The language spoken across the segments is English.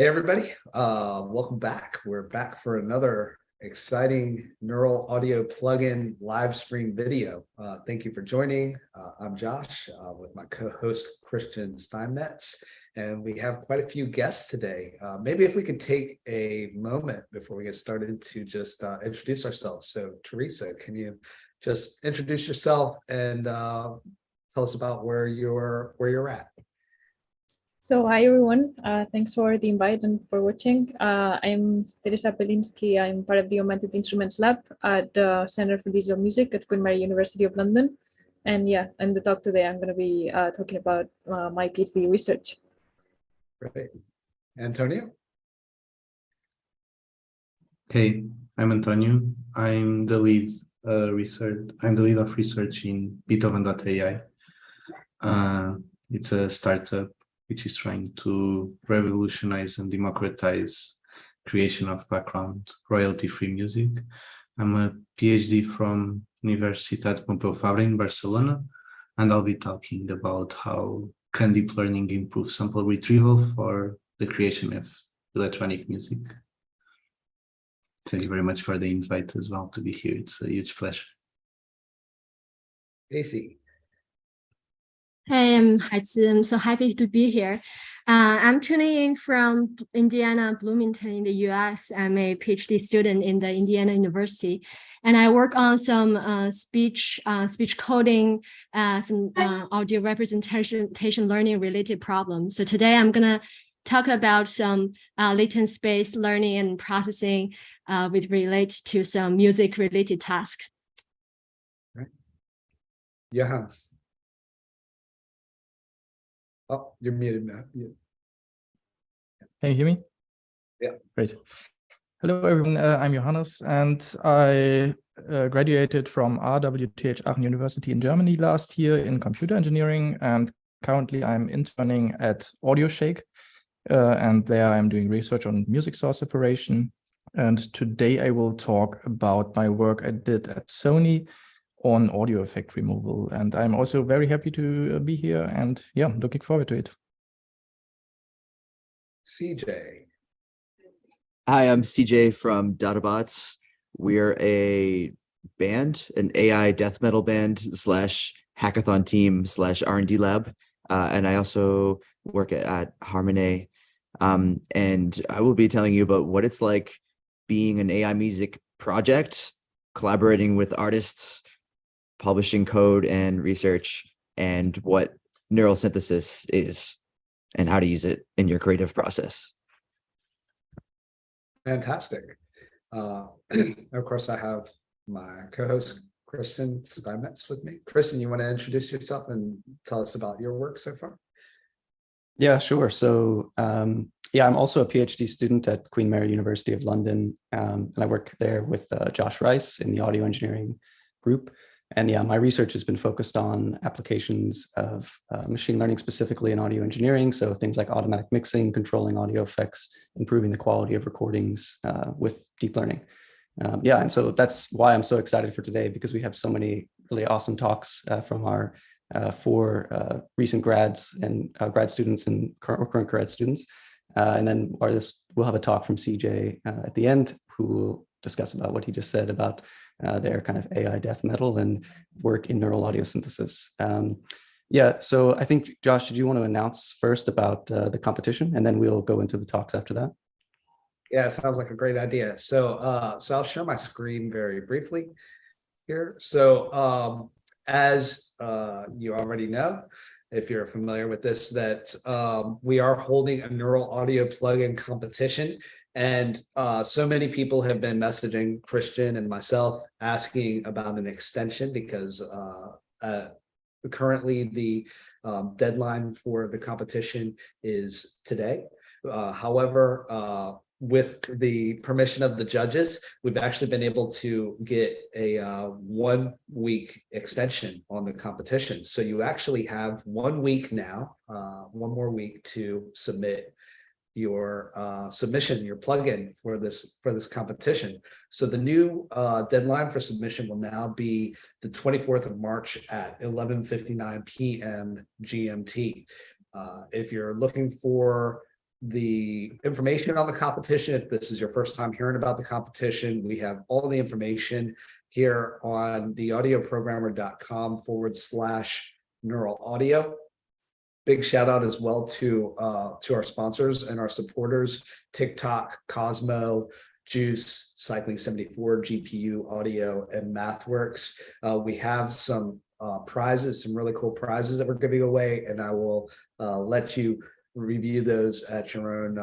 Hey everybody, welcome back. We're back for another exciting neural audio plugin live stream video. Thank you for joining. I'm Josh with my co-host Christian Steinmetz, and we have quite a few guests today. Maybe if we could take a moment before we get started to just introduce ourselves. So Teresa, can you just introduce yourself and tell us about where you're at? So hi everyone, thanks for the invite and for watching. I'm Teresa Pelinkski. I'm part of the Augmented Instruments Lab at the Center for Digital Music at Queen Mary University of London. And yeah, in the talk today, I'm going to be talking about my PhD research. Great. Antonio? Hey, I'm Antonio. I'm the lead of research in Beethoven.ai. It's a startup which is trying to revolutionize and democratize creation of background royalty-free music. I'm a PhD from Universitat Pompeu Fabra in Barcelona, and I'll be talking about how can deep learning improve sample retrieval for the creation of electronic music. Thank you very much for the invite as well to be here. It's a huge pleasure. Haici. Hey, I'm Haici. I'm so happy to be here. I'm tuning in from Indiana, Bloomington in the US. I'm a PhD student in the Indiana University, and I work on some speech coding, some audio representation learning related problems. So today I'm gonna talk about some latent space learning and processing with relate to some music related tasks. Right. Johannes. Oh, you're muted now. Yeah. Can you hear me? Yeah. Great. Hello, everyone. I'm Johannes, and I graduated from RWTH Aachen University in Germany last year in computer engineering, and currently I'm interning at AudioShake, and there I'm doing research on music source separation. And today I will talk about my work I did at Sony on audio effect removal. And I'm also very happy to be here, and yeah, looking forward to it. CJ. Hi, I'm CJ from Dadabots. We're a band, an AI death metal band / hackathon team / R&D lab. And I also work at Harmonai. And I will be telling you about what it's like being an AI music project, collaborating with artists, publishing code and research, and what neural synthesis is and how to use it in your creative process. Fantastic. Of course, I have my co-host, Christian Steinmetz, with me. Christian, you want to introduce yourself and tell us about your work so far? Yeah, sure. So yeah, I'm also a PhD student at Queen Mary University of London, and I work there with Josh Rice in the audio engineering group. And yeah, my research has been focused on applications of machine learning, specifically in audio engineering. So things like automatic mixing, controlling audio effects, improving the quality of recordings with deep learning. Yeah, and so that's why I'm so excited for today, because we have so many really awesome talks from our 4 recent grads and grad students and current grad students. And then we'll have a talk from CJ at the end, who will discuss about what he just said about their kind of AI death metal and work in neural audio synthesis. Yeah, so I think, Josh, did you want to announce first about the competition, and then we'll go into the talks after that? Yeah, sounds like a great idea. So I'll share my screen very briefly here. So as you already know, if you're familiar with this, that we are holding a neural audio plugin competition. And so many people have been messaging Christian and myself asking about an extension, because currently the deadline for the competition is today. However, with the permission of the judges, we've actually been able to get a 1-week extension on the competition. So you actually have 1 week now, 1 more week to submit your submission, your plugin for this competition. So the new deadline for submission will now be the 24th of March at 11:59 p.m. GMT. If you're looking for the information on the competition. If this is your first time hearing about the competition, we have all the information here on the audioprogrammer.com/neural audio. Big shout out as well to our sponsors and our supporters, TikTok, Cosmo, Juice, Cycling 74, GPU Audio, and MathWorks. We have some prizes, some really cool prizes that we're giving away, and I will let you review those at your own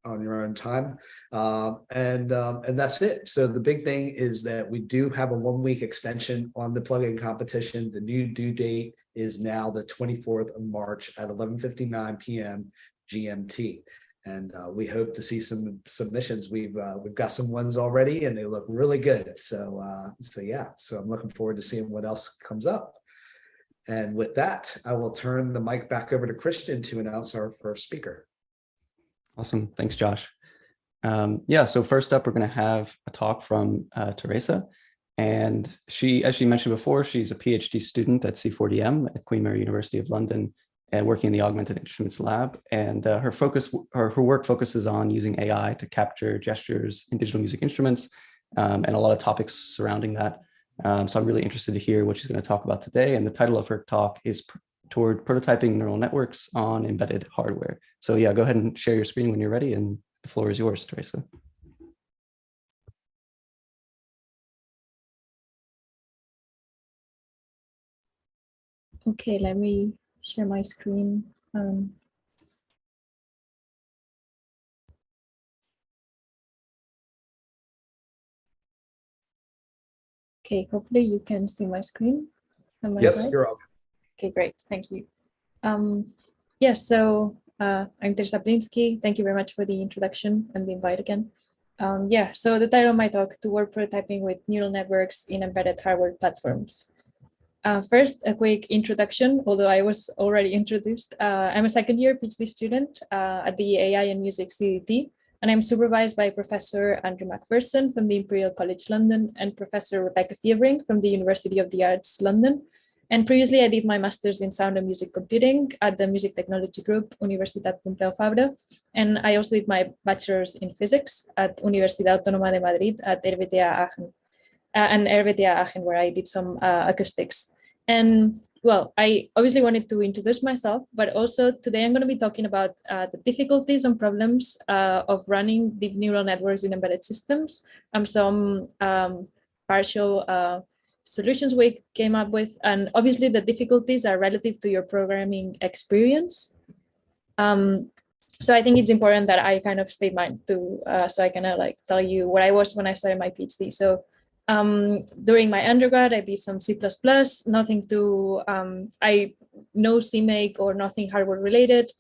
on your own time. And that's it. So the big thing is that we do have a 1-week extension on the plugin competition. The new due date is now the 24th of March at 11:59 p.m. GMT. And we hope to see some submissions. We've got some ones already, and they look really good. So yeah, so I'm looking forward to seeing what else comes up. And with that, I will turn the mic back over to Christian to announce our first speaker. Awesome. Thanks, Josh. Yeah, so first up, we're going to have a talk from Teresa. And she, as she mentioned before, she's a PhD student at C4DM at Queen Mary University of London and working in the Augmented Instruments Lab. And her work focuses on using AI to capture gestures in digital music instruments and a lot of topics surrounding that. So I'm really interested to hear what she's going to talk about today. And the title of her talk is Toward Prototyping Neural Networks on Embedded Hardware. So yeah, go ahead and share your screen when you're ready, and the floor is yours, Teresa. Okay, let me share my screen. Okay, hopefully you can see my screen on my Yes, side. you're up. Okay, great. Thank you. Yeah, so I'm Teresa Pelinkski. Thank you very much for the introduction and the invite again. Yeah, so the title of my talk, Toward Prototyping with Neural Networks in Embedded Hardware Platforms. First, a quick introduction, although I was already introduced. I'm a second-year PhD student at the AI and Music CDT, and I'm supervised by Professor Andrew Macpherson from the Imperial College London and Professor Rebecca Fiebring from the University of the Arts London. And previously, I did my master's in sound and music computing at the Music Technology Group, Universitat Pompeu Fabra. And I also did my bachelor's in physics at Universidad Autónoma de Madrid at RWTH Aachen, where I did some acoustics. And well, I obviously wanted to introduce myself, but also today I'm going to be talking about the difficulties and problems of running deep neural networks in embedded systems, some partial solutions we came up with, and obviously the difficulties are relative to your programming experience. So I think it's important that I kind of state mine too, so I kind of like tell you what I was when I started my PhD. So during my undergrad, I did some C++, nothing to, I no CMake or nothing hardware related.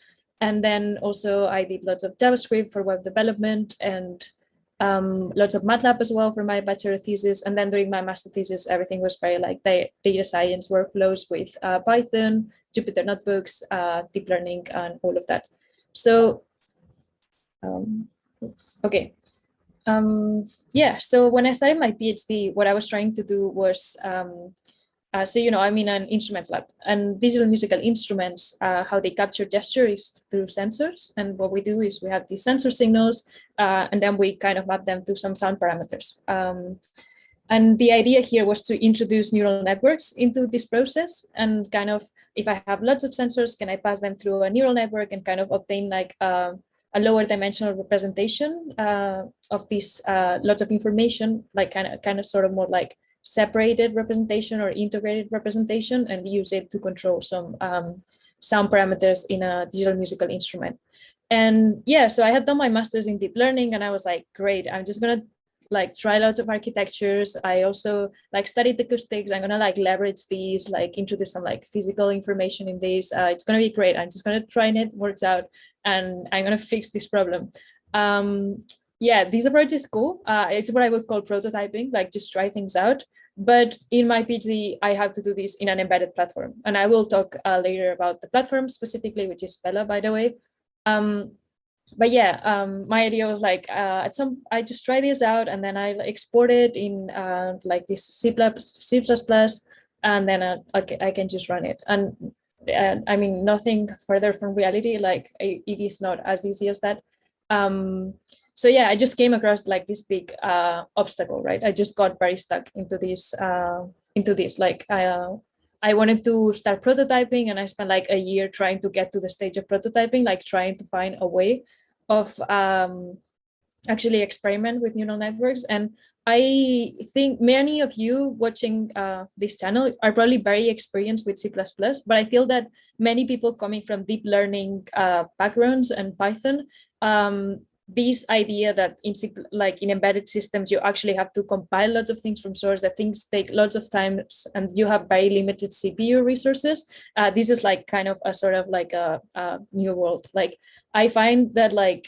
And then also I did lots of JavaScript for web development and lots of MATLAB as well for my bachelor thesis. And then during my master thesis, everything was very like data science workflows with Python, Jupyter Notebooks, deep learning, and all of that. So, okay. Yeah, so when I started my PhD, what I was trying to do was, so, you know, I'm in an instrument lab, and digital musical instruments, how they capture gesture is through sensors. And what we do is we have these sensor signals, and then we kind of map them to some sound parameters. And the idea here was to introduce neural networks into this process, and kind of, if I have lots of sensors, can I pass them through a neural network and kind of obtain like a lower dimensional representation of this lots of information, like kind of sort of more like separated representation or integrated representation, and use it to control some sound parameters in a digital musical instrument. And yeah, so I had done my master's in deep learning, and I was like, great, I'm just gonna like try lots of architectures. I also like studied acoustics. I'm gonna like leverage these, like introduce some like physical information in these. It's gonna be great. I'm just gonna try and it works out, and I'm gonna fix this problem. Yeah, this approach is cool. It's what I would call prototyping, like just try things out. But in my PhD, I have to do this in an embedded platform, and I will talk later about the platform specifically, which is Bella, by the way. But yeah, my idea was like I just try this out, and then I export it in like this C++, and then I can just run it. And I mean, nothing further from reality. Like it is not as easy as that. So yeah, I just came across like this big obstacle, right? I just got very stuck into this. Like I wanted to start prototyping, and I spent like a year trying to get to the stage of prototyping, like trying to find a way of actually experiment with neural networks. And I think many of you watching this channel are probably very experienced with C++, but I feel that many people coming from deep learning backgrounds and Python, this idea that like in embedded systems, you actually have to compile lots of things from source, that things take lots of time, and you have very limited CPU resources. This is like kind of a sort of like a new world. Like I find that like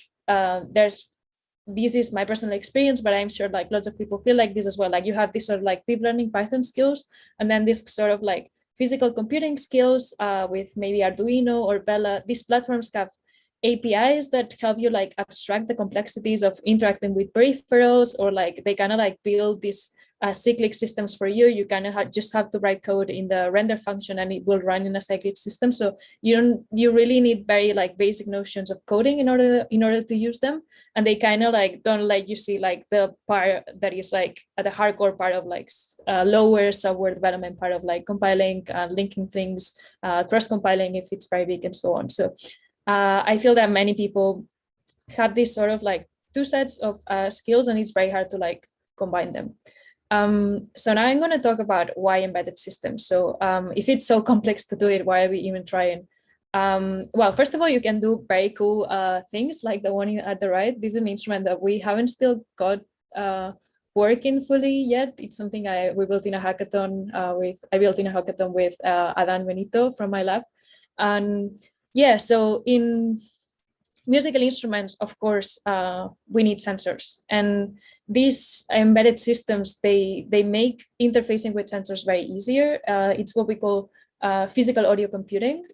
this is my personal experience, but I'm sure like lots of people feel like this as well. Like you have this sort of like deep learning Python skills, and then this sort of like physical computing skills with maybe Arduino or Bella. These platforms have APIs that help you like abstract the complexities of interacting with peripherals, or like they kind of like build these cyclic systems for you. You kind of just have to write code in the render function and it will run in a cyclic system. So you really need very like basic notions of coding in order to use them. And they kind of like don't let you see like the part that is like at the hardcore part of like lower software development part of like compiling, linking things, cross compiling if it's very big and so on. So I feel that many people have this sort of like two sets of skills, and it's very hard to like combine them. So now I'm going to talk about why embedded systems. So if it's so complex to do it, why are we even trying? Well, first of all, you can do very cool things like the one at the right. This is an instrument that we haven't still got working fully yet. It's something I built in a hackathon with Adan Benito from my lab. And yeah, so in musical instruments, of course, we need sensors, and these embedded systems, they make interfacing with sensors very easier. It's what we call physical audio computing.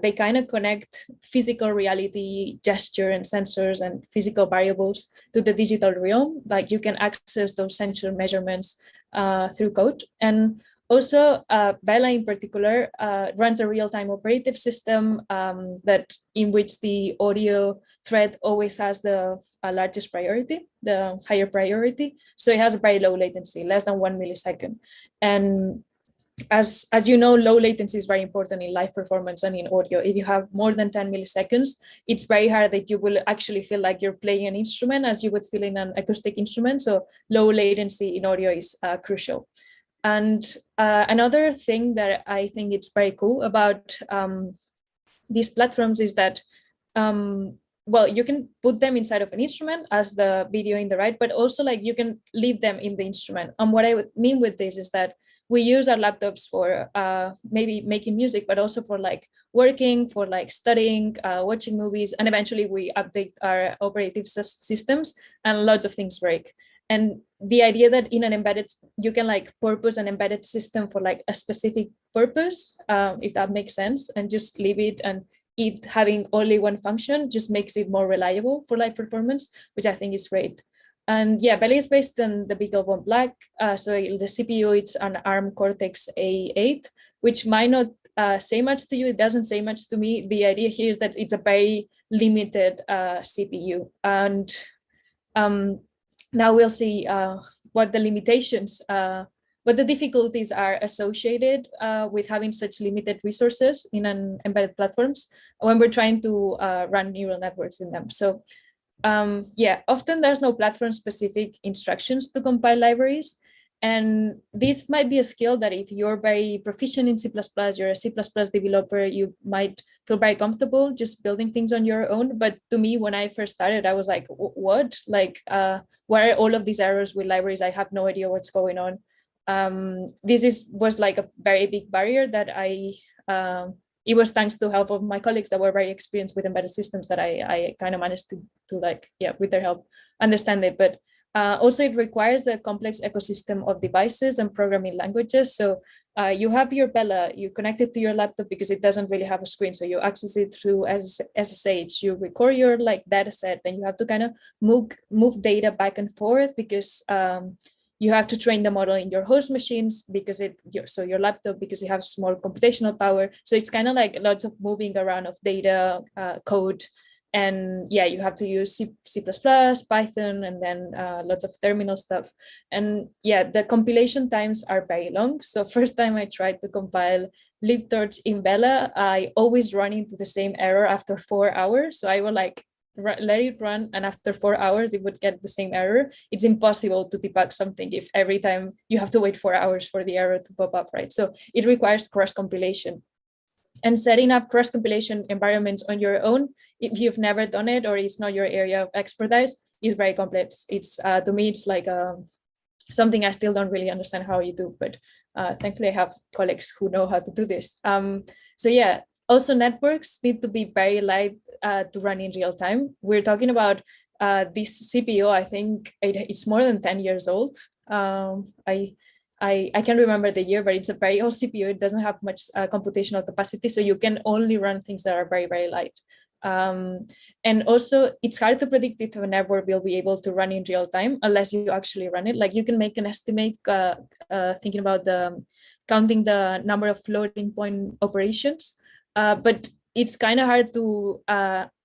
They kind of connect physical reality, gesture, and sensors and physical variables to the digital realm. Like you can access those sensor measurements through code. And also, Bella in particular runs a real-time operative system that in which the audio thread always has the largest priority, the higher priority. So it has a very low latency, less than 1 millisecond. And as you know, low latency is very important in live performance and in audio. If you have more than 10 milliseconds, it's very hard that you will actually feel like you're playing an instrument as you would feel in an acoustic instrument. So low latency in audio is crucial. And another thing that I think it's very cool about these platforms is that, well, you can put them inside of an instrument as the video in the right, but also like you can leave them in the instrument. And what I would mean with this is that we use our laptops for maybe making music, but also for like working, for like studying, watching movies, and eventually we update our operative systems and lots of things break. And the idea that in an embedded, you can like purpose an embedded system for like a specific purpose, if that makes sense, and just leave it, and it having only one function just makes it more reliable for live performance, which I think is great. And yeah, Bella is based on the Beagle One Black. So the CPU, it's an ARM Cortex A8, which might not say much to you. It doesn't say much to me. The idea here is that it's a very limited CPU. And now we'll see what the limitations, what the difficulties are associated with having such limited resources in an embedded platforms when we're trying to run neural networks in them. So yeah, often there's no platform specific instructions to compile libraries. And this might be a skill that if you're very proficient in C++, you're a C++ developer, you might feel very comfortable just building things on your own. But to me, when I first started, I was like, what? Like, why are all of these errors with libraries? I have no idea what's going on. This was like a very big barrier that it was thanks to help of my colleagues that were very experienced with embedded systems that I kind of managed to like, yeah, with their help, understand it. But also it requires a complex ecosystem of devices and programming languages. So you have your Bella, you connect it to your laptop because it doesn't really have a screen. So you access it through SSH, you record your like data set, then you have to kind of move data back and forth because you have to train the model in your host machines because your laptop, because you have small computational power. So it's kind of like lots of moving around of data, code. And yeah, you have to use C++, Python, and then lots of terminal stuff. And yeah, the compilation times are very long. So first time I tried to compile libtorch in Bella, I always run into the same error after 4 hours. So I will like let it run, and after 4 hours it would get the same error. It's impossible to debug something if every time you have to wait 4 hours for the error to pop up, right? So it requires cross compilation. And setting up cross compilation environments on your own, if you've never done it or it's not your area of expertise, is very complex. It's to me, it's like something I still don't really understand how you do, but thankfully I have colleagues who know how to do this. So yeah, also networks need to be very light to run in real time. We're talking about this CPU, I think it's more than 10 years old. I can't remember the year, but it's a very old CPU. It doesn't have much computational capacity, so you can only run things that are very, very light. And also, it's hard to predict if a network will be able to run in real time unless you actually run it. Like you can make an estimate thinking about counting the number of floating point operations, but it's kind of hard to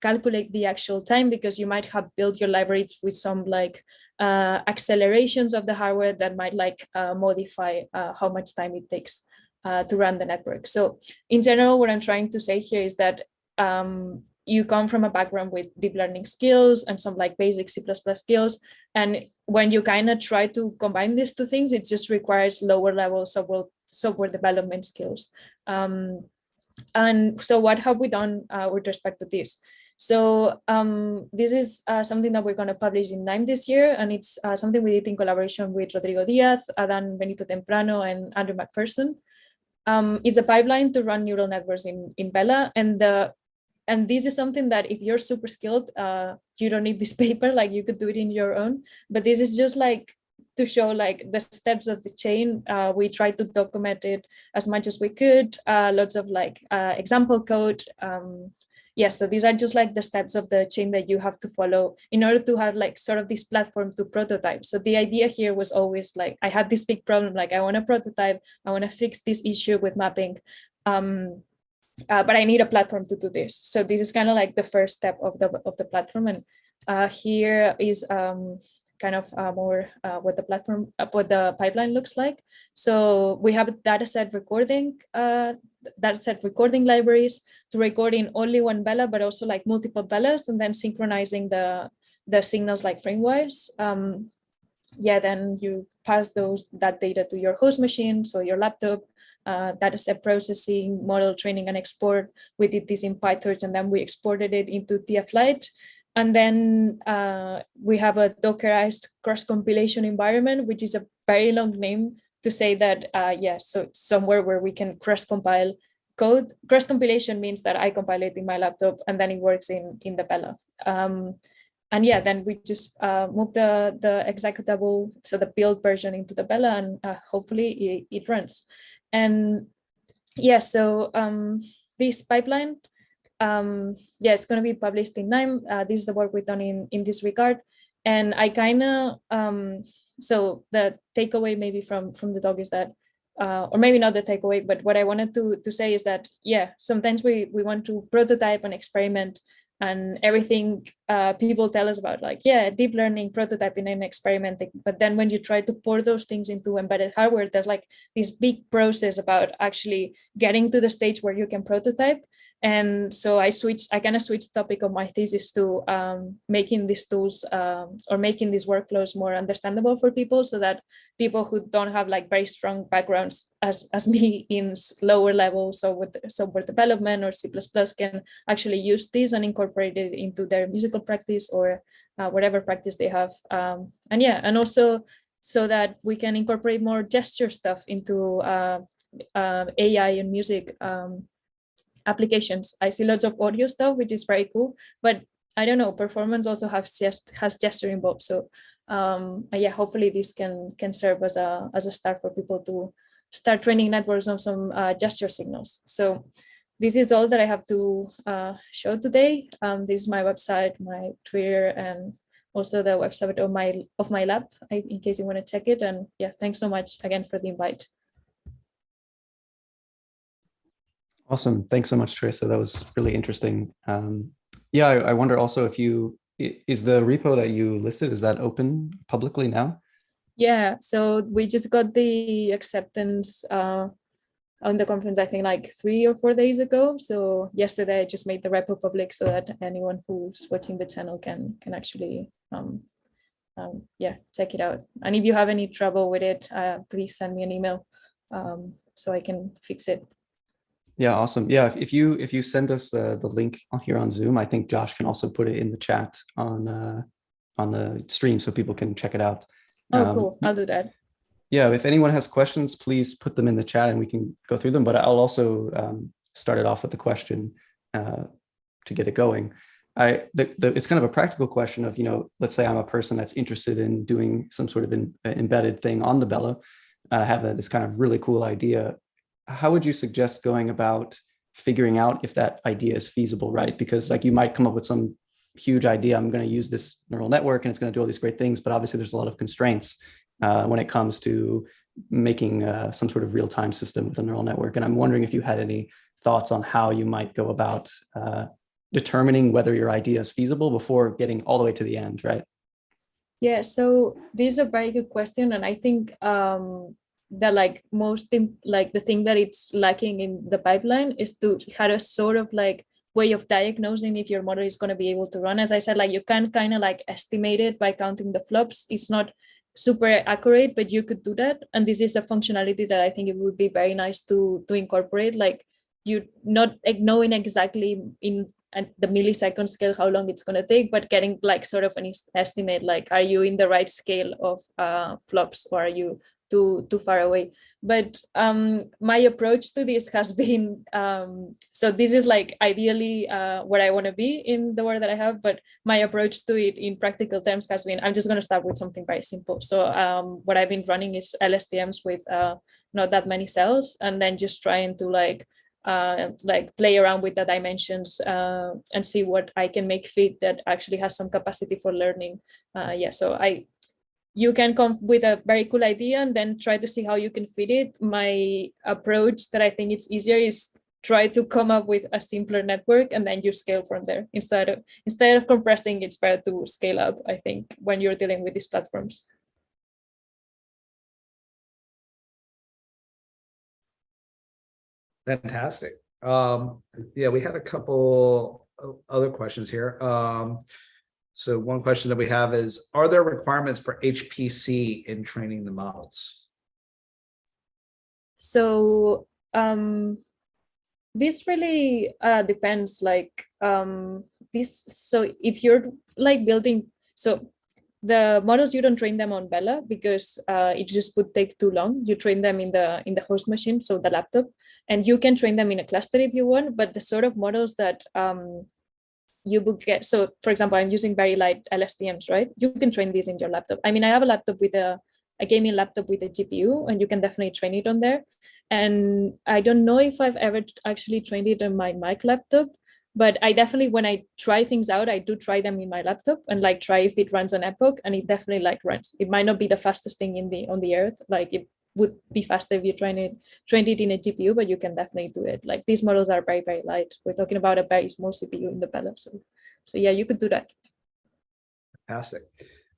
calculate the actual time because you might have built your libraries with some like accelerations of the hardware that might like modify how much time it takes to run the network. So in general, what I'm trying to say here is that you come from a background with deep learning skills and some like basic C++ skills. And when you kind of try to combine these two things, it just requires lower levels of software development skills. And so what have we done with respect to this? So this is something that we're going to publish in NIME this year, and it's something we did in collaboration with Rodrigo Diaz, Adan Benito Temprano, and Andrew McPherson. It's a pipeline to run neural networks in Bella, and this is something that if you're super skilled, you don't need this paper, like you could do it in your own. But this is just like to show like the steps of the chain. We tried to document it as much as we could, lots of like example code. Yes, so these are just like the steps of the chain that you have to follow in order to have like sort of this platform to prototype. So the idea here was always like, I had this big problem, like I want to prototype, I want to fix this issue with mapping, but I need a platform to do this. So this is kind of like the first step of the platform. And here is kind of more what the pipeline looks like. So we have dataset recording libraries to record in only one Bella, but also like multiple Bellas, and then synchronizing the signals like frame-wise. Then you pass that data to your host machine, so your laptop, dataset processing, model training and export. We did this in PyTorch, and then we exported it into TF Lite. And then we have a Dockerized cross-compilation environment, which is a very long name to say that, so somewhere where we can cross-compile code. Cross-compilation means that I compile it in my laptop and then it works in the Bella. Then we just move the executable, so the build version into the Bella, and hopefully it runs. And so this pipeline, it's going to be published in NIME. This is the work we've done in this regard. And I kind of, so the takeaway maybe from the talk is that, or maybe not the takeaway, but what I wanted to say is that, sometimes we want to prototype and experiment, and everything people tell us about, like, deep learning, prototyping and experimenting. But then when you try to pour those things into embedded hardware, there's like this big process about actually getting to the stage where you can prototype. And so I kind of switched topic of my thesis to making these tools or making these workflows more understandable for people, so that people who don't have like very strong backgrounds as me in lower levels, so with software development or C++, can actually use this and incorporate it into their musical practice or whatever practice they have. And also so that we can incorporate more gesture stuff into AI and music applications. I see lots of audio stuff, which is very cool, but I don't know, performance also has gesture involved. So hopefully this can serve as a start for people to start training networks on some gesture signals. So this is all that I have to show today. This is my website, my Twitter, and also the website of my lab, in case you want to check it. And yeah, thanks so much again for the invite. Awesome. Thanks so much, Teresa. That was really interesting. Yeah, I wonder also if is the repo that you listed, is that open publicly now? Yeah, so we just got the acceptance on the conference, I think like 3 or 4 days ago. So yesterday I just made the repo public so that anyone who's watching the channel can actually yeah, check it out. And if you have any trouble with it, please send me an email so I can fix it. Yeah, awesome. Yeah, if you send us the link here on Zoom, I think Josh can also put it in the chat on the stream so people can check it out. Oh, cool. I'll do that. Yeah, if anyone has questions, please put them in the chat and we can go through them. But I'll also start it off with a question to get it going. It's kind of a practical question of, let's say I'm a person that's interested in doing some sort of embedded thing on the Bella. I have this kind of really cool idea. How would you suggest going about figuring out if that idea is feasible, right? Because like you might come up with some huge idea, I'm going to use this neural network and it's going to do all these great things, but obviously there's a lot of constraints when it comes to making some sort of real-time system with a neural network. And I'm wondering if you had any thoughts on how you might go about determining whether your idea is feasible before getting all the way to the end, right? Yeah, so this is a very good question. And I think that the thing that it's lacking in the pipeline is to have a sort of like way of diagnosing if your model is going to be able to run. As I said, like you can kind of like estimate it by counting the flops. It's not super accurate, but you could do that. And this is a functionality that I think it would be very nice to incorporate, like you not knowing exactly in the millisecond scale how long it's going to take, but getting like sort of an estimate, like are you in the right scale of flops or are you too far away? But my approach to this has been, so this is like ideally where I want to be in the work that I have, but my approach to it in practical terms has been, I'm just going to start with something very simple. So what I've been running is LSTMs with not that many cells, and then just trying to like play around with the dimensions and see what I can make fit that actually has some capacity for learning. Yeah, so you can come with a very cool idea and then try to see how you can fit it. My approach that I think it's easier is try to come up with a simpler network and then you scale from there. Instead of compressing, it's better to scale up, I think, when you're dealing with these platforms. Fantastic. Yeah, we had a couple other questions here. So one question that we have is, are there requirements for HPC in training the models? So this really depends, like so if you're like building, so the models, you don't train them on Bella because it just would take too long. You train them in the host machine, so the laptop, and you can train them in a cluster if you want, but the sort of models that you would get, so for example, I'm using very light LSTMs, right? You can train these in your laptop. I mean, I have a laptop with a gaming laptop with a GPU, and you can definitely train it on there. And I don't know if I've ever actually trained it on my Mac laptop, but I definitely, when I try things out, I do try them in my laptop and like try if it runs on Epoch, and it definitely like runs. It might not be the fastest thing on the earth, like it would be faster if you trained it in a GPU, but you can definitely do it. Like these models are very, very light. We're talking about a very small CPU in the Bella. So yeah, you could do that. Fantastic.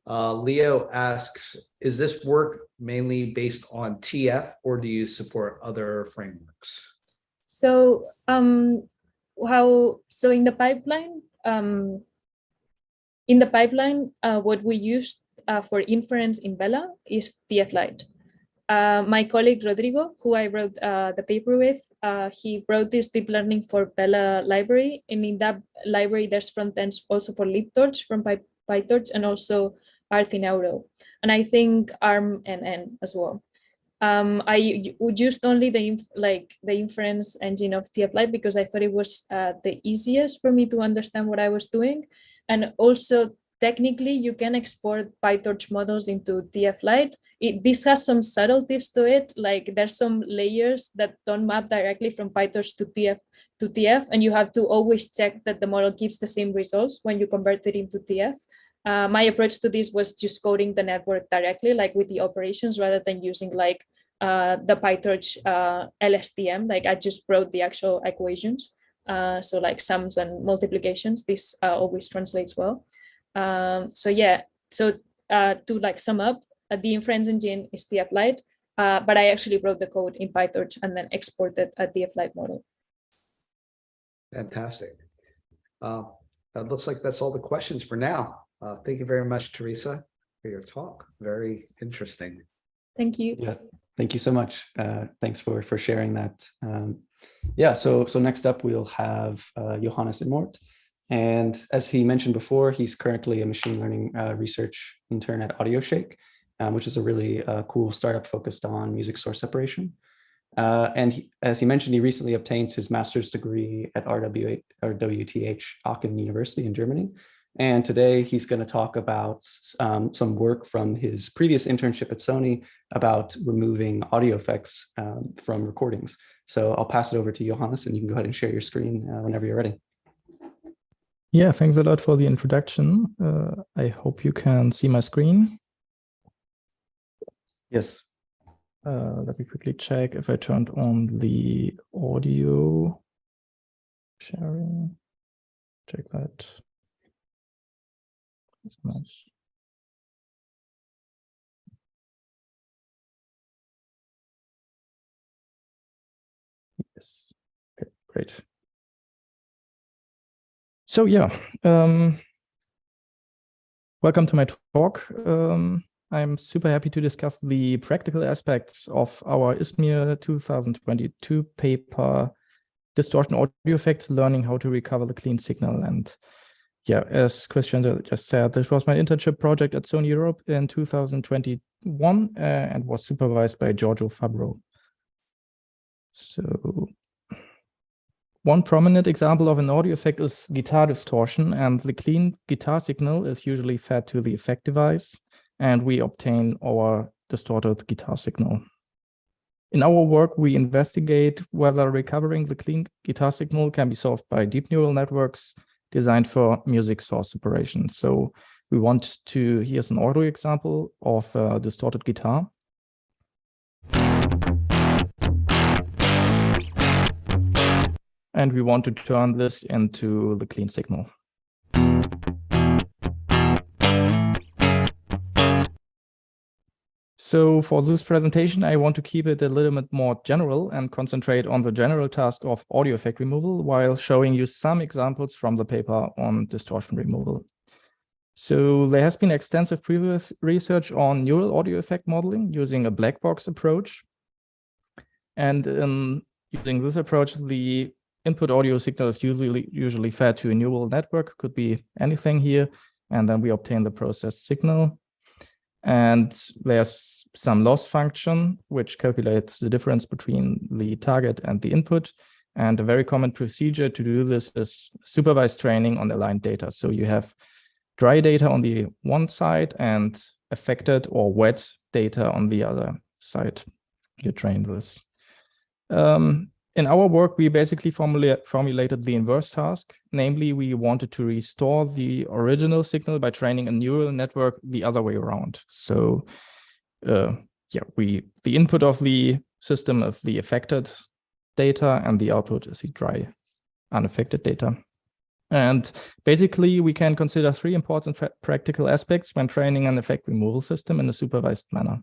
Leo asks, is this work mainly based on TF or do you support other frameworks? So so in the pipeline, what we use for inference in Bella is TF Lite. My colleague Rodrigo, who I wrote the paper with, he wrote this deep learning for Bella library, and in that library there's front ends also for libtorch from PyTorch and also Arthinauro, and I think ArmNN as well. I used only the inference engine of TF Lite because I thought it was the easiest for me to understand what I was doing, and also technically you can export PyTorch models into TF Lite. This has some subtleties to it, like there's some layers that don't map directly from PyTorch to TF, and you have to always check that the model gives the same results when you convert it into TF. My approach to this was just coding the network directly, like with the operations, rather than using like the PyTorch LSTM. Like I just wrote the actual equations. So like sums and multiplications, this always translates well. So yeah, so to like sum up, the inference engine is the applied, but I actually wrote the code in PyTorch and then exported the applied model. Fantastic. That looks like that's all the questions for now. Thank you very much, Teresa, for your talk. Very interesting. Thank you. Yeah, thank you so much. Thanks for sharing that. Yeah, so next up we'll have Johannes Immort. And as he mentioned before, he's currently a machine learning research intern at AudioShake, which is a really cool startup focused on music source separation. And as he mentioned, he recently obtained his master's degree at WTH Aachen University in Germany. And today he's going to talk about some work from his previous internship at Sony about removing audio effects from recordings. So I'll pass it over to Johannes, and you can go ahead and share your screen whenever you're ready. Yeah, thanks a lot for the introduction. I hope you can see my screen. Yes. Let me quickly check if I turned on the audio sharing. Check that. As much. Yes. Okay, great. So yeah, welcome to my talk. I'm super happy to discuss the practical aspects of our ISMIR 2022 paper, Distortion Audio Effects, Learning How to Recover the Clean Signal. And yeah, as Christian just said, this was my internship project at Sony Europe in 2021 and was supervised by Giorgio Fabro. So one prominent example of an audio effect is guitar distortion, and the clean guitar signal is usually fed to the effect device, and we obtain our distorted guitar signal. In our work, we investigate whether recovering the clean guitar signal can be solved by deep neural networks designed for music source separation. So we want to, here's an audio example of a distorted guitar. And we want to turn this into the clean signal. So for this presentation, I want to keep it a little bit more general and concentrate on the general task of audio effect removal while showing you some examples from the paper on distortion removal. So there has been extensive previous research on neural audio effect modeling using a black box approach. And using this approach, the input audio signal is usually fed to a neural network, could be anything here, and then we obtain the processed signal. And there's some loss function, which calculates the difference between the target and the input. And a very common procedure to do this is supervised training on aligned data. So you have dry data on the one side and affected or wet data on the other side. You train this. In our work, we basically formulated the inverse task. Namely, we wanted to restore the original signal by training a neural network the other way around. So the input of the system is the affected data and the output is the dry, unaffected data. And basically, we can consider three important practical aspects when training an effect removal system in a supervised manner.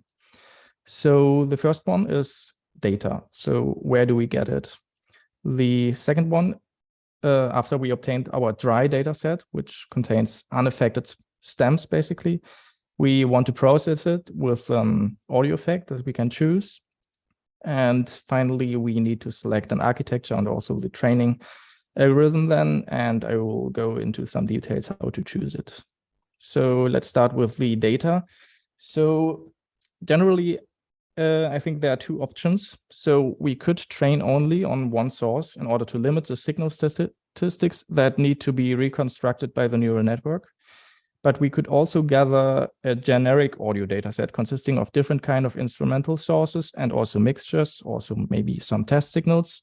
So the first one is data. So where do we get it? The second one, after we obtained our dry data set, which contains unaffected stems, basically, we want to process it with an audio effect that we can choose. And finally, we need to select an architecture and also the training algorithm then, and I will go into some details how to choose it. So let's start with the data. So generally, I think there are two options. So we could train only on one source in order to limit the signal statistics that need to be reconstructed by the neural network. But we could also gather a generic audio data set consisting of different kind of instrumental sources and also mixtures, also maybe some test signals.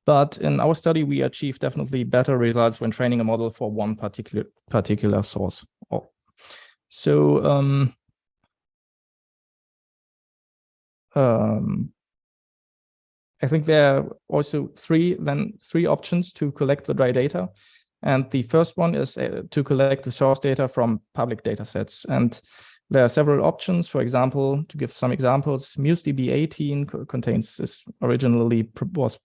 But in our study, we achieved definitely better results when training a model for one particular source. So I think there are also three options to collect the dry data. And the first one is to collect the source data from public data sets. And there are several options. For example, to give some examples, MuseDB 18 was originally proposed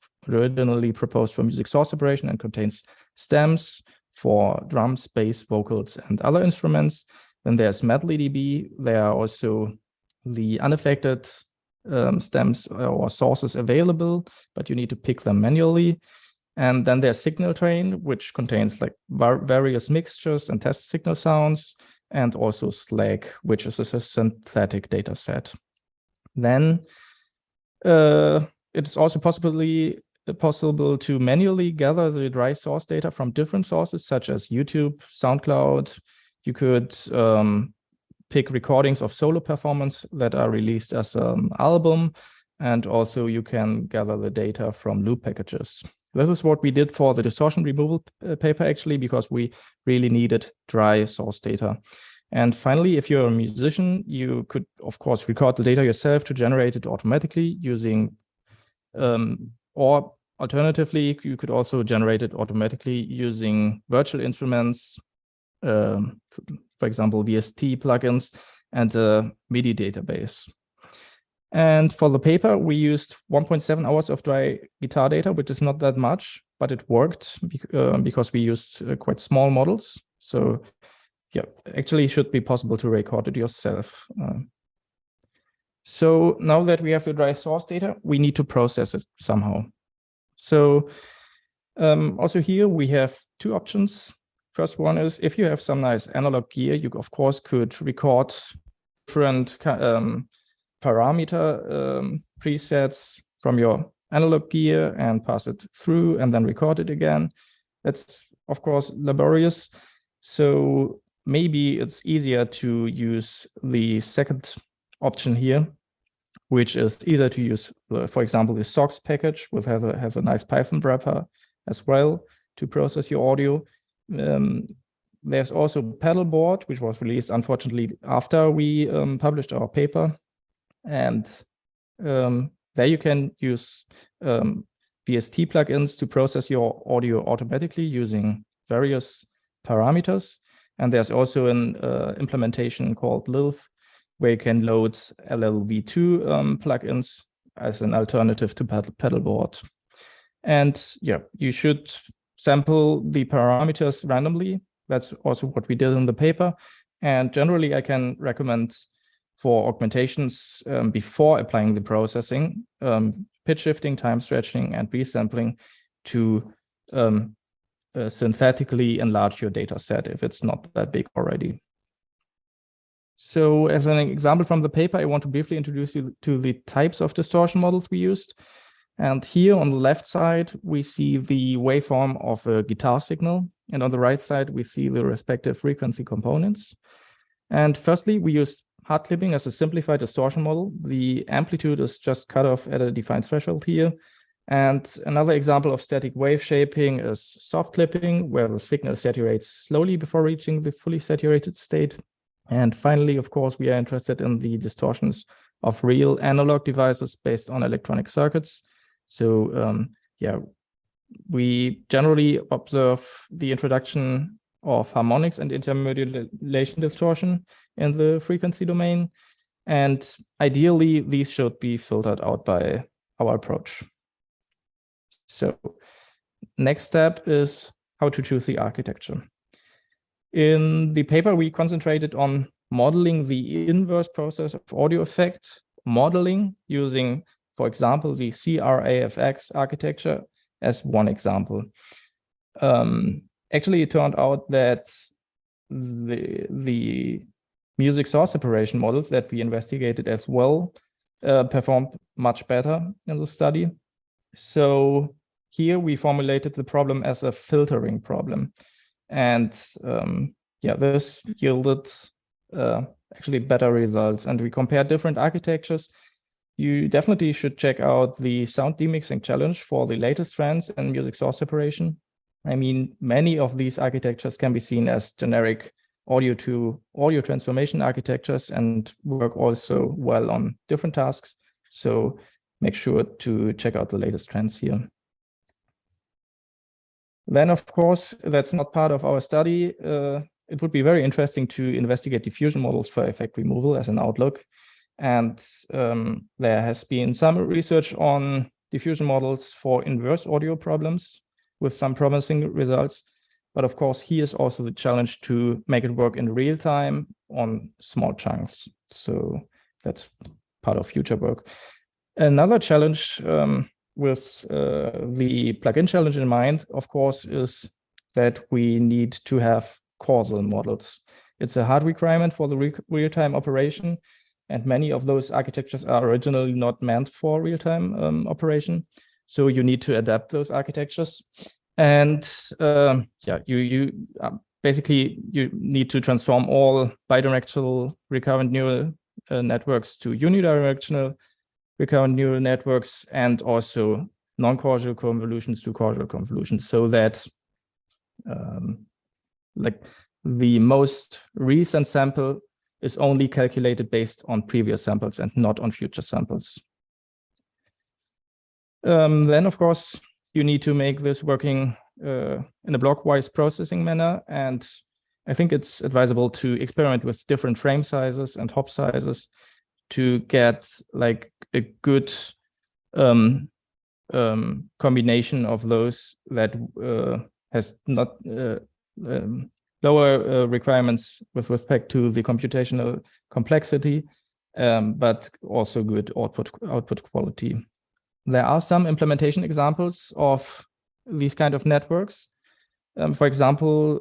for music source separation and contains stems for drums, bass, vocals, and other instruments. Then there's MedleyDB. There are also the unaffected stems or sources available, but you need to pick them manually. And then there's Signal Train, which contains like various mixtures and test signal sounds, and also SLAG, which is a synthetic data set. Then it is also possible to manually gather the dry source data from different sources, such as YouTube, SoundCloud. You could pick recordings of solo performance that are released as an album, and also you can gather the data from loop packages. This is what we did for the distortion removal paper, actually, because we really needed dry source data. And finally, if you're a musician, you could, of course, record the data yourself to generate it automatically using, or alternatively, you could also generate it automatically using virtual instruments, for example, VST plugins, and a MIDI database. And for the paper, we used 1.7 hours of dry guitar data, which is not that much, but it worked because we used quite small models. So yeah, actually it should be possible to record it yourself. So now that we have the dry source data, we need to process it somehow. So also here we have two options. First one is, if you have some nice analog gear, you of course could record different parameter presets from your analog gear and pass it through and then record it again. That's of course laborious. So maybe it's easier to use the second option here, which is either to use, for example, the SOX package, which has a nice Python wrapper as well to process your audio. There's also Pedalboard, which was released, unfortunately, after we published our paper. And there you can use VST plugins to process your audio automatically using various parameters. And there's also an implementation called Liv, where you can load LLV2 plugins as an alternative to Pedalboard. And yeah, you should sample the parameters randomly. That's also what we did in the paper. And generally, I can recommend for augmentations before applying the processing, pitch shifting, time stretching, and resampling to synthetically enlarge your data set if it's not that big already. So as an example from the paper, I want to briefly introduce you to the types of distortion models we used. And here on the left side, we see the waveform of a guitar signal. And on the right side, we see the respective frequency components. And firstly, we used hard clipping as a simplified distortion model. The amplitude is just cut off at a defined threshold here. And another example of static wave shaping is soft clipping, where the signal saturates slowly before reaching the fully saturated state. And finally, of course, we are interested in the distortions of real analog devices based on electronic circuits. So yeah, we generally observe the introduction of harmonics and intermodulation distortion in the frequency domain. And ideally, these should be filtered out by our approach. So next step is how to choose the architecture. In the paper, we concentrated on modeling the inverse process of audio effect, modeling using, for example, the CRAFX architecture as one example. Actually, it turned out that the music source separation models that we investigated as well performed much better in the study. So here we formulated the problem as a filtering problem. And yeah, this yielded actually better results. And we compared different architectures. You definitely should check out the sound demixing challenge for the latest trends in music source separation. I mean, many of these architectures can be seen as generic audio to audio transformation architectures and work also well on different tasks. So make sure to check out the latest trends here. Then, of course, that's not part of our study. It would be very interesting to investigate diffusion models for effect removal as an outlook. And there has been some research on diffusion models for inverse audio problems with some promising results. But of course, here's also the challenge to make it work in real time on small chunks. So that's part of future work. Another challenge with the plugin challenge in mind, of course, is that we need to have causal models. It's a hard requirement for the real-time operation, and many of those architectures are originally not meant for real-time operation. So you need to adapt those architectures. And yeah, basically you need to transform all bidirectional recurrent neural networks to unidirectional recurrent neural networks, and also non-causal convolutions to causal convolutions, so that like the most recent sample is only calculated based on previous samples and not on future samples. Then, of course, you need to make this working in a blockwise processing manner, and I think it's advisable to experiment with different frame sizes and hop sizes to get like a good combination of those that has not lower requirements with respect to the computational complexity, but also good output quality. There are some implementation examples of these kind of networks. For example,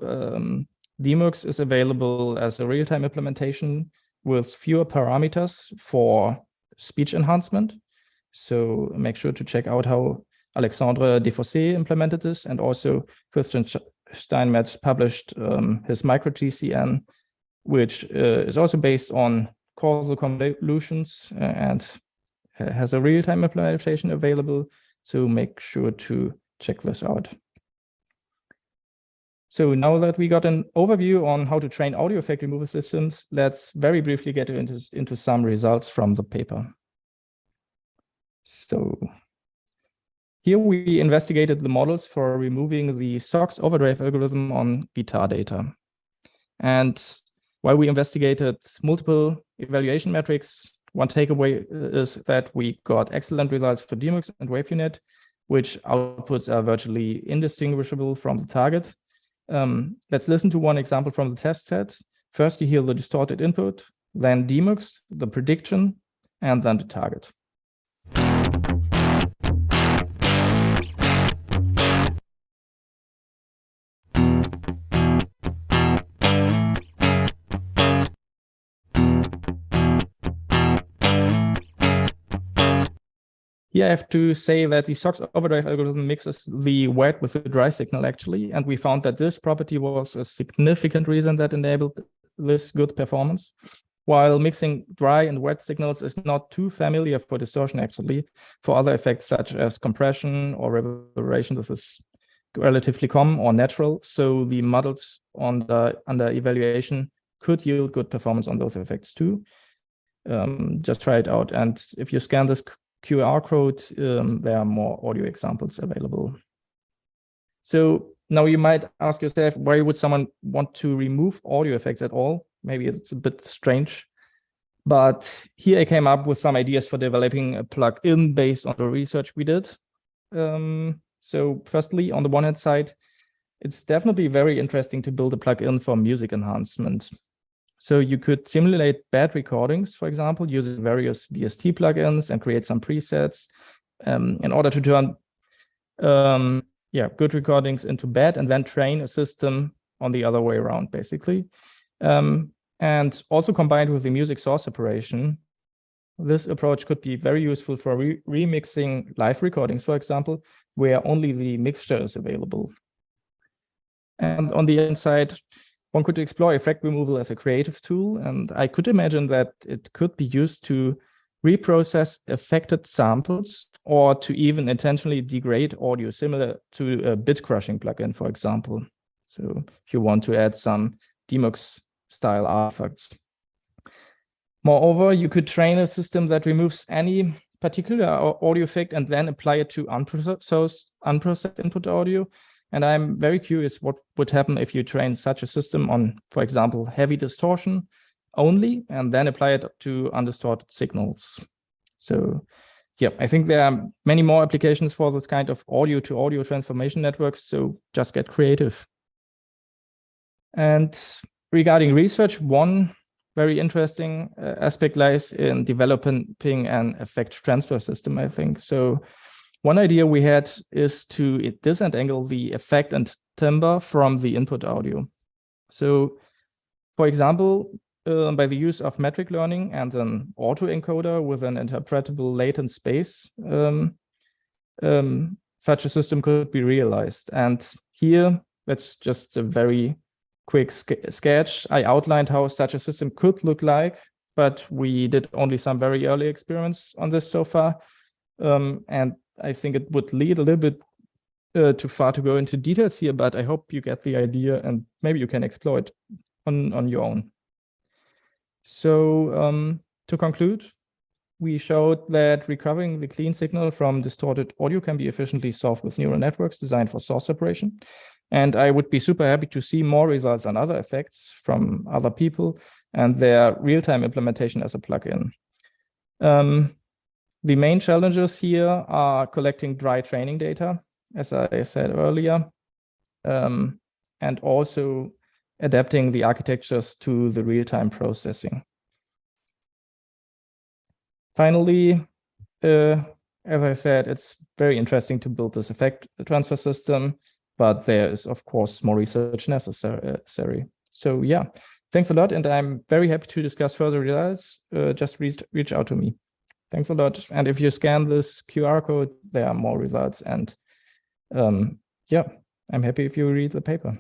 DMUX is available as a real-time implementation with fewer parameters for speech enhancement. So make sure to check out how Alexandre Defossé implemented this, and also Christian Steinmetz published his micro-GCN, which is also based on causal convolutions and has a real-time implementation available. So make sure to check this out. So now that we got an overview on how to train audio effect removal systems, let's very briefly get into some results from the paper. So here we investigated the models for removing the SOX overdrive algorithm on guitar data. And while we investigated multiple evaluation metrics, one takeaway is that we got excellent results for DMUX and WaveUnit, which outputs are virtually indistinguishable from the target. Let's listen to one example from the test set. First, you hear the distorted input, then DMUX, the prediction, and then the target. Here I have to say that the SOX overdrive algorithm mixes the wet with the dry signal actually, and we found that this property was a significant reason that enabled this good performance. While mixing dry and wet signals is not too familiar for distortion actually, for other effects such as compression or reverberation, this is relatively common or natural. So the models under evaluation could yield good performance on those effects too. Just try it out. And if you scan this QR code, there are more audio examples available. So now you might ask yourself, why would someone want to remove audio effects at all? Maybe it's a bit strange, but here I came up with some ideas for developing a plugin based on the research we did. So firstly, on the one hand side, it's definitely very interesting to build a plugin for music enhancement. So you could simulate bad recordings, for example, using various VST plugins and create some presets in order to turn good recordings into bad, and then train a system on the other way around, basically. And also combined with the music source separation, this approach could be very useful for remixing live recordings, for example, where only the mixture is available. And on the other side, one could explore effect removal as a creative tool, and I could imagine that it could be used to reprocess affected samples or to even intentionally degrade audio, similar to a bit crushing plugin, for example. So if you want to add some DMUX style artifacts. Moreover, you could train a system that removes any particular audio effect and then apply it to unprocessed input audio. And I'm very curious what would happen if you train such a system on, for example, heavy distortion only, and then apply it to undistorted signals. So yeah, I think there are many more applications for this kind of audio to audio transformation networks. So just get creative. And regarding research, one very interesting aspect lies in developing an effect transfer system, I think. So one idea we had is to disentangle the effect and timbre from the input audio. So for example, by the use of metric learning and an autoencoder with an interpretable latent space, such a system could be realized. And here, that's just a very quick sketch. I outlined how such a system could look like, but we did only some very early experiments on this so far. And I think it would lead a little bit too far to go into details here, but I hope you get the idea and maybe you can explore it on your own. So to conclude, we showed that recovering the clean signal from distorted audio can be efficiently solved with neural networks designed for source separation. And I would be super happy to see more results on other effects from other people and their real-time implementation as a plugin. The main challenges here are collecting dry training data, as I said earlier, and also adapting the architectures to the real-time processing. Finally, as I said, it's very interesting to build this effect transfer system, but there is, of course, more research necessary. So yeah, thanks a lot, and I'm very happy to discuss further results. Just reach out to me. Thanks a lot. And if you scan this QR code, there are more results. And yeah, I'm happy if you read the paper.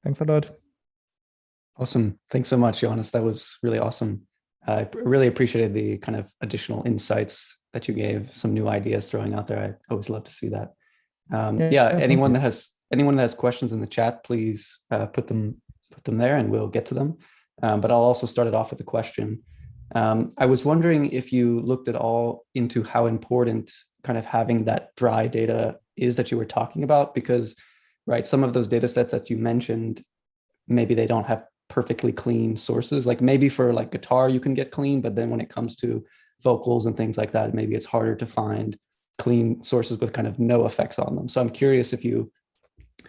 Thanks a lot. Awesome. Thanks so much, Johannes. That was really awesome. I really appreciated the kind of additional insights that you gave, some new ideas throwing out there. I always love to see that. Yeah, anyone that has questions in the chat, please put them there and we'll get to them. But I'll also start it off with a question. I was wondering if you looked at all into how important kind of having that dry data is that you were talking about, because right, some of those data sets that you mentioned, maybe they don't have perfectly clean sources. Like maybe for like guitar, you can get clean, but then when it comes to vocals and things like that, maybe it's harder to find clean sources with kind of no effects on them. So I'm curious if you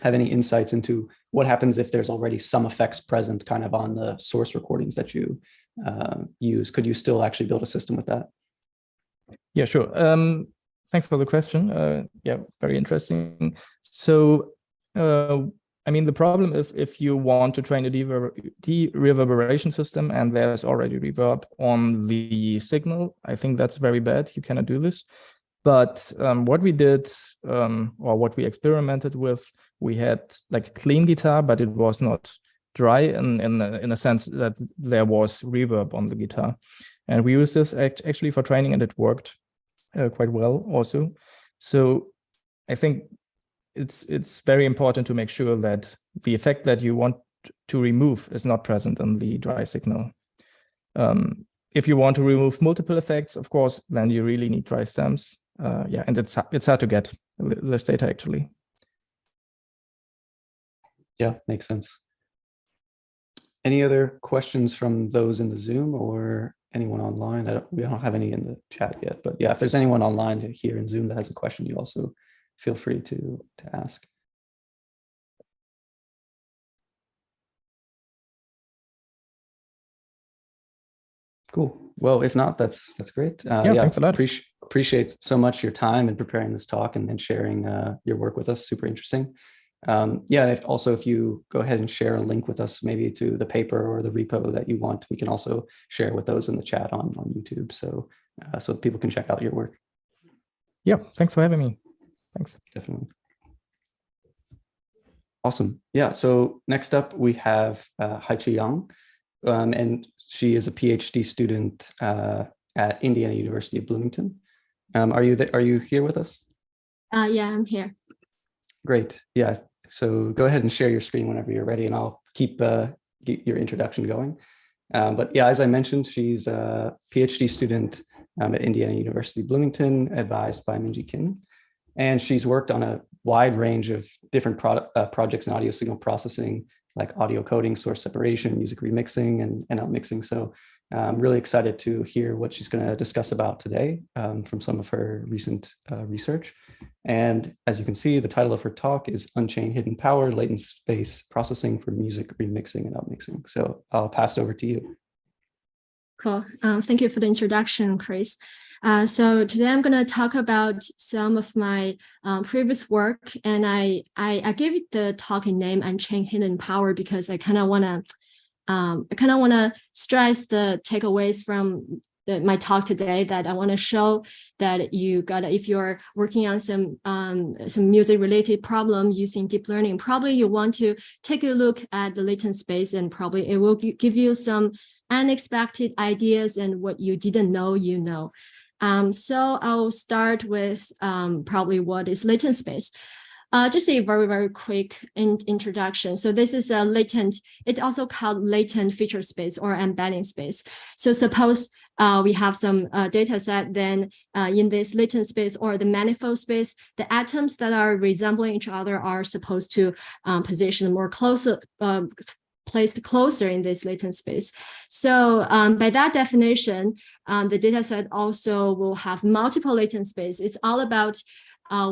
have any insights into what happens if there's already some effects present kind of on the source recordings that you use. Could you still actually build a system with that? Yeah, sure. Thanks for the question. Yeah, very interesting. So, I mean, the problem is if you want to train a de-reverberation system and there's already reverb on the signal, I think that's very bad. You cannot do this. But what we did, or what we experimented with, we had like clean guitar, but it was not dry in a sense that there was reverb on the guitar. And we used this actually for training, and it worked quite well also. So I think it's very important to make sure that the effect that you want to remove is not present in the dry signal. If you want to remove multiple effects, of course, then you really need dry stems. Yeah, and it's hard to get this data actually. Yeah, makes sense. Any other questions from those in the Zoom or anyone online? We don't have any in the chat yet, but yeah, if there's anyone online here in Zoom that has a question, you also feel free to ask. Cool. Well, if not, that's great. Yeah, thanks a lot. Appreciate so much your time in preparing this talk and sharing your work with us. Super interesting. Yeah, if you go ahead and share a link with us, maybe to the paper or the repo that you want, we can also share with those in the chat on YouTube, so people can check out your work. Yeah, thanks for having me. Thanks. Definitely. Awesome. Yeah, so next up we have Haici Yang, and she is a PhD student at Indiana University of Bloomington. Are you here with us? Yeah, I'm here. Great. Yeah. So go ahead and share your screen whenever you're ready, and I'll keep get your introduction going. But yeah, as I mentioned, she's a PhD student at Indiana University Bloomington, advised by Minji Kim. And she's worked on a wide range of different projects in audio signal processing, like audio coding, source separation, music remixing, and upmixing. So I'm really excited to hear what she's going to discuss about today from some of her recent research. And as you can see, the title of her talk is Unchain Hidden Power, Latent Space Processing for Music Remixing and Upmixing. So I'll pass it over to you. Cool. Thank you for the introduction, Chris. So today I'm going to talk about some of my previous work, and I gave it the talking name Unchain Hidden Power because I kind of want to stress the takeaways from my talk today, that I want to show that if you're working on some music related problem using deep learning, probably you want to take a look at the latent space, and probably it will give you some unexpected ideas and what you didn't know you know. So I'll start with probably what is latent space. Just a very, very quick introduction. So this is a latent, it's also called latent feature space or embedding space. So suppose we have some data set, then in this latent space or the manifold space, the atoms that are resembling each other are supposed to position more closer, placed closer in this latent space. So by that definition, the data set also will have multiple latent space. It's all about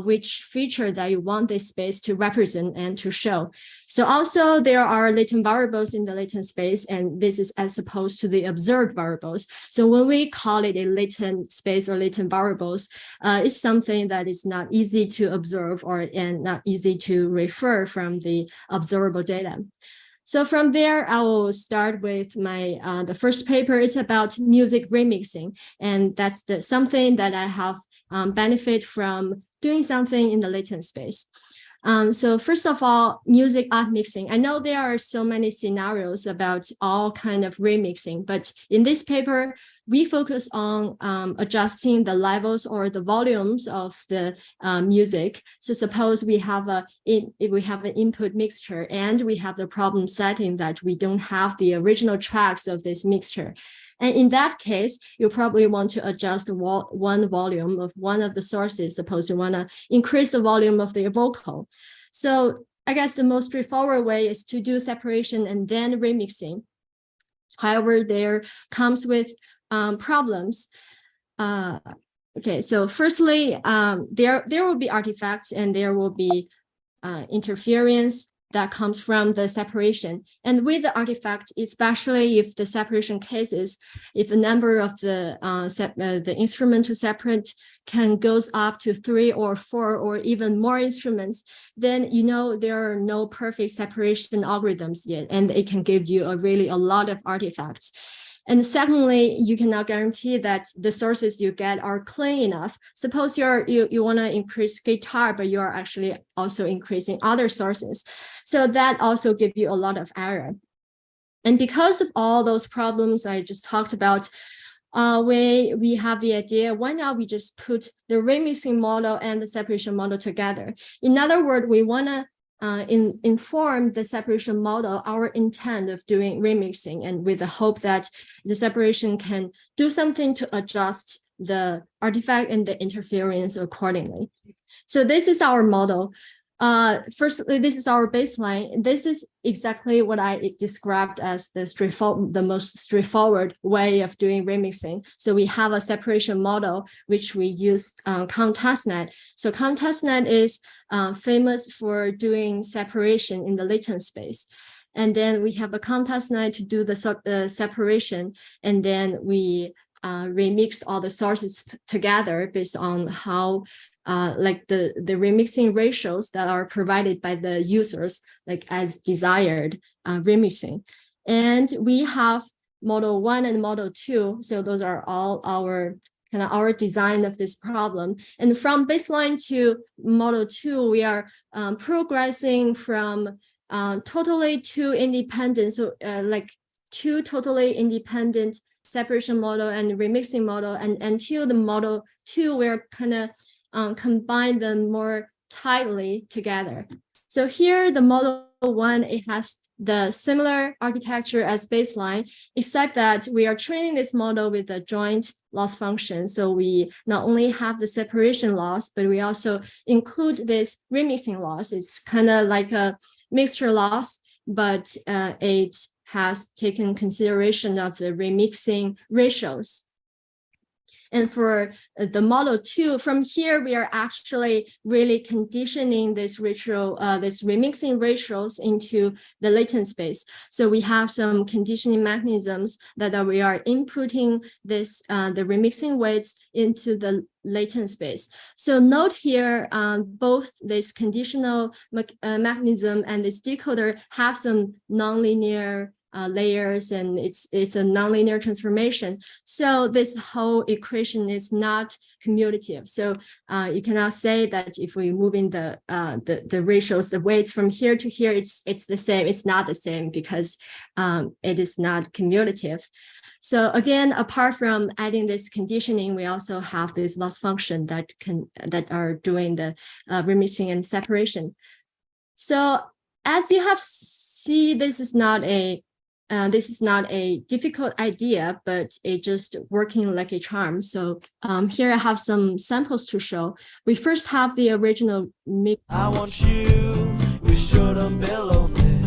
which feature that you want this space to represent and to show. So also there are latent variables in the latent space, and this is as opposed to the observed variables. So when we call it a latent space or latent variables, it's something that is not easy to observe and not easy to refer from the observable data. So from there, I will start with my the first paper. It's about music remixing, and that's something that I have benefit from doing something in the latent space. So first of all, music upmixing. I know there are so many scenarios about all kind of remixing, but in this paper, we focus on adjusting the levels or the volumes of the music. So suppose we have an input mixture and we have the problem setting that we don't have the original tracks of this mixture. And in that case, you probably want to adjust one volume of one of the sources. Suppose you want to increase the volume of the vocal. So I guess the most straightforward way is to do separation and then remixing. However, there comes with problems. Okay, so firstly, there will be artifacts and there will be interference that comes from the separation. And with the artifact, especially if the separation cases, if the number of the instrument to separate goes up to 3 or 4 or even more instruments, then you know there are no perfect separation algorithms yet, and it can give you a lot of artifacts. And secondly, you cannot guarantee that the sources you get are clean enough. Suppose you want to increase guitar, but you are actually also increasing other sources. So that also gives you a lot of error. And because of all those problems I just talked about, we have the idea, why not we just put the remixing model and the separation model together? In other words, we want to inform the separation model our intent of doing remixing, and with the hope that the separation can do something to adjust the artifact and the interference accordingly. So this is our model. Firstly, this is our baseline. This is exactly what I described as the most straightforward way of doing remixing. So we have a separation model, which we use ConTestNet. So ConTestNet is famous for doing separation in the latent space. And then we have a ConTestNet to do the separation. And then we remix all the sources together based on how like the remixing ratios that are provided by the users, like as desired remixing. And we have model 1 and model 2. So those are all our design of this problem. And from baseline to model 2, we are progressing from totally two independent, so like two totally independent separation model and remixing model, and until the model 2, we're kind of combine them more tightly together. So here the model one, it has the similar architecture as baseline, except that we are training this model with the joint loss function. So we not only have the separation loss, but we also include this remixing loss. It's kind of like a mixture loss, but it has taken consideration of the remixing ratios. And for the model 2, from here, we are actually really conditioning this remixing ratios into the latent space. So we have some conditioning mechanisms that we are inputting this the remixing weights into the latent space. So note here, both this conditional mechanism and this decoder have some nonlinear layers, and it's a nonlinear transformation. So this whole equation is not commutative. So you cannot say that if we move in the ratios, the weights from here to here, it's the same. It's not the same because it is not commutative. So again, apart from adding this conditioning, we also have this loss function that are doing the remixing and separation. So as you have seen, this is not a difficult idea, but it just working like a charm. So here I have some samples to show. We first have the original mix. I want you, we shouldn't be lonely,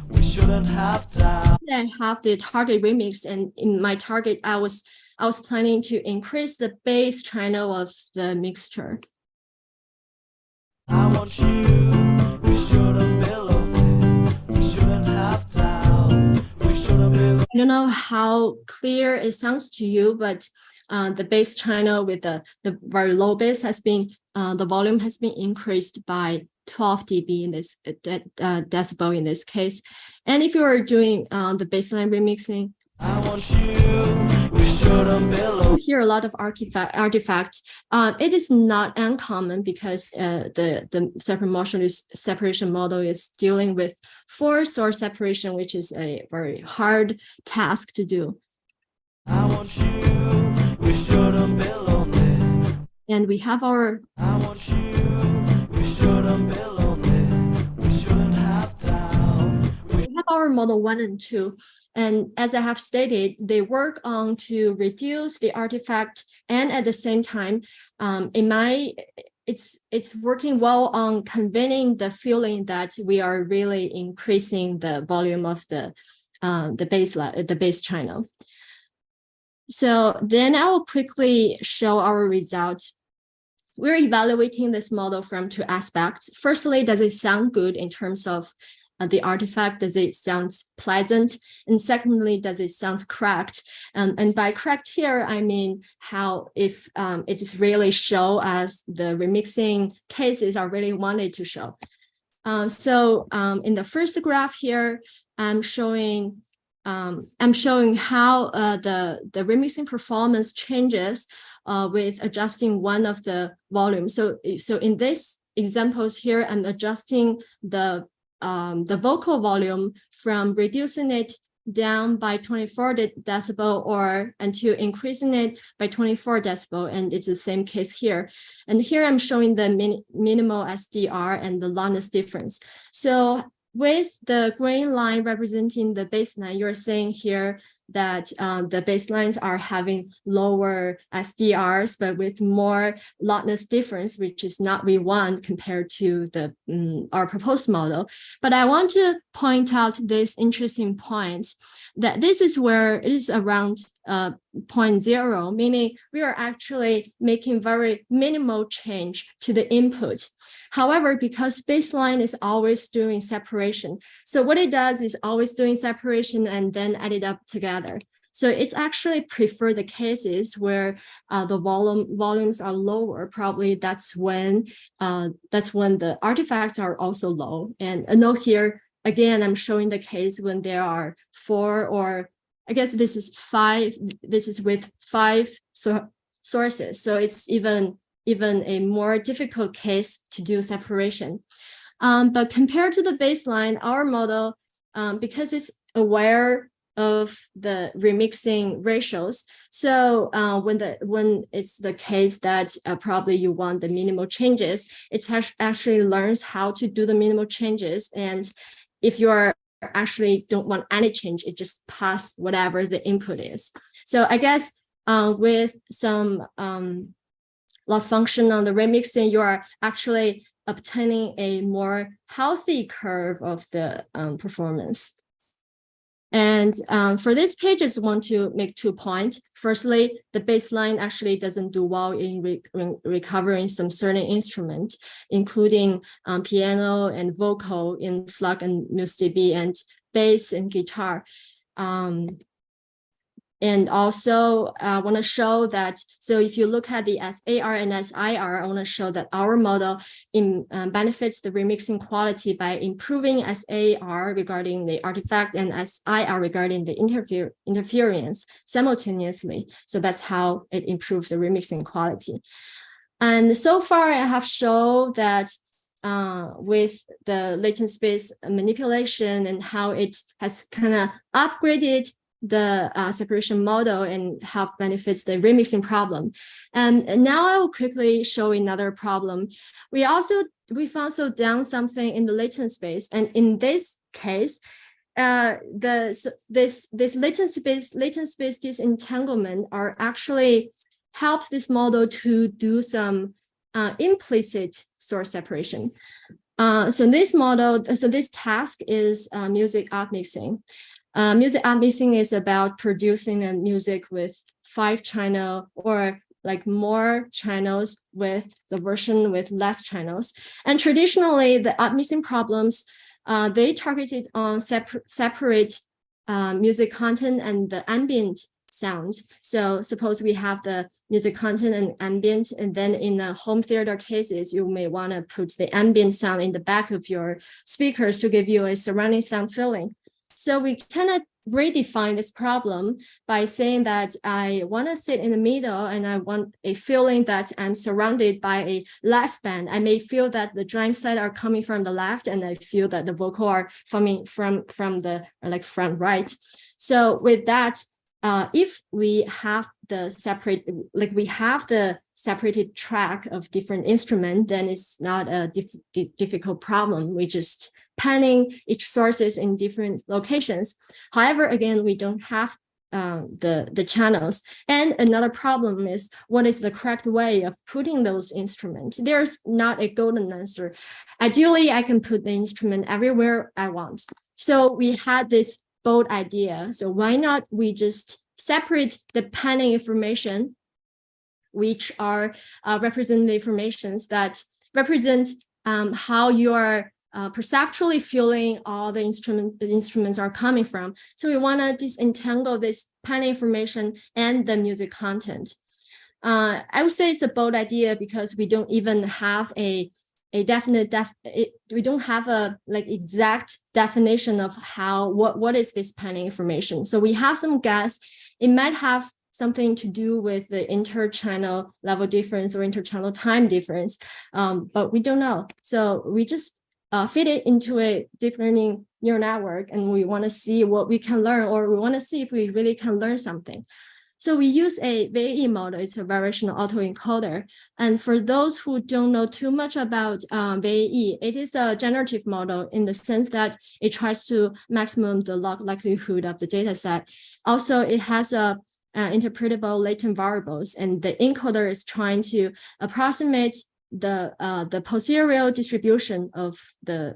we shouldn't have time. I have the target remix, and in my target, I was planning to increase the bass channel of the mixture. I want you, we shouldn't be lonely, we shouldn't have time. I don't know how clear it sounds to you, but the bass channel with the very low bass has been, the volume has been increased by 12 dB in this decibel in this case. And if you are doing the baseline remixing, I want you, we shouldn't be low. You hear a lot of artifacts. It is not uncommon because the separation model is dealing with force or separation, which is a very hard task to do. I want you, we shouldn't be lonely. And we have our. I want you, we shouldn't be lonely, we shouldn't have time. We have our model 1 and 2. And as I have stated, they work on to reduce the artifact, and at the same time, it's working well on conveying the feeling that we are really increasing the volume of the bass channel. So then I will quickly show our result. We're evaluating this model from 2 aspects. Firstly, does it sound good in terms of the artifact? Does it sound pleasant? And secondly, does it sound correct? And by correct here, I mean how if it is really show as the remixing cases are really wanted to show. So in the first graph here, I'm showing how the remixing performance changes with adjusting one of the volumes. So in this examples here, I'm adjusting the vocal volume from reducing it down by 24 decibel or until increasing it by 24 decibel, and it's the same case here. And here I'm showing the minimal SDR and the loudness difference. So with the green line representing the baseline, you're saying here that the baselines are having lower SDRs, but with more loudness difference, which is not we want compared to the our proposed model. But I want to point out this interesting point that this is where it is around 0.0, meaning we are actually making very minimal change to the input. However, because baseline is always doing separation, so what it does is always doing separation and then add it up together. So it's actually prefer the cases where the volumes are lower. Probably that's when the artifacts are also low. And a note here, again, I'm showing the case when there are 4 or I guess this is 5. This is with 5 sources. So it's even a more difficult case to do separation. But compared to the baseline, our model, because it's aware of the remixing ratios, so when it's the case that probably you want the minimal changes, it actually learns how to do the minimal changes, and if you're actually don't want any change, it just pass whatever the input is. So I guess with some loss function on the remixing, you are actually obtaining a more healthy curve of the performance. And for this page, I just want to make 2 points. Firstly, the baseline actually doesn't do well in recovering some certain instrument, including piano and vocal in Slug and MuseDB, and bass and guitar. And also I want to show that, so if you look at the SAR and SIR, I want to show that our model benefits the remixing quality by improving SAR regarding the artifact and SIR regarding the interference simultaneously. So that's how it improves the remixing quality. And so far I have shown that with the latent space manipulation and how it has kind of upgraded the separation model and how benefits the remixing problem. And now I will quickly show another problem. We also done something in the latent space, and in this case, this latent space disentanglement are actually help this model to do some implicit source separation. So this task is music upmixing. Music upmixing is about producing a music with 5 channel or like more channels with the version with less channels. And traditionally, the upmixing problems, they targeted on separate music content and the ambient sound. So suppose we have the music content and ambient, and then in the home theater cases, you may want to put the ambient sound in the back of your speakers to give you a surrounding sound feeling. So we cannot redefine this problem by saying that I want to sit in the middle and I want a feeling that I'm surrounded by a left band. I may feel that the drum set are coming from the left, and I feel that the vocal are coming from the front right. So with that, if we have the separated track of different instruments, then it's not a difficult problem. We just panning each sources in different locations. However, again, we don't have the channels. And another problem is, what is the correct way of putting those instruments? There's not a golden answer. Ideally, I can put the instrument everywhere I want. So we had this bold idea. So why not we just separate the panning information, which are representative informations that represent how you are perceptually feeling all the instruments are coming from. So we want to disentangle this panning information and the music content. I would say it's a bold idea because we don't even have a definite we don't have a exact definition of what is this panning information. So we have some guess. It might have something to do with the inter-channel level difference or inter-channel time difference, but we don't know. So we just feed it into a deep learning neural network, and we want to see what we can learn, or we want to see if we really can learn something. So we use a VAE model. It's a variational autoencoder. And for those who don't know too much about VAE, it is a generative model in the sense that it tries to maximum the log likelihood of the data set. Also, it has a interpretable latent variables, and the encoder is trying to approximate the posterior distribution of the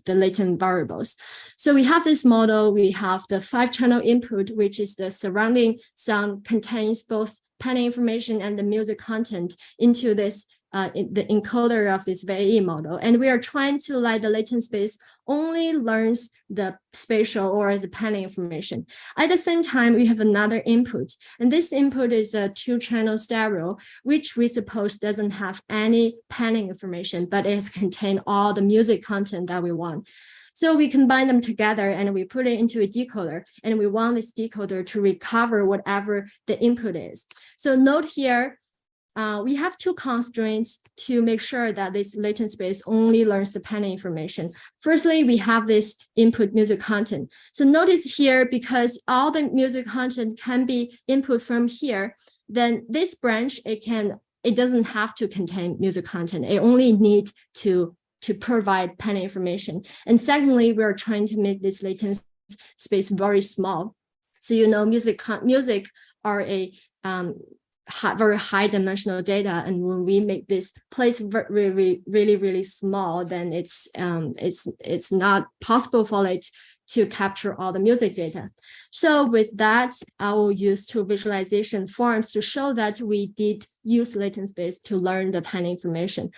latent variables. So we have this model. We have the 5-channel input, which is the surrounding sound contains both panning information and the music content into this the encoder of this VAE model. And we are trying to let the latent space only learns the spatial or the panning information. At the same time, we have another input, and this input is a 2-channel stereo, which we suppose doesn't have any panning information, but it contains all the music content that we want. So we combine them together and we put it into a decoder, and we want this decoder to recover whatever the input is. So note here, we have 2 constraints to make sure that this latent space only learns the panning information. Firstly, we have this input music content. So notice here, because all the music content can be input from here, then this branch, it doesn't have to contain music content. It only needs to to provide panning information. And secondly, we are trying to make this latent space very small. So music are a very high dimensional data, and when we make this place really small, then it's not possible for it to capture all the music data. So with that, I will use two visualization forms to show that we did use latent space to learn the panning information.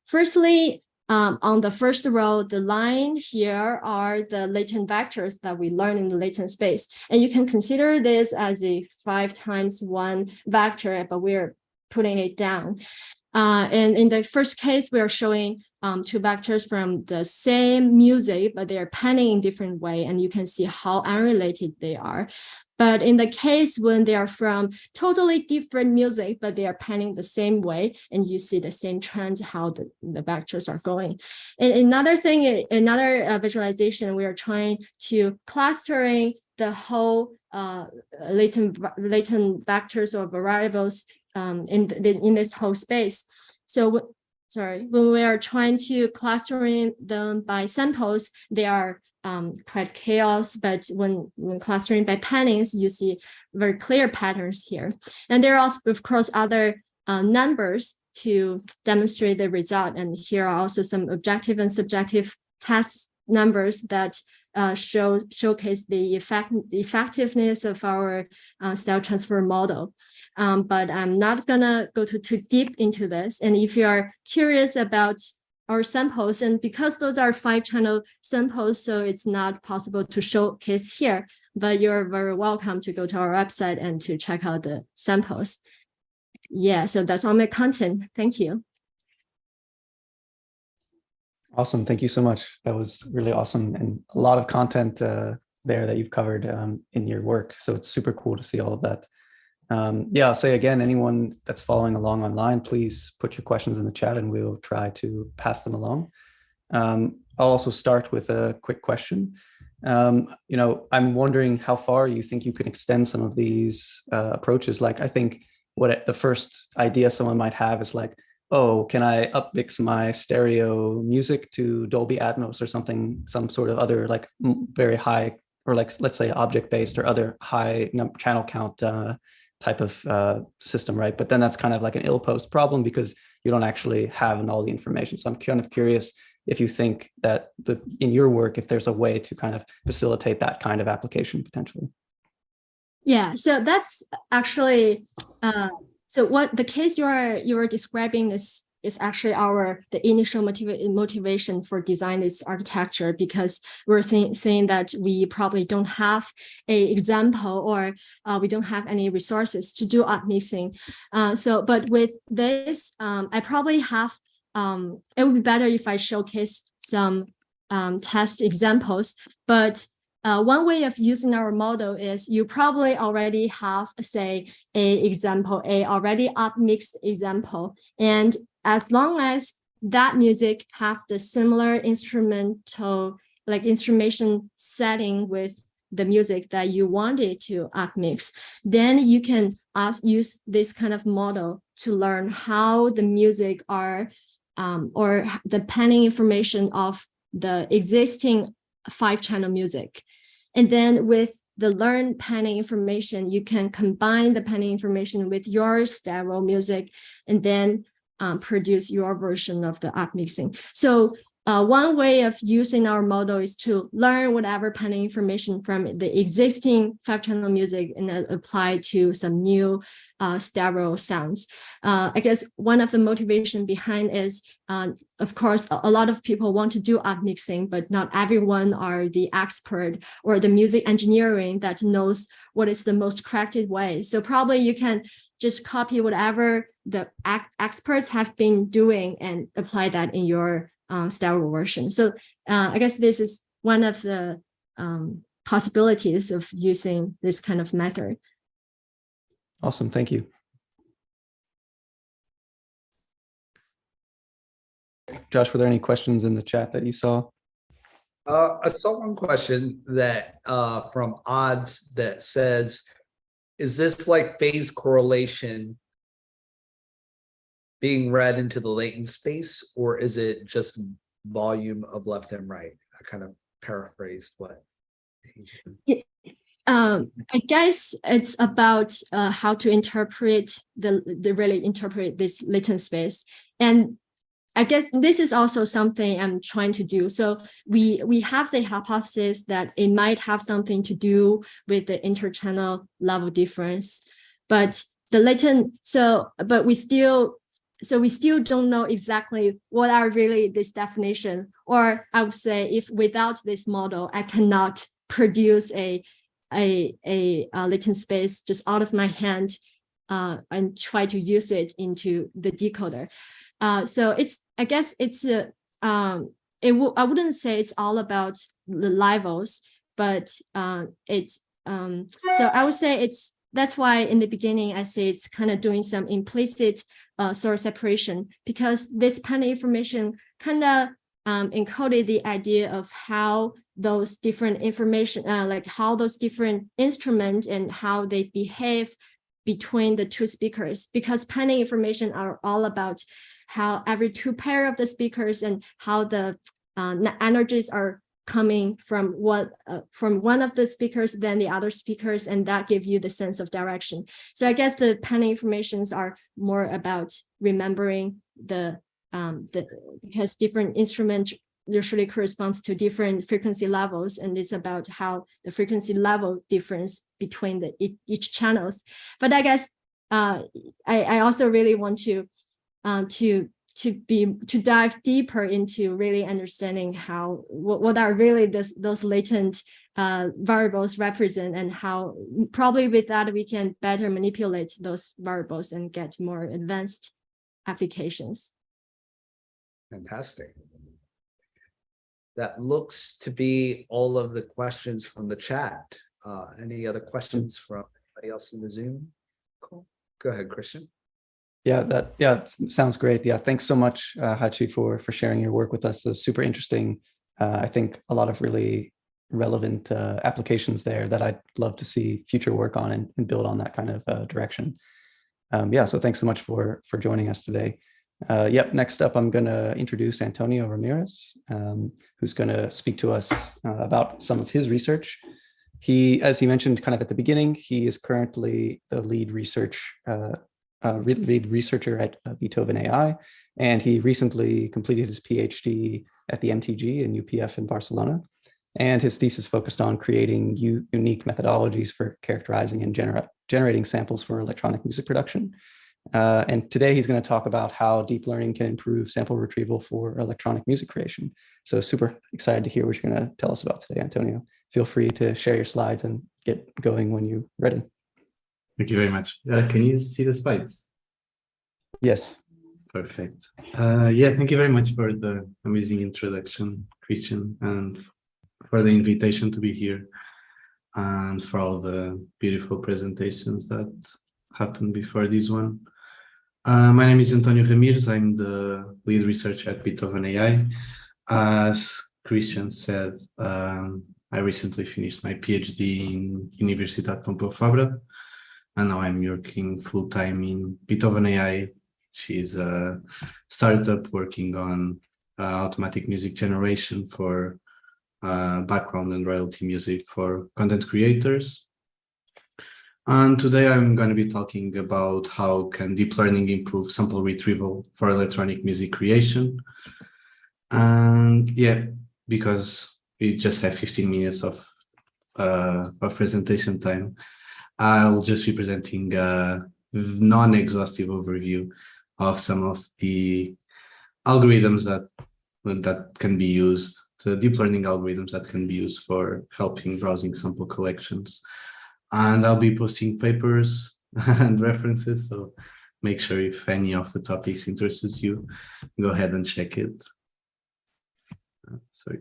Firstly, on the first row, the line here are the latent vectors that we learn in the latent space. And you can consider this as a 5x1 vector, but we're putting it down. And in the first case, we are showing two vectors from the same music, but they are panning in different way, and you can see how unrelated they are. But in the case when they are from totally different music, but they are panning the same way, and you see the same trends, how the vectors are going. And another thing, another visualization, we are trying to clustering the whole latent vectors or variables in this whole space. So when we are trying to clustering them by samples, they are quite chaos, but when clustering by pannings, you see very clear patterns here. And there are also, of course, other numbers to demonstrate the result. And here are also some objective and subjective test numbers that showcase the effectiveness of our style transfer model. But I'm not gonna go too deep into this. And if you are curious about our samples, and because those are 5-channel samples, so it's not possible to showcase here, but you're very welcome to go to our website and to check out the samples. Yeah, so that's all my content. Thank you. Awesome. Thank you so much. That was really awesome, and a lot of content there that you've covered in your work. So it's super cool to see all of that. Yeah, I'll say again, anyone that's following along online, please put your questions in the chat and we'll try to pass them along. I'll also start with a quick question. I'm wondering how far you think you can extend some of these approaches. Like, I think the first idea someone might have is like, oh, can I upmix my stereo music to Dolby Atmos or something, some sort of other like very high, or like, let's say object-based or other high channel count type of system, right? But then that's kind of like an ill-posed problem because you don't actually have all the information. So I'm kind of curious if you think that in your work, if there's a way to kind of facilitate that kind of application potentially. Yeah, so that's actually, so what the case you are describing is actually the initial motivation for design this architecture, because we're saying that we probably don't have an example, or we don't have any resources to do upmixing. But with this, I probably have, it would be better if I showcase some test examples, but one way of using our model is you probably already have, say, a already upmixed example. And as long as that music have the similar instrumentation setting with the music that you wanted to upmix, then you can use this kind of model to learn how the music are, or the panning information of the existing 5-channel music. And then with the learned panning information, you can combine the panning information with your stereo music and then produce your version of the upmixing. So one way of using our model is to learn whatever panning information from the existing 5-channel music and then apply to some new stereo sounds. I guess one of the motivation behind is, of course, a lot of people want to do upmixing, but not everyone are the expert or the music engineering that knows what is the most correct way. So probably you can just copy whatever the experts have been doing and apply that in your stereo version. So I guess this is one of the possibilities of using this kind of method. Awesome, thank you. Josh, were there any questions in the chat that you saw? I saw one question that from Odds that says, is this like phase correlation being read into the latent space, or is it just volume of left and right. I kind of paraphrased what. I guess it's about how to interpret really interpret this latent space. And I guess this is also something I'm trying to do. So we have the hypothesis that it might have something to do with the interchannel level difference, but the latent, but we still don't know exactly what are really this definition, or I would say if without this model, I cannot produce a latent space just out of my hand and try to use it into the decoder. So I guess it's I wouldn't say it's all about the levels, but it's so I would say that's why in the beginning I say it's kind of doing some implicit source separation, because this kind of information kind of encoded the idea of how those different information, like how those different instruments and how they behave between the two speakers, because panning information are all about how every two pair of the speakers and how the energies are coming from one of the speakers, then the other speakers, and that give you the sense of direction. So I guess the panning informations are more about remembering because different instruments usually corresponds to different frequency levels, and it's about how the frequency level difference between each channels. But I guess I also really want to dive deeper into really understanding how what are really those latent variables represent, and how probably with that we can better manipulate those variables and get more advanced applications. Fantastic. That looks to be all of the questions from the chat. Any other questions from anybody else in the Zoom? Cool. Go ahead, Christian. Yeah, it sounds great. Yeah, thanks so much, Haici, for sharing your work with us. It was super interesting. I think a lot of really relevant applications there that I'd love to see future work on and build on that kind of direction. Yeah, so thanks so much for joining us today. Yep, next up, I'm going to introduce Antonio Ramirez, who's going to speak to us about some of his research. As he mentioned kind of at the beginning, he is currently the lead researcher at Beethoven AI, and he recently completed his PhD at the MTG in UPF in Barcelona. And his thesis focused on creating unique methodologies for characterizing and generating samples for electronic music production. And today he's going to talk about how deep learning can improve sample retrieval for electronic music creation. So super excited to hear what you're going to tell us about today, Antonio. Feel free to share your slides and get going when you're ready. Thank you very much. Can you see the slides? Yes. Perfect. Yeah, thank you very much for the amazing introduction, Christian, and for the invitation to be here, and for all the beautiful presentations that happened before this one. My name is Antonio Ramirez. I'm the lead researcher at Beethoven AI. As Christian said, I recently finished my PhD in Universitat Pompeu Fabra, and now I'm working full-time in Beethoven AI, which is a startup working on automatic music generation for background and royalty music for content creators. And today I'm going to be talking about how can deep learning improve sample retrieval for electronic music creation. And yeah, because we just have 15 minutes of presentation time, I'll just be presenting a non-exhaustive overview of some of the algorithms that can be used, the deep learning algorithms that can be used for helping browsing sample collections. And I'll be posting papers and references, so make sure if any of the topics interests you, go ahead and check it. Sorry.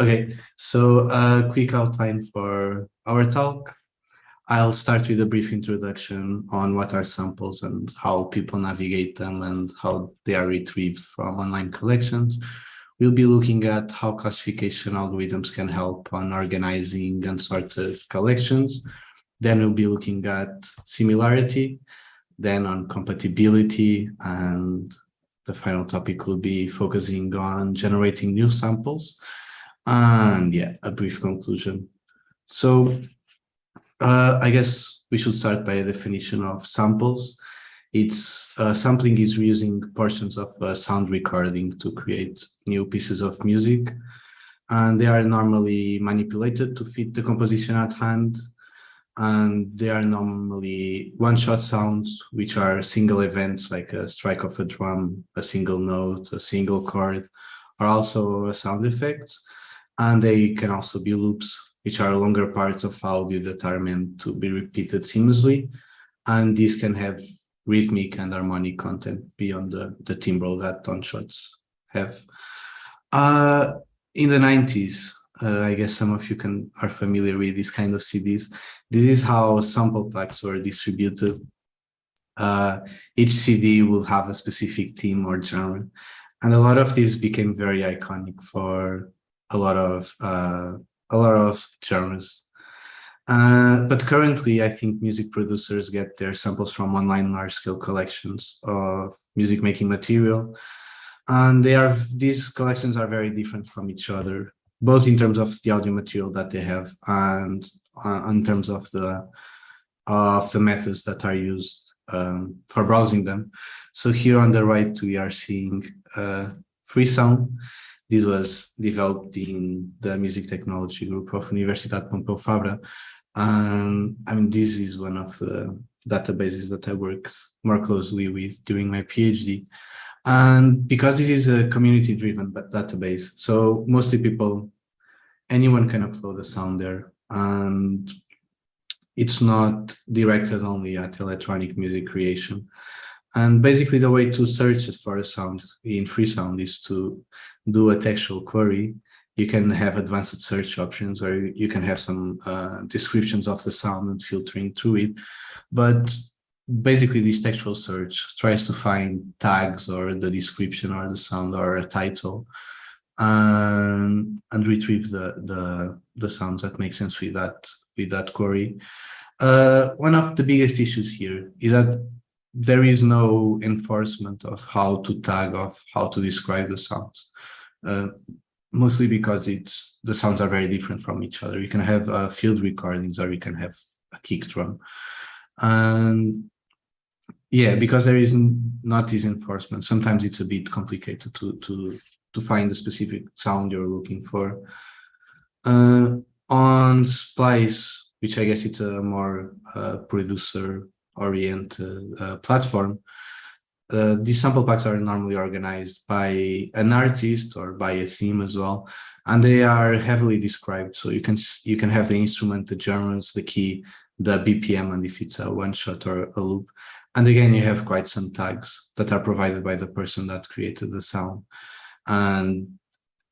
Okay, so a quick outline for our talk. I'll start with a brief introduction on what are samples and how people navigate them and how they are retrieved from online collections. We'll be looking at how classification algorithms can help on organizing and sorted collections. Then we'll be looking at similarity, then on compatibility, and the final topic will be focusing on generating new samples, and yeah, a brief conclusion. So I guess we should start by a definition of samples. It's sampling is reusing portions of a sound recording to create new pieces of music, and they are normally manipulated to fit the composition at hand. And they are normally one-shot sounds, which are single events like a strike of a drum, a single note, a single chord, are also sound effects. And they can also be loops, which are longer parts of audio that are meant to be repeated seamlessly. And these can have rhythmic and harmonic content beyond the timbral that one-shots have. In the 90s, I guess some of you are familiar with this kind of CDs. This is how sample packs were distributed. Each CD will have a specific theme or genre, and a lot of these became very iconic for a lot of genres. But currently, I think music producers get their samples from online large-scale collections of music making material, and these collections are very different from each other, both in terms of the audio material that they have and in terms of the methods that are used for browsing them. So here on the right, we are seeing Freesound. This was developed in the music technology group of Universidad Pompeu Fabra. And I mean, this is one of the databases that I worked more closely with during my PhD. And because this is a community-driven database, so mostly anyone can upload a sound there, and it's not directed only at electronic music creation. And basically the way to search for a sound in Freesound is to do a textual query. You can have advanced search options, or you can have some descriptions of the sound and filtering through it. But basically this textual search tries to find tags or the description or the sound or a title, and retrieve the sounds that make sense with that query. One of the biggest issues here is that there is no enforcement of how to tag, of how to describe the sounds, mostly because the sounds are very different from each other. You can have field recordings, or you can have a kick drum, and yeah, because there is not this enforcement, sometimes it's a bit complicated to find the specific sound you're looking for. On Splice, which I guess it's a more producer-oriented platform, these sample packs are normally organized by an artist or by a theme as well, and they are heavily described. So you can have the instrument, the genres, the key, the BPM, and if it's a one-shot or a loop. And again, you have quite some tags that are provided by the person that created the sound. And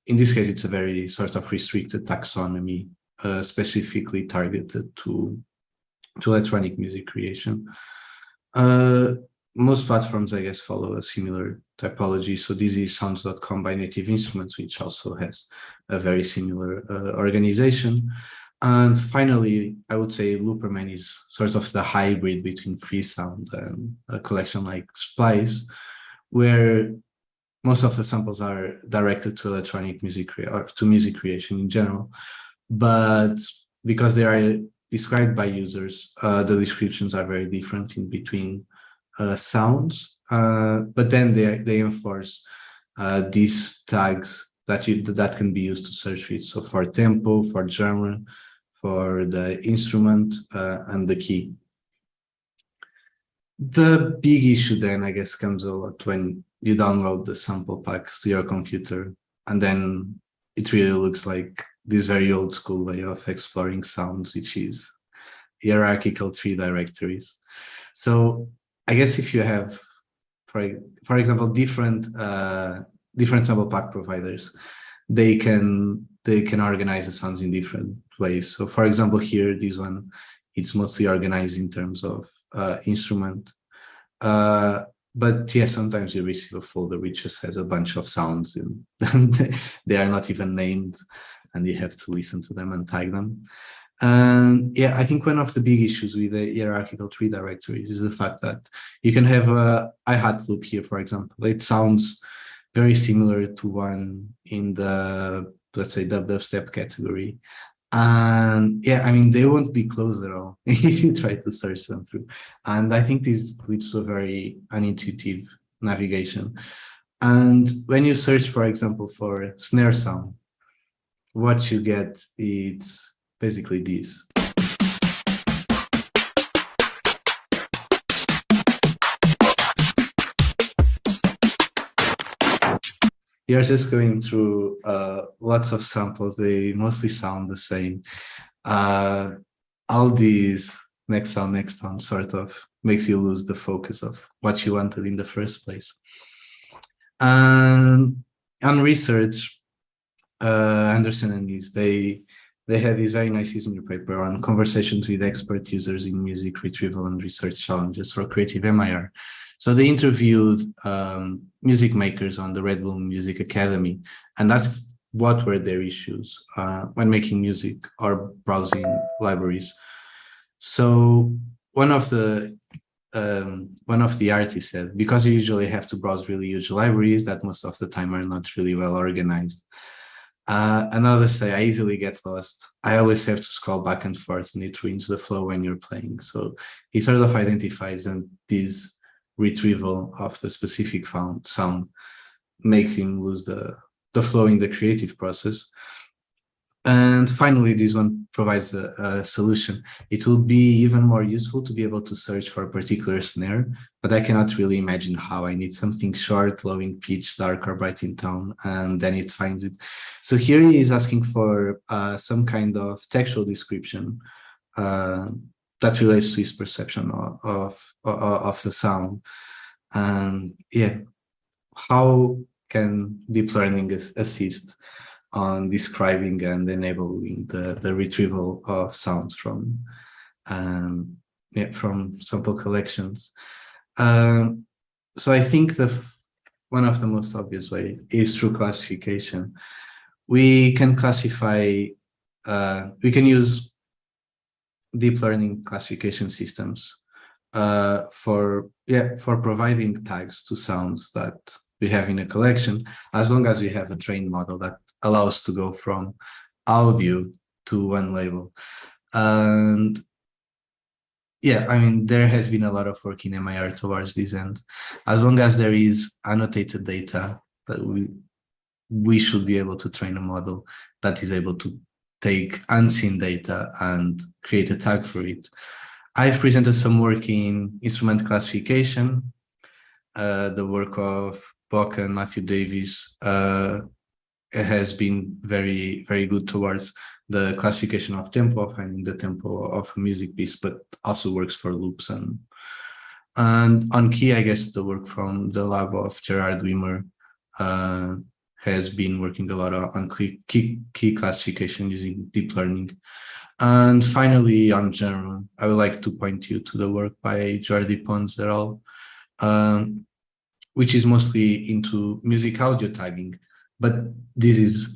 in this case, it's a very sort of restricted taxonomy, specifically targeted to electronic music creation. Most platforms, I guess, follow a similar typology. So this is sounds.com by Native Instruments, which also has a very similar organization. And finally, I would say Looperman is sort of the hybrid between Freesound and a collection like Splice, where most of the samples are directed to electronic music or to music creation in general. But because they are described by users, the descriptions are very different in between sounds. But then they enforce these tags that can be used to search it. So for tempo, for genre, for the instrument, and the key. The big issue then, I guess, comes a lot when you download the sample packs to your computer, and then it really looks like this very old school way of exploring sounds, which is hierarchical tree directories. So I guess if you have, for example, different sample pack providers, they can organize the sounds in different ways. So for example, here, this one, it's mostly organized in terms of instrument. But yeah, sometimes you receive a folder which just has a bunch of sounds and they are not even named, and you have to listen to them and tag them. And yeah, I think one of the big issues with the hierarchical tree directories is the fact that you can have a hi-hat loop here, for example. It sounds very similar to one in the, let's say, dubstep category. And yeah, I mean, they won't be close at all if you try to search them through. And I think this leads to a very unintuitive navigation. And when you search, for example, for snare sound, what you get is basically this. You're just going through lots of samples. They mostly sound the same. All these next sound sort of makes you lose the focus of what you wanted in the first place. And on research, Anderson and these, they had this very nice user paper on conversations with expert users in music retrieval and research challenges for creative MIR. So they interviewed music makers on the Red Bull Music Academy and asked what were their issues when making music or browsing libraries. So one of the artists said, because you usually have to browse really huge libraries that most of the time are not really well organized. Another say, I easily get lost. I always have to scroll back and forth and it ruins the flow when you're playing. So he sort of identifies and this retrieval of the specific sound makes him lose the flow in the creative process. And finally, this one provides a solution. It will be even more useful to be able to search for a particular snare, but I cannot really imagine how. I need something short, low in pitch, dark or bright in tone, and then it finds it. So here he is asking for some kind of textual description that relates to his perception of the sound. And yeah, how can deep learning assist on describing and enabling the retrieval of sounds from sample collections? So I think one of the most obvious way is through classification. We can classify, we can use deep learning classification systems for providing tags to sounds that we have in a collection, as long as we have a trained model that allows to go from audio to one label. And yeah, I mean, there has been a lot of work in MIR towards this end. As long as there is annotated data, that we should be able to train a model that is able to take unseen data and create a tag for it. I've presented some work in instrument classification. The work of Bock and Matthew Davies has been very, very good towards the classification of tempo, finding the tempo of a music piece, but also works for loops. And on key, I guess the work from the lab of Gerard Wimmer has been working a lot on key classification using deep learning. And finally, on genre, I would like to point you to the work by Jordi Pons et al., which is mostly into music audio tagging. But this is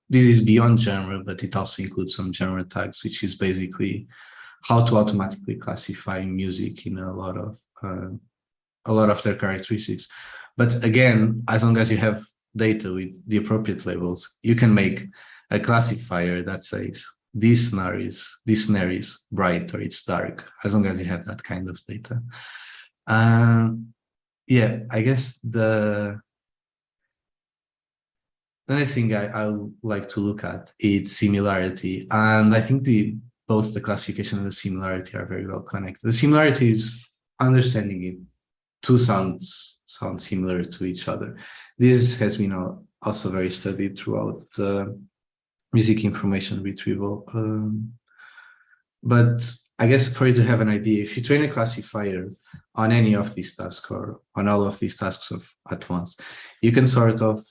beyond genre, but it also includes some genre tags, which is basically how to automatically classify music in a lot of their characteristics. But again, as long as you have data with the appropriate labels, you can make a classifier that says this snare is bright or it's dark, as long as you have that kind of data. Yeah, I guess the next thing I would like to look at is similarity. And I think both the classification and the similarity are very well connected. The similarity is understanding it. Two sounds sound similar to each other. This has been also very studied throughout the music information retrieval. But I guess for you to have an idea, if you train a classifier on any of these tasks or on all of these tasks at once, you can sort of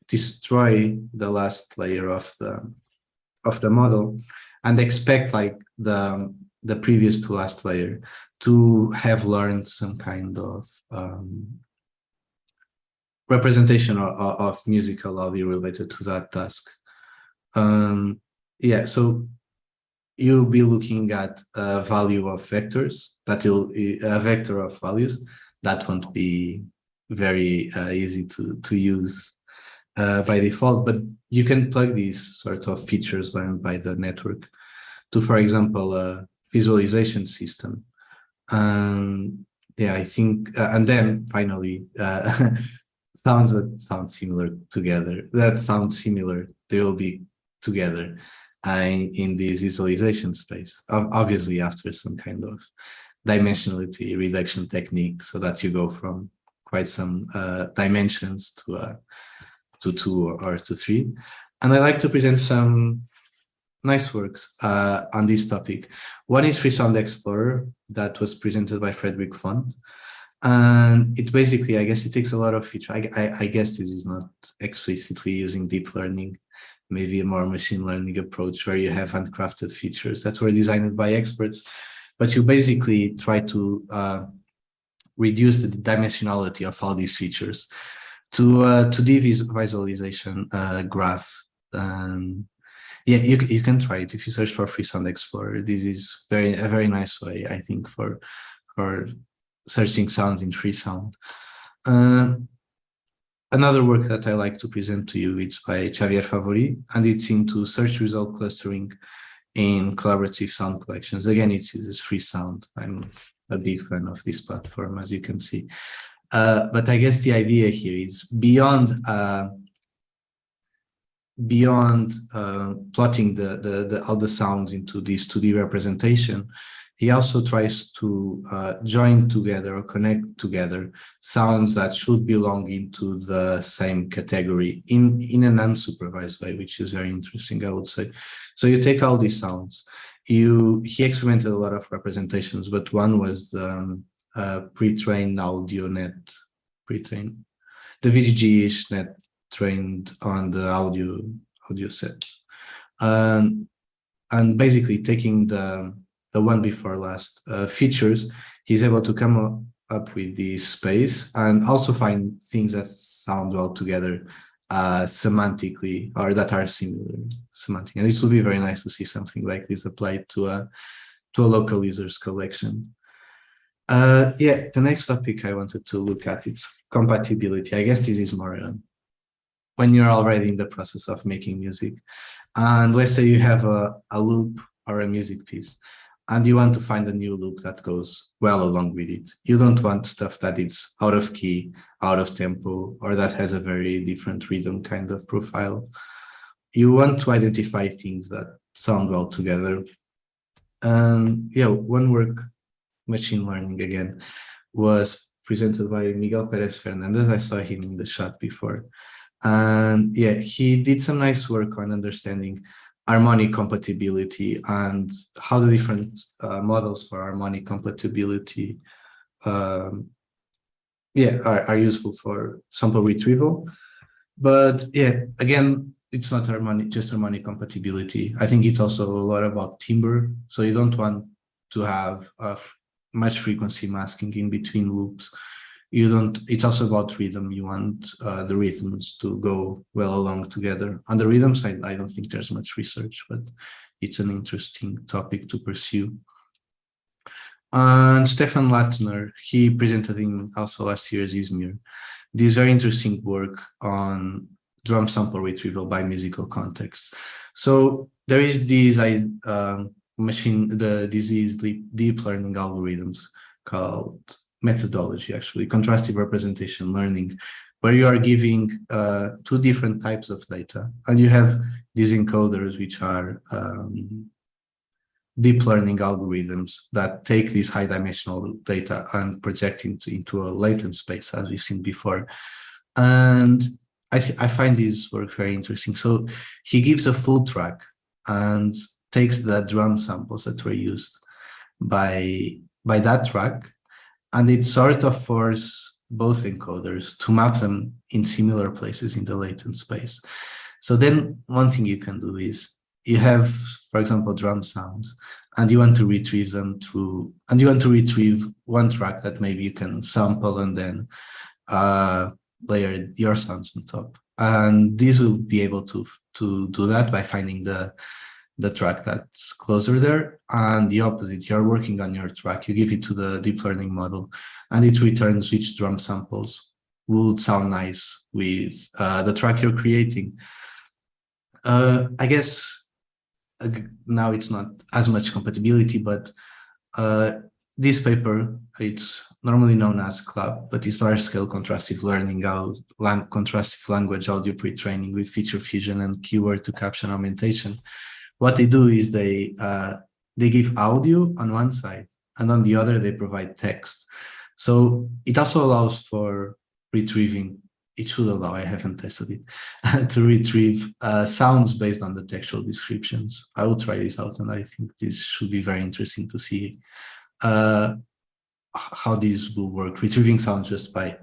destroy the last layer of the model and expect like the previous to last layer to have learned some kind of representation of musical audio related to that task. Yeah, so you'll be looking at a value of vectors a vector of values that won't be very easy to use by default, but you can plug these sort of features learned by the network to, for example, a visualization system. Yeah, I think, and then finally, sounds that sound similar together, they will be together in this visualization space, obviously after some kind of dimensionality reduction technique, so that you go from quite some dimensions to 2 or to 3. And I like to present some nice works on this topic. One is Free Sound Explorer that was presented by Frederick Font. And it's basically, I guess it takes a lot of feature. I guess this is not explicitly using deep learning, maybe a more machine learning approach where you have handcrafted features that were designed by experts, but you basically try to reduce the dimensionality of all these features to the visualization graph. Yeah, you can try it if you search for Free Sound Explorer. This is a very nice way, I think, for searching sounds in free sound. Another work that I like to present to you is by Xavier Favori, and it's into search result clustering in collaborative sound collections. Again, it uses free sound. I'm a big fan of this platform, as you can see. But I guess the idea here is beyond plotting all the sounds into this 2D representation, he also tries to join together or connect together sounds that should belong into the same category in an unsupervised way, which is very interesting, I would say. So you take all these sounds. He experimented a lot of representations, but one was the pre-trained audio net, the VDG-ish net trained on the audio set, and basically taking the one before last features, he's able to come up with this space and also find things that sound well together semantically, or that are similar semantic. And it will be very nice to see something like this applied to a local users collection. Yeah, the next topic I wanted to look at, it's compatibility. I guess this is more when you're already in the process of making music, and let's say you have a loop or a music piece, and you want to find a new loop that goes well along with it. You don't want stuff that is out of key, out of tempo, or that has a very different rhythm kind of profile. You want to identify things that sound well together. And yeah, one work, machine learning again, was presented by Miguel Perez Fernandez. I saw him in the chat before. And yeah, he did some nice work on understanding harmonic compatibility and how the different models for harmonic compatibility are useful for sample retrieval. But yeah, again, it's not just harmonic compatibility. I think it's also a lot about timbre. So you don't want to have much frequency masking in between loops. It's also about rhythm. You want the rhythms to go well along together. On the rhythm side, I don't think there's much research, but it's an interesting topic to pursue. And Stefan Latner, he presented in also last year's Izmir, this very interesting work on drum sample retrieval by musical context. So there is these deep learning algorithms called methodology, actually, contrastive representation learning, where you are giving 2 different types of data, and you have these encoders, which are deep learning algorithms that take this high dimensional data and project into a latent space, as we've seen before. And I find this work very interesting. So he gives a full track and takes the drum samples that were used by that track, and it sort of forces both encoders to map them in similar places in the latent space. So then one thing you can do is you have, for example, drum sounds, and you want to retrieve them and you want to retrieve one track that maybe you can sample and then layer your sounds on top. And this will be able to do that by finding the the track that's closer there, and the opposite, you're working on your track, you give it to the deep learning model, and it returns which drum samples would sound nice with the track you're creating. I guess now it's not as much compatibility, but this paper, it's normally known as CLAP, but it's large-scale contrastive learning, contrastive language audio pre-training with feature fusion and keyword-to-caption augmentation. What they do is they give audio on one side, and on the other they provide text. So it also allows for retrieving. It should allow, I haven't tested it, to retrieve sounds based on the textual descriptions. I will try this out, and I think this should be very interesting to see how this will work, retrieving sounds just by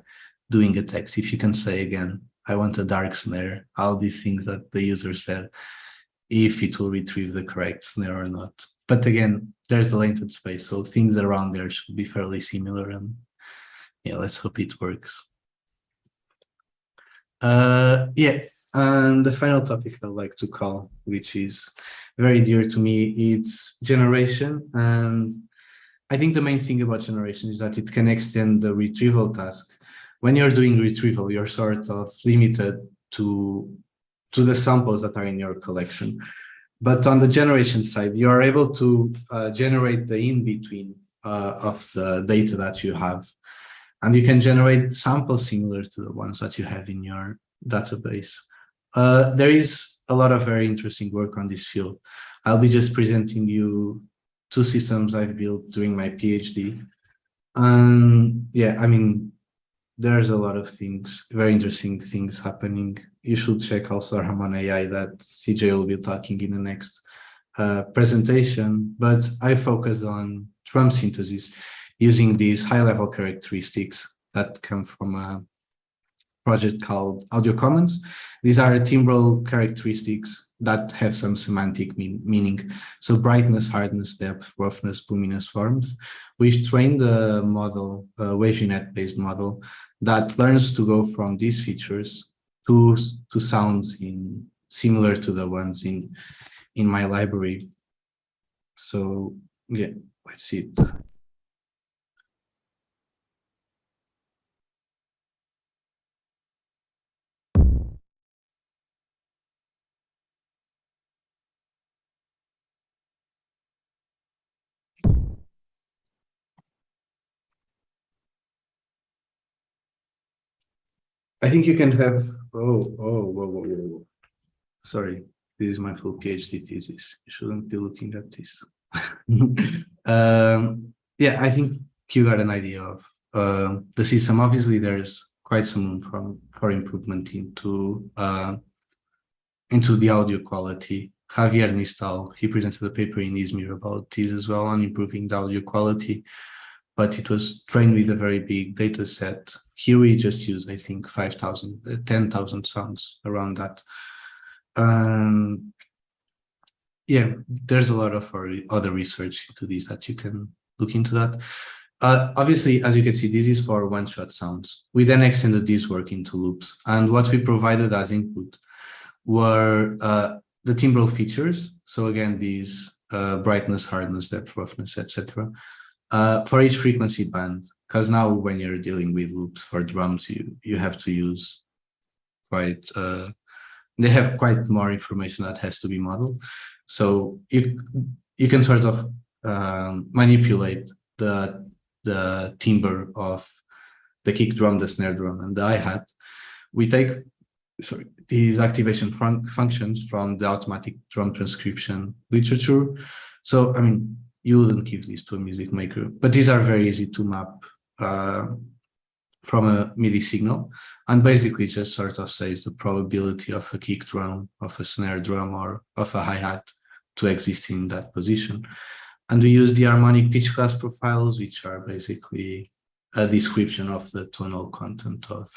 doing a text. If you can say again, I want a dark snare, all these things that the user said, if it will retrieve the correct snare or not. But again, there's the latent space, so things around there should be fairly similar, and yeah, let's hope it works. Yeah, and the final topic I'd like to call, which is very dear to me, it's generation. And I think the main thing about generation is that it can extend the retrieval task. When you're doing retrieval, you're sort of limited to the samples that are in your collection. But on the generation side, you are able to generate the in-between of the data that you have. And you can generate samples similar to the ones that you have in your database. There is a lot of very interesting work on this field. I'll be just presenting you two systems I've built during my PhD. Yeah, I mean, there's a lot of things, very interesting things happening. You should check also Harmonai that CJ will be talking in the next presentation, but I focus on drum synthesis using these high-level characteristics that come from a project called Audio Commons. These are timbral characteristics that have some semantic meaning. So brightness, hardness, depth, roughness, luminous, warmth. We've trained a model, a WaveNet-based model, that learns to go from these features to sounds similar to the ones in my library. So yeah, let's see it. I think you can have, whoa. Sorry, this is my full PhD thesis. You shouldn't be looking at this. Yeah, I think you got an idea of the system. Obviously, there's quite some room for improvement into the audio quality. Javier Nistal, he presented a paper in Izmir about this as well, on improving the audio quality, but it was trained with a very big data set. Here we just use, I think, 10,000 sounds around that. Yeah, there's a lot of other research into this that you can look into that. Obviously, as you can see, this is for one-shot sounds. We then extended this work into loops, and what we provided as input were the timbral features. So again, these brightness, hardness, depth, roughness, etc. For each frequency band, because now when you're dealing with loops for drums, you have to use quite, they have quite more information that has to be modeled. So you can sort of manipulate the timbre of the kick drum, the snare drum, and the hi-hat. We take these activation functions from the automatic drum transcription literature. So, I mean, you wouldn't give these to a music maker, but these are very easy to map from a MIDI signal, and basically just sort of says the probability of a kick drum, of a snare drum, or of a hi-hat to exist in that position. And we use the harmonic pitch class profiles, which are basically a description of the tonal content of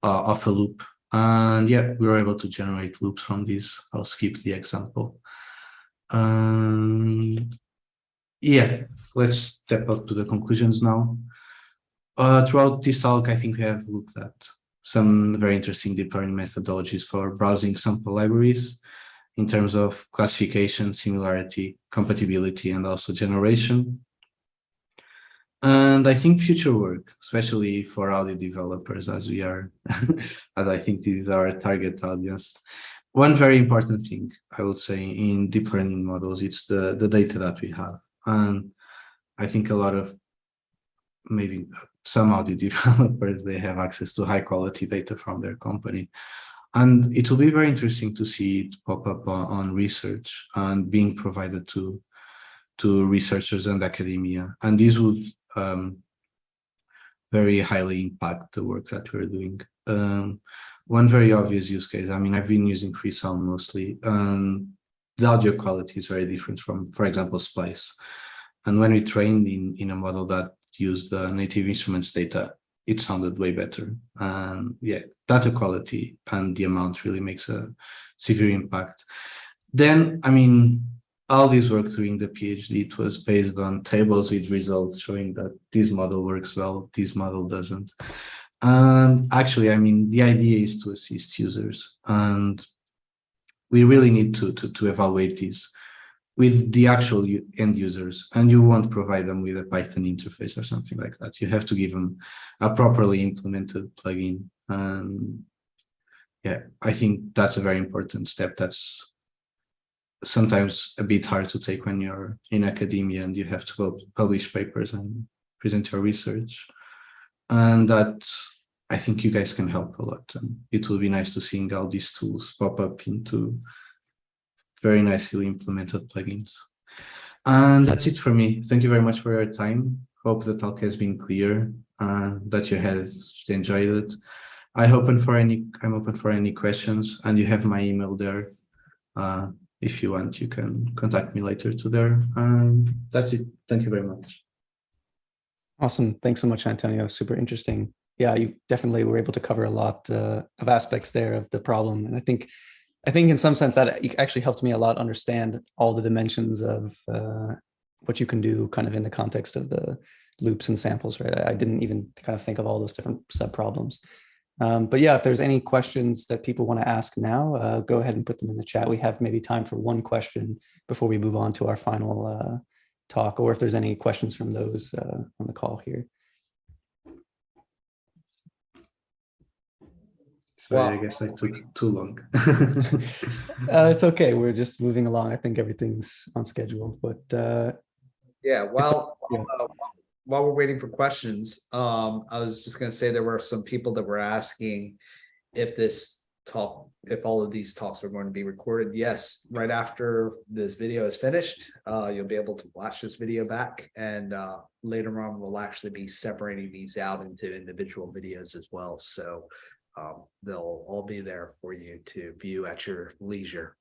a loop. And yeah, we were able to generate loops from this. I'll skip the example. Yeah, let's step up to the conclusions now. Throughout this talk, I think we have looked at some very interesting deep learning methodologies for browsing sample libraries. in terms of classification, similarity, compatibility, and also generation. And I think future work, especially for audio developers, as we are, as I think this is our target audience. One very important thing I would say in deep learning models, it's the data that we have. And I think a lot of maybe some audio developers, they have access to high quality data from their company. And it will be very interesting to see it pop up on research and being provided to researchers and academia. And this would very highly impact the work that we're doing. One very obvious use case, I mean, I've been using Freesound mostly, and the audio quality is very different from, for example, Splice. And when we trained in a model that used the native instruments data, it sounded way better. And yeah, data quality and the amount really makes a severe impact. Then, I mean, all this work during the PhD, it was based on tables with results showing that this model works well, this model doesn't. And actually, I mean, the idea is to assist users, and we really need to evaluate this with the actual end users, and you won't provide them with a Python interface or something like that. You have to give them a properly implemented plugin. And yeah, I think that's a very important step. That's sometimes a bit hard to take when you're in academia and you have to publish papers and present your research. And that, I think you guys can help a lot. And it will be nice to see all these tools pop up into very nicely implemented plugins. And that's it for me. Thank you very much for your time. Hope the talk has been clear and that you have enjoyed it. I'm open for any questions, and you have my email there. If you want, you can contact me later to there. That's it. Thank you very much. Awesome. Thanks so much, Antonio. Super interesting. Yeah, you definitely were able to cover a lot of aspects there of the problem. And I think in some sense that it actually helped me a lot understand all the dimensions of what you can do kind of in the context of the loops and samples, right? I didn't even kind of think of all those different sub-problems. But yeah, if there's any questions that people want to ask now, go ahead and put them in the chat. We have maybe time for one question before we move on to our final talk, or if there's any questions from those on the call here. Sorry, I guess I took too long. It's okay. We're just moving along. I think everything's on schedule, but yeah, well, while we're waiting for questions, I was just going to say there were some people that were asking if all of these talks are going to be recorded. Yes, right after this video is finished, you'll be able to watch this video back, and later on we'll actually be separating these out into individual videos as well. So they'll all be there for you to view at your leisure.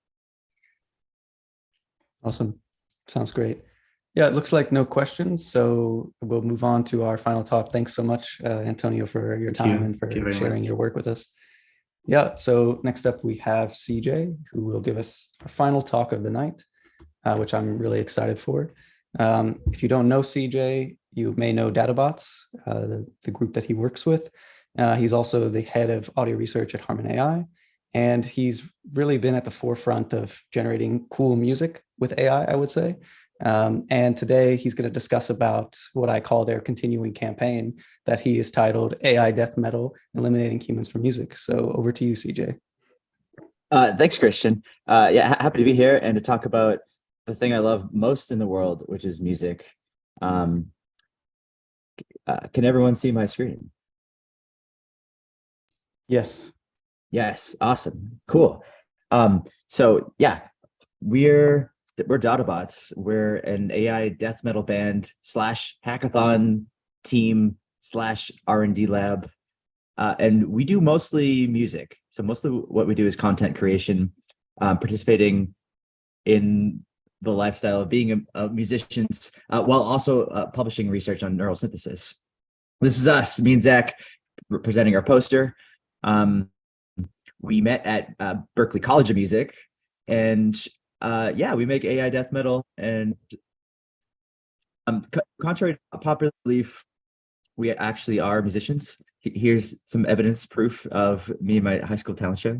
Awesome. Sounds great. Yeah, it looks like no questions, so we'll move on to our final talk. Thanks so much, Antonio, for your time and for sharing your work with us. Yeah, so next up we have CJ, who will give us our final talk of the night, which I'm really excited for. If you don't know CJ, you may know Dadabots, the group that he works with. He's also the head of audio research at Harmonai, and he's really been at the forefront of generating cool music with AI, I would say. And today he's going to discuss about what I call their continuing campaign that he has titled AI Death Metal, Eliminating Humans from Music. So over to you, CJ. Thanks, Christian. Yeah, happy to be here and to talk about the thing I love most in the world, which is music. Can everyone see my screen? Yes. Yes. Awesome. Cool. So yeah, we're Dadabots. We're an AI death metal band / hackathon team / R&D lab. And we do mostly music. So mostly what we do is content creation, participating in the lifestyle of being a musicians, while also publishing research on neural synthesis. This is us, me and Zach, presenting our poster. We met at Berklee College of Music, and yeah, we make AI death metal. And contrary to popular belief, we actually are musicians. Here's some evidence, proof of me and my high school talent show.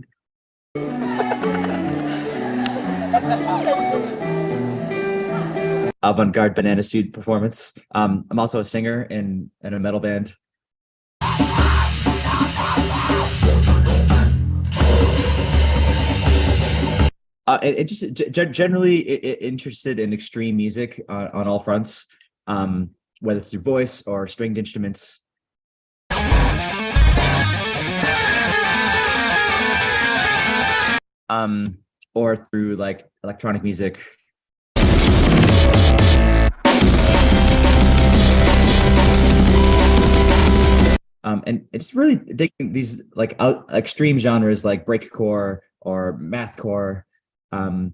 Avant-garde banana suit performance. I'm also a singer in a metal band. And just generally interested in extreme music on all fronts, whether it's through voice or stringed instruments. Or through like electronic music. And it's really digging these like extreme genres like breakcore or mathcore, and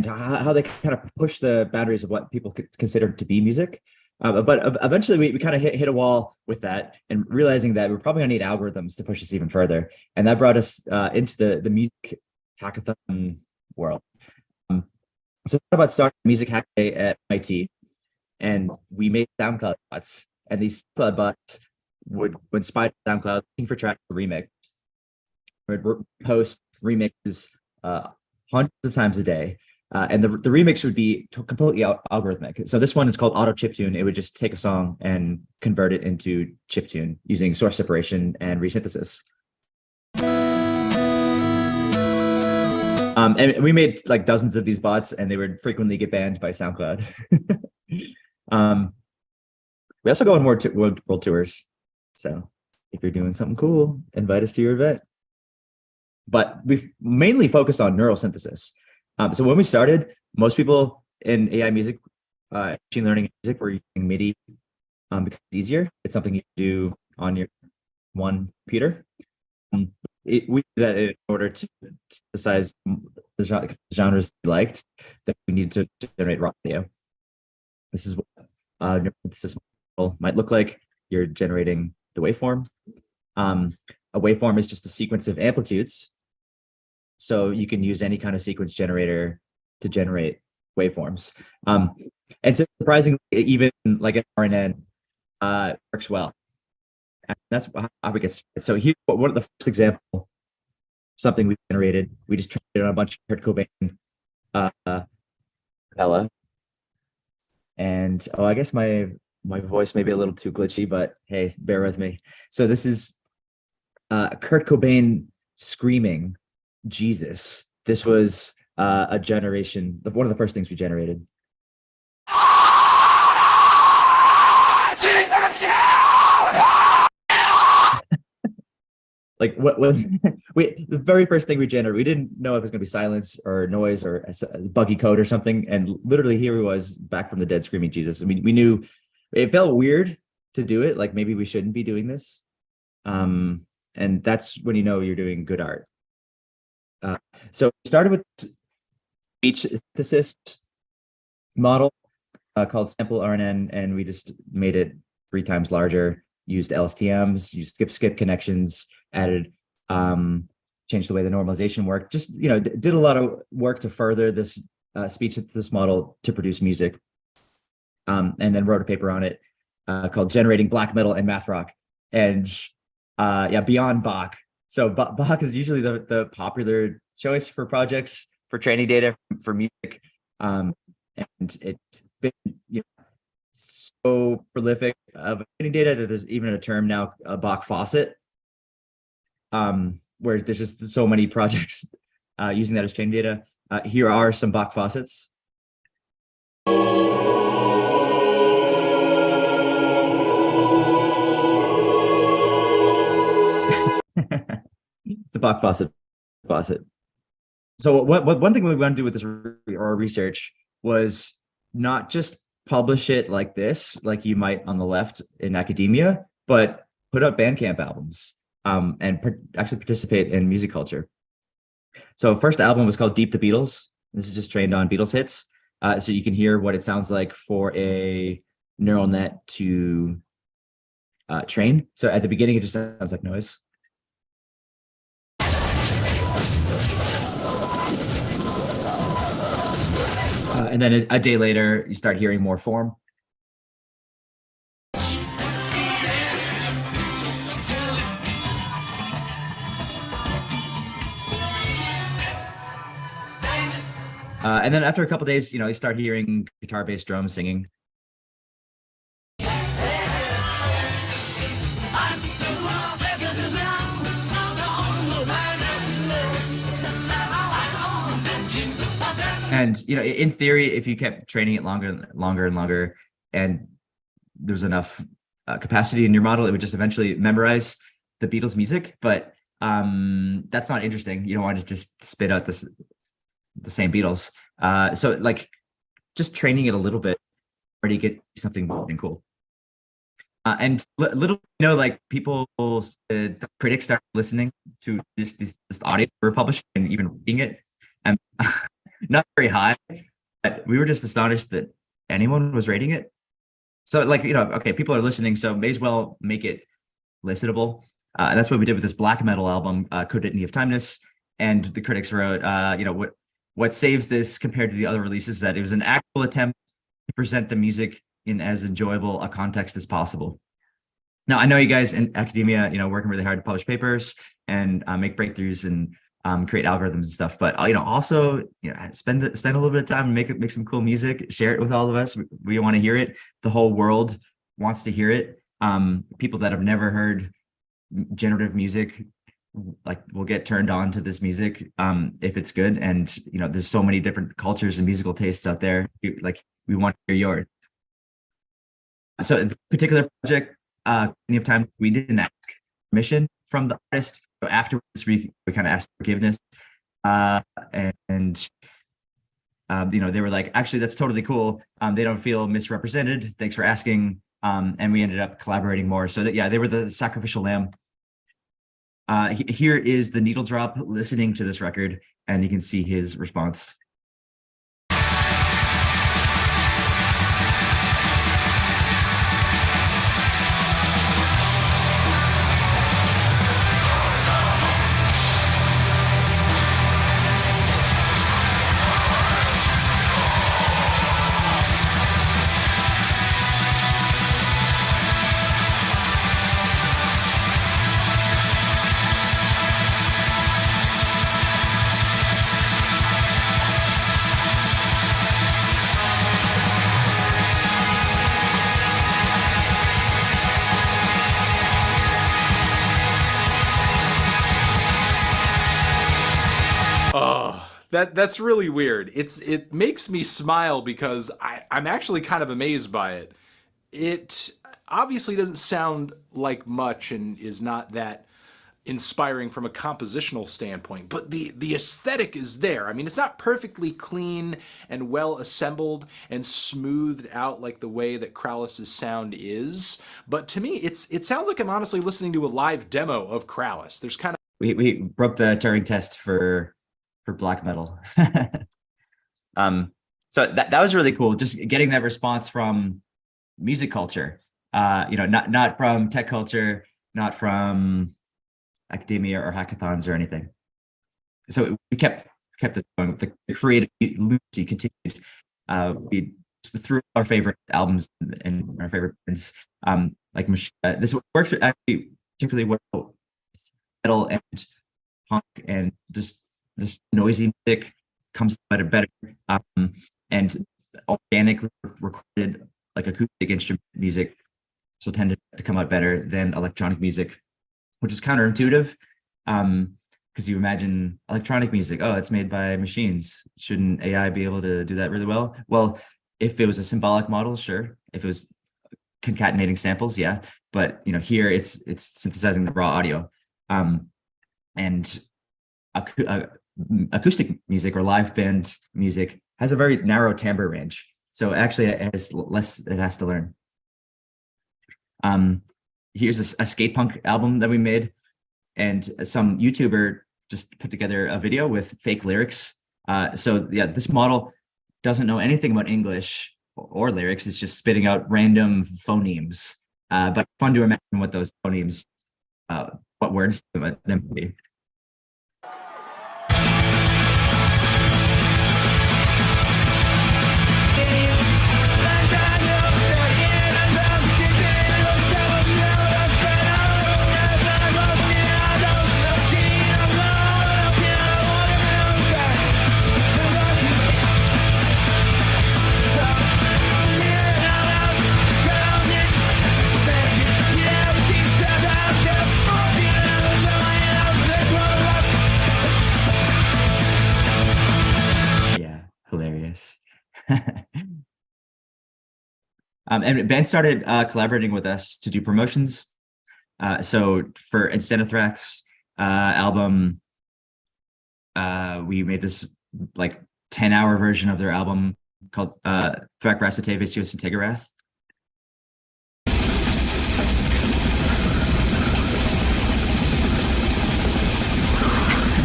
how they kind of push the boundaries of what people could consider to be music. But eventually we kind of hit a wall with that, and realizing that we're probably gonna need algorithms to push us even further. And that brought us into the music hackathon world. So what about starting a music hack day at MIT, and we made SoundCloud bots, and these SoundCloud bots would spy SoundCloud looking for tracks to remix. Would post remixes hundreds of times a day, and the remix would be completely algorithmic. So this one is called auto chiptune. It would just take a song and convert it into chiptune using source separation and resynthesis. And we made like dozens of these bots, and they would frequently get banned by SoundCloud. We also go on more world tours. So if you're doing something cool, invite us to your event. But we've mainly focused on neural synthesis. So when we started, most people in AI music, machine learning music, were using MIDI because it's easier. It's something you do on your one computer. We did that in order to synthesize the genres we liked, that we need to generate raw audio. This is what neural synthesis might look like. You're generating the waveform. A waveform is just a sequence of amplitudes. So you can use any kind of sequence generator to generate waveforms. And so surprisingly, even like an RNN works well. And that's how we get started. So here's one of the first example, something we generated. We just tried it on a bunch of Kurt Cobain Ella. And I guess my voice may be a little too glitchy, but hey, bear with me. So this is Kurt Cobain screaming Jesus. This was a generation, one of the first things we generated. Like what was the very first thing we generated? We didn't know if it was going to be silence or noise or buggy code or something. And literally here he was back from the dead screaming Jesus. I mean, we knew it felt weird to do it. Like maybe we shouldn't be doing this. And that's when you know you're doing good art. So we started with speech synthesis model called sample RNN, and we just made it 3 times larger, used LSTMs, used skip connections, added, changed the way the normalization worked, just, you know, did a lot of work to further this speech synthesis model to produce music. And then wrote a paper on it called Generating Black Metal and Math Rock. And yeah, beyond Bach. So Bach is usually the popular choice for projects for training data for music. And it's been, you know, so prolific of training data that there's even a term now, a Bach faucet, where there's just so many projects using that as training data. Here are some Bach faucets. It's a Bach faucet. So one thing we want to do with this research was not just publish it like this, like you might on the left in academia, but put up Bandcamp albums and actually participate in music culture. So first album was called Deep the Beatles. This is just trained on Beatles hits. So you can hear what it sounds like for a neural net to train. So at the beginning, it just sounds like noise. And then a day later, you start hearing more form. And then after a couple days, you start hearing guitar, bass, drums, singing. And in theory, if you kept training it longer and longer, and there's enough capacity in your model, it would just eventually memorize the Beatles music. But that's not interesting. You don't want to just spit out the same Beatles. So like just training it a little bit already get something cool. And little, like people, the critics start listening to this audio we're publishing and even reading it. And not very high, but we were just astonished that anyone was rating it. So like, okay, people are listening, so may as well make it listenable. And that's what we did with this black metal album, Coditany of Timeness. And the critics wrote, what saves this compared to the other releases, that it was an actual attempt to present the music in as enjoyable a context as possible. Now, I know you guys in academia, working really hard to publish papers and make breakthroughs and create algorithms and stuff, but also spend a little bit of time and make some cool music, share it with all of us. We want to hear it. The whole world wants to hear it. People that have never heard generative music will get turned on to this music if it's good. And there's so many different cultures and musical tastes out there. We want to hear yours. So in this particular project, Any of Time, we didn't ask permission from the artist. So afterwards, we kind of asked forgiveness, and they were like, actually, that's totally cool. They don't feel misrepresented. Thanks for asking. And we ended up collaborating more. So that, they were the sacrificial lamb. Here is the needle drop listening to this record, and you can see his response. That's really weird. It makes me smile because I'm actually kind of amazed by it. It obviously doesn't sound like much and is not that inspiring from a compositional standpoint, but the aesthetic is there. I mean, it's not perfectly clean and well assembled and smoothed out like the way that Krallis's sound is, but to me it sounds like I'm honestly listening to a live demo of Krallis. There's kind of we broke the Turing test for black metal. So that was really cool, just getting that response from music culture, not from tech culture, not from academia or hackathons or anything. So we kept this going. The creative Lucy continued. We through our favorite albums and our favorite bands, like this worked actually particularly well, metal and punk and just this noisy music comes out better, and organically recorded like acoustic instrument music so tended to come out better than electronic music, which is counterintuitive, because you imagine electronic music, oh, it's made by machines. Shouldn't AI be able to do that really well? Well, if it was a symbolic model, sure. If it was concatenating samples, yeah. But here it's synthesizing the raw audio, and acoustic music or live band music has a very narrow timbre range. So actually it has less it has to learn. Here's a skate punk album that we made, and some YouTuber just put together a video with fake lyrics. So yeah, this model doesn't know anything about English or lyrics. It's just spitting out random phonemes, but fun to imagine what those phonemes, what words them would be. And bands started collaborating with us to do promotions. So for Incenithrax's album, we made this like 10-hour version of their album called Thrak Rasate Vicious and Tegarath.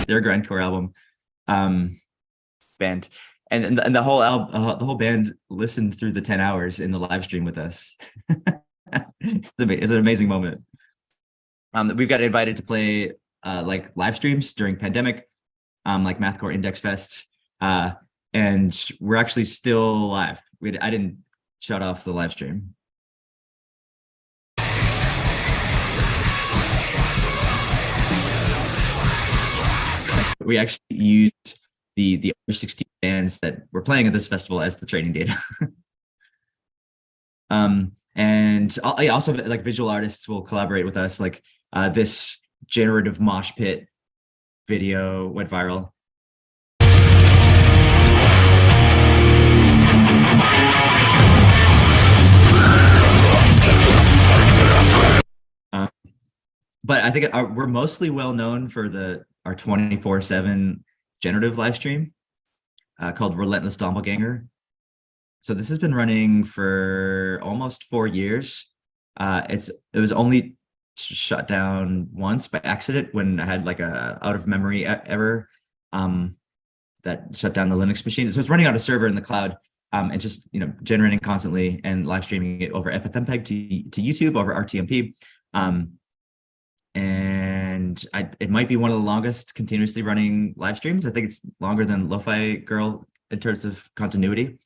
Their grindcore album band. And the whole album, the whole band listened through the 10 hours in the live stream with us. It's an amazing moment. We've got invited to play like live streams during pandemic, like Mathcore Index Fest, and we're actually still live. I didn't shut off the live stream. We actually used the over 16 bands that were playing at this festival as the training data. And also like visual artists will collaborate with us. Like this generative mosh pit video went viral. But I think we're mostly well known for our 24/7 generative live stream called Relentless Doppelganger. So this has been running for almost 4 years. It was only shut down once by accident when I had like a out of memory error that shut down the Linux machine. So it's running on a server in the cloud and just generating constantly and live streaming it over FFmpeg to YouTube over RTMP. And it might be one of the longest continuously running live streams. I think it's longer than Lo-Fi Girl in terms of continuity.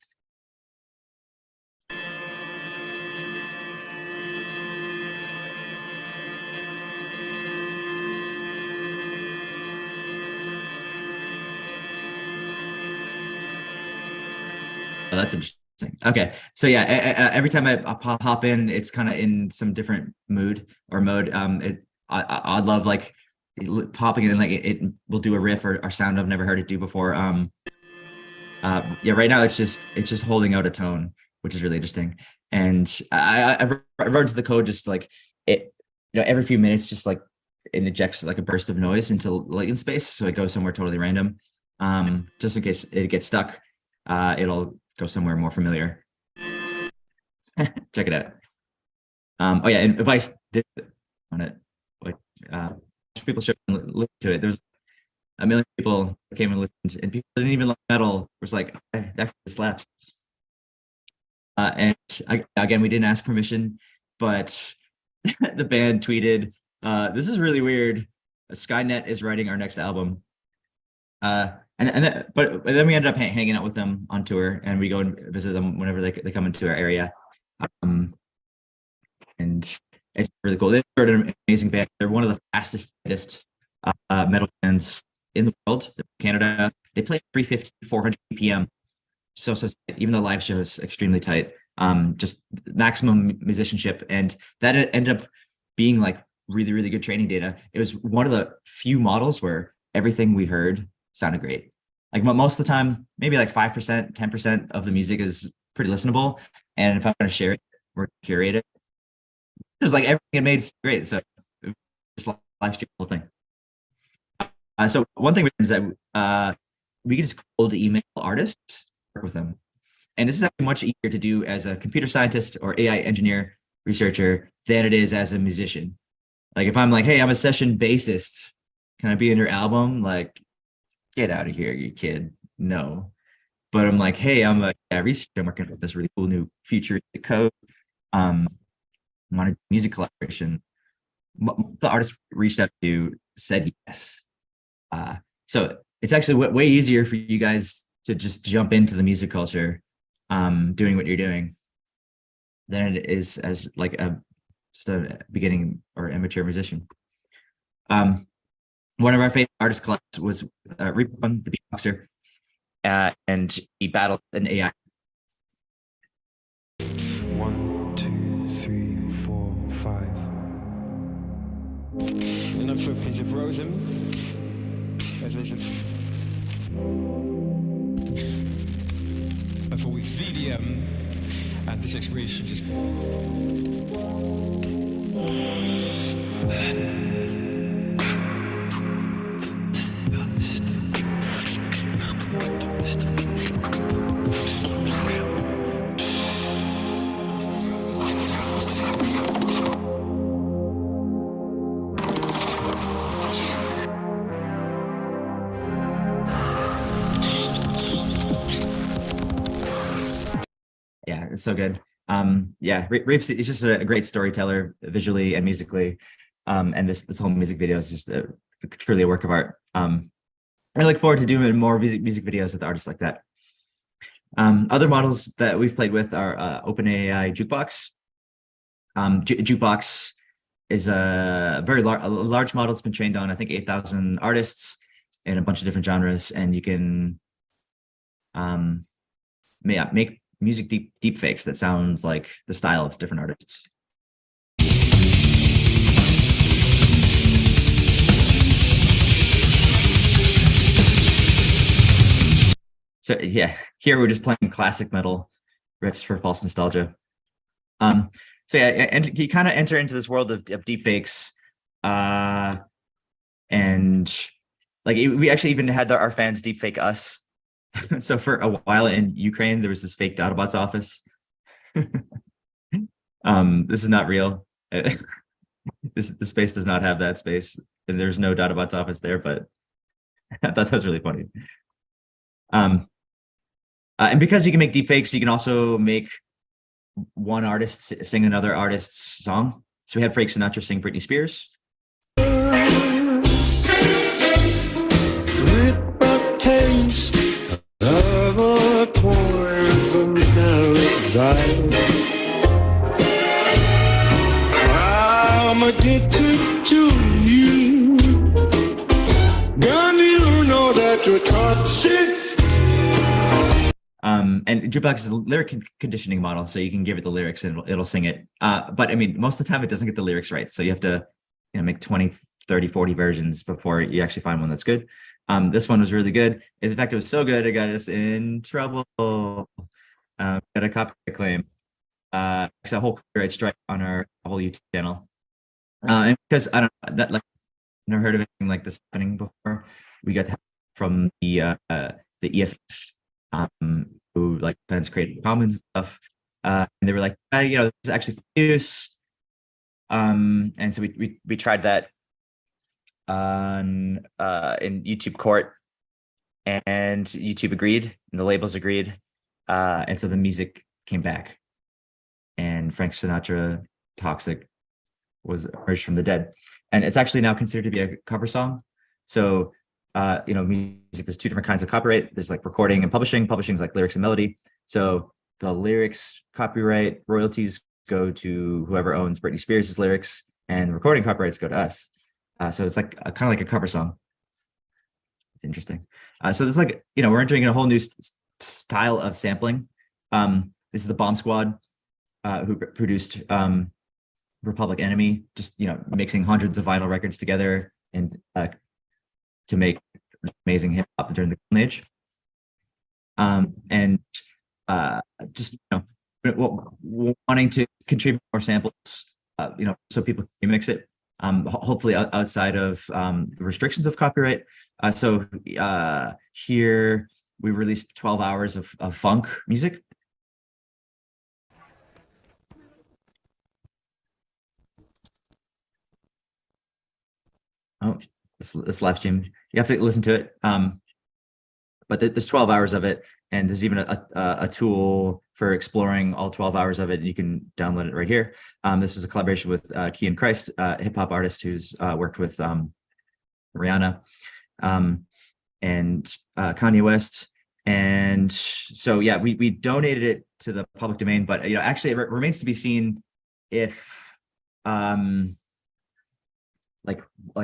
Oh, that's interesting. Okay, so yeah, every time I hop in, it's kind of in some different mood or mode. I love like popping in, like it will do a riff or sound I've never heard it do before. Yeah, right now it's just holding out a tone, which is really interesting. And I run to the code just like it, every few minutes, just like it injects like a burst of noise into latent space, so it goes somewhere totally random. Just in case it gets stuck, it'll go somewhere more familiar. Check it out. Oh yeah, and Vice did on it. Like people should listen to it. There's a million people that came and listened, and people didn't even like metal. It was like, hey, that slaps. And again, we didn't ask permission, but the band tweeted, "This is really weird. Skynet is writing our next album." But then we ended up hanging out with them on tour, and we go and visit them whenever they come into our area. And it's really cool. They're an amazing band. They're one of the fastest metal bands in the world. Canada. They play 350, 400 BPM. So tight. Even the live show is extremely tight. Just maximum musicianship, and that ended up being like really, really good training data. It was one of the few models where everything we heard sounded great. Like most of the time, maybe like 5%, 10% of the music is pretty listenable. And if I'm going to share it or curate it, it was like everything it made great. So just live stream the whole thing. So one thing is that we can just cold email artists, work with them. And this is actually much easier to do as a computer scientist or AI engineer researcher than it is as a musician. Like if I'm like, hey, I'm a session bassist, can I be in your album? Like, get out of here, you kid. No. But I'm like, hey, I'm a researcher. I'm working with this really cool new futuristic code. I'm on a music collaboration. The artist reached out to said yes. So it's actually way easier for you guys to just jump into the music culture, doing what you're doing, than it is as like just a beginning or amateur musician. One of our favorite artist collabs was Reprun, the beatboxer, and he battled an AI. 1, 2, 3, 4, 5. Enough for a piece of rosum. Let's listen. I thought with VDM and this excretion just Yeah, it's so good. Yeah, Rafe is just a great storyteller visually and musically. And this whole music video is just truly a work of art. I look forward to doing more music videos with artists like that. Other models that we've played with are OpenAI Jukebox. Jukebox is a very large model. It's been trained on, I think, 8,000 artists in a bunch of different genres, and you can make music deep fakes that sounds like the style of different artists. So yeah, here we're just playing classic metal riffs for false nostalgia. So yeah, and you kind of enter into this world of deep fakes, and like we actually even had our fans deep fake us. So for a while in Ukraine, there was this fake Dadabots office. This is not real. The space does not have that space, and there's no Dadabots office there. But I thought that was really funny. And because you can make deepfakes, you can also make one artist sing another artist's song. So we had Frank Sinatra sing Britney Spears. With a taste of a poison paradise, I'm addicted to you. Girl, you know that you're toxic. And Jukebox is a lyric conditioning model, so you can give it the lyrics and it'll sing it. But I mean, most of the time it doesn't get the lyrics right. So you have to, make 20, 30, 40 versions before you actually find one that's good. This one was really good. In fact, it was so good, it got us in trouble. Got a copyright claim. Actually, a whole copyright strike on our whole YouTube channel. And because I don't know, that, like, never heard of anything like this happening before. We got help from the EF, who like fans Creative Commons and stuff. And they were like, this is actually for use. And so we tried that on in YouTube court, and YouTube agreed, and the labels agreed. And so the music came back, and Frank Sinatra Toxic was emerged from the dead. And it's actually now considered to be a cover song. So music, there's two different kinds of copyright. There's like recording and publishing. Publishing is like lyrics and melody. So the lyrics copyright royalties go to whoever owns Britney Spears' lyrics, and the recording copyrights go to us. So it's like kind of like a cover song. It's interesting. So there's like, we're entering a whole new style of sampling. This is the Bomb Squad, who produced Republic Enemy, just, mixing hundreds of vinyl records together and to make amazing hip hop during the Golden Age. And just, wanting to contribute more samples, so people can remix it. Hopefully outside of the restrictions of copyright. So here we released 12 hours of funk music. Oh, this live stream, you have to listen to it. But there's 12 hours of it, and there's even a tool for exploring all 12 hours of it. You can download it right here. This was a collaboration with Kian Christ, a hip hop artist who's worked with Rihanna and Kanye West. And so, yeah, we donated it to the public domain, but actually it remains to be seen if like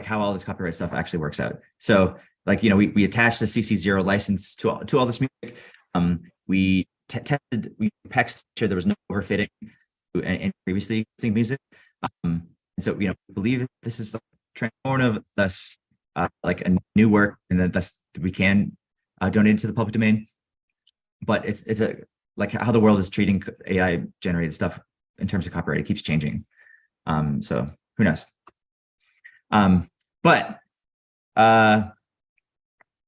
how all this copyright stuff actually works out. So we attached a CC0 license to all this music. We tested, we pecked to sure there was no overfitting to any previously existing music. And so, we believe this is transformative, thus like a new work, and then thus we can donate it to the public domain. But it's a like how the world is treating AI generated stuff in terms of copyright. It keeps changing. So who knows? But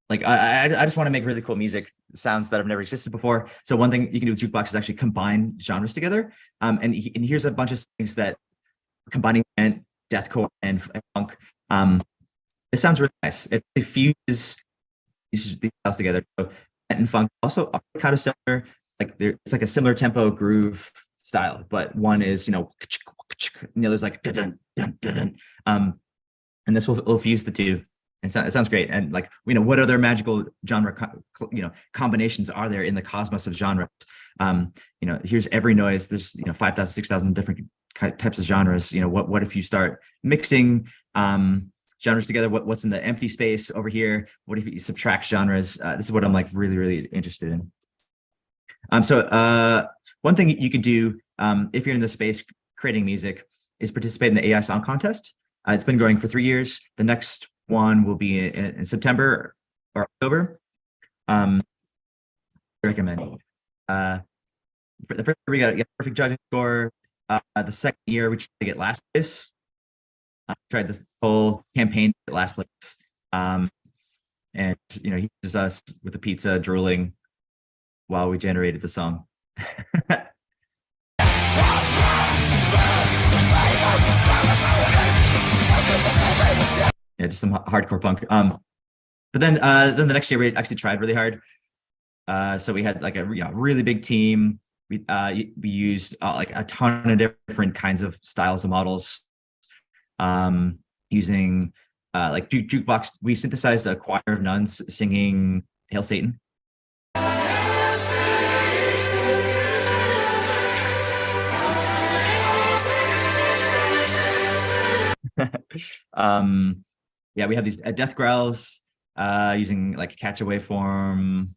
like I just want to make really cool music sounds that have never existed before. So one thing you can do with Jukebox is actually combine genres together. And here's a bunch of things that combining deathcore and funk. It sounds really nice. It fuses these styles together. So and funk also are kind of similar. Like it's like a similar tempo groove style, but one is, and the other's like dun dun dun dun. And this will fuse the two. It sounds great. And like, what other magical genre, combinations are there in the cosmos of genres? Here's every noise. There's 5,000, 6,000 different types of genres. What if you start mixing genres together? What's in the empty space over here? What if you subtract genres? This is what I'm like really, really interested in. So one thing you could do if you're in the space creating music is participate in the AI song contest. It's been going for 3 years. The next one will be in September or October. I recommend. For the first year, we got a perfect judging score. The second year, we tried to get last place. Tried this whole campaign to get last place. And he was us with the pizza drooling while we generated the song. Yeah, just some hardcore punk. But then the next year we actually tried really hard. So we had like a really big team. We used like a ton of different kinds of styles of models. Using like jukebox, we synthesized a choir of nuns singing "Hail Satan." Yeah, we have these death growls using like a catch away form.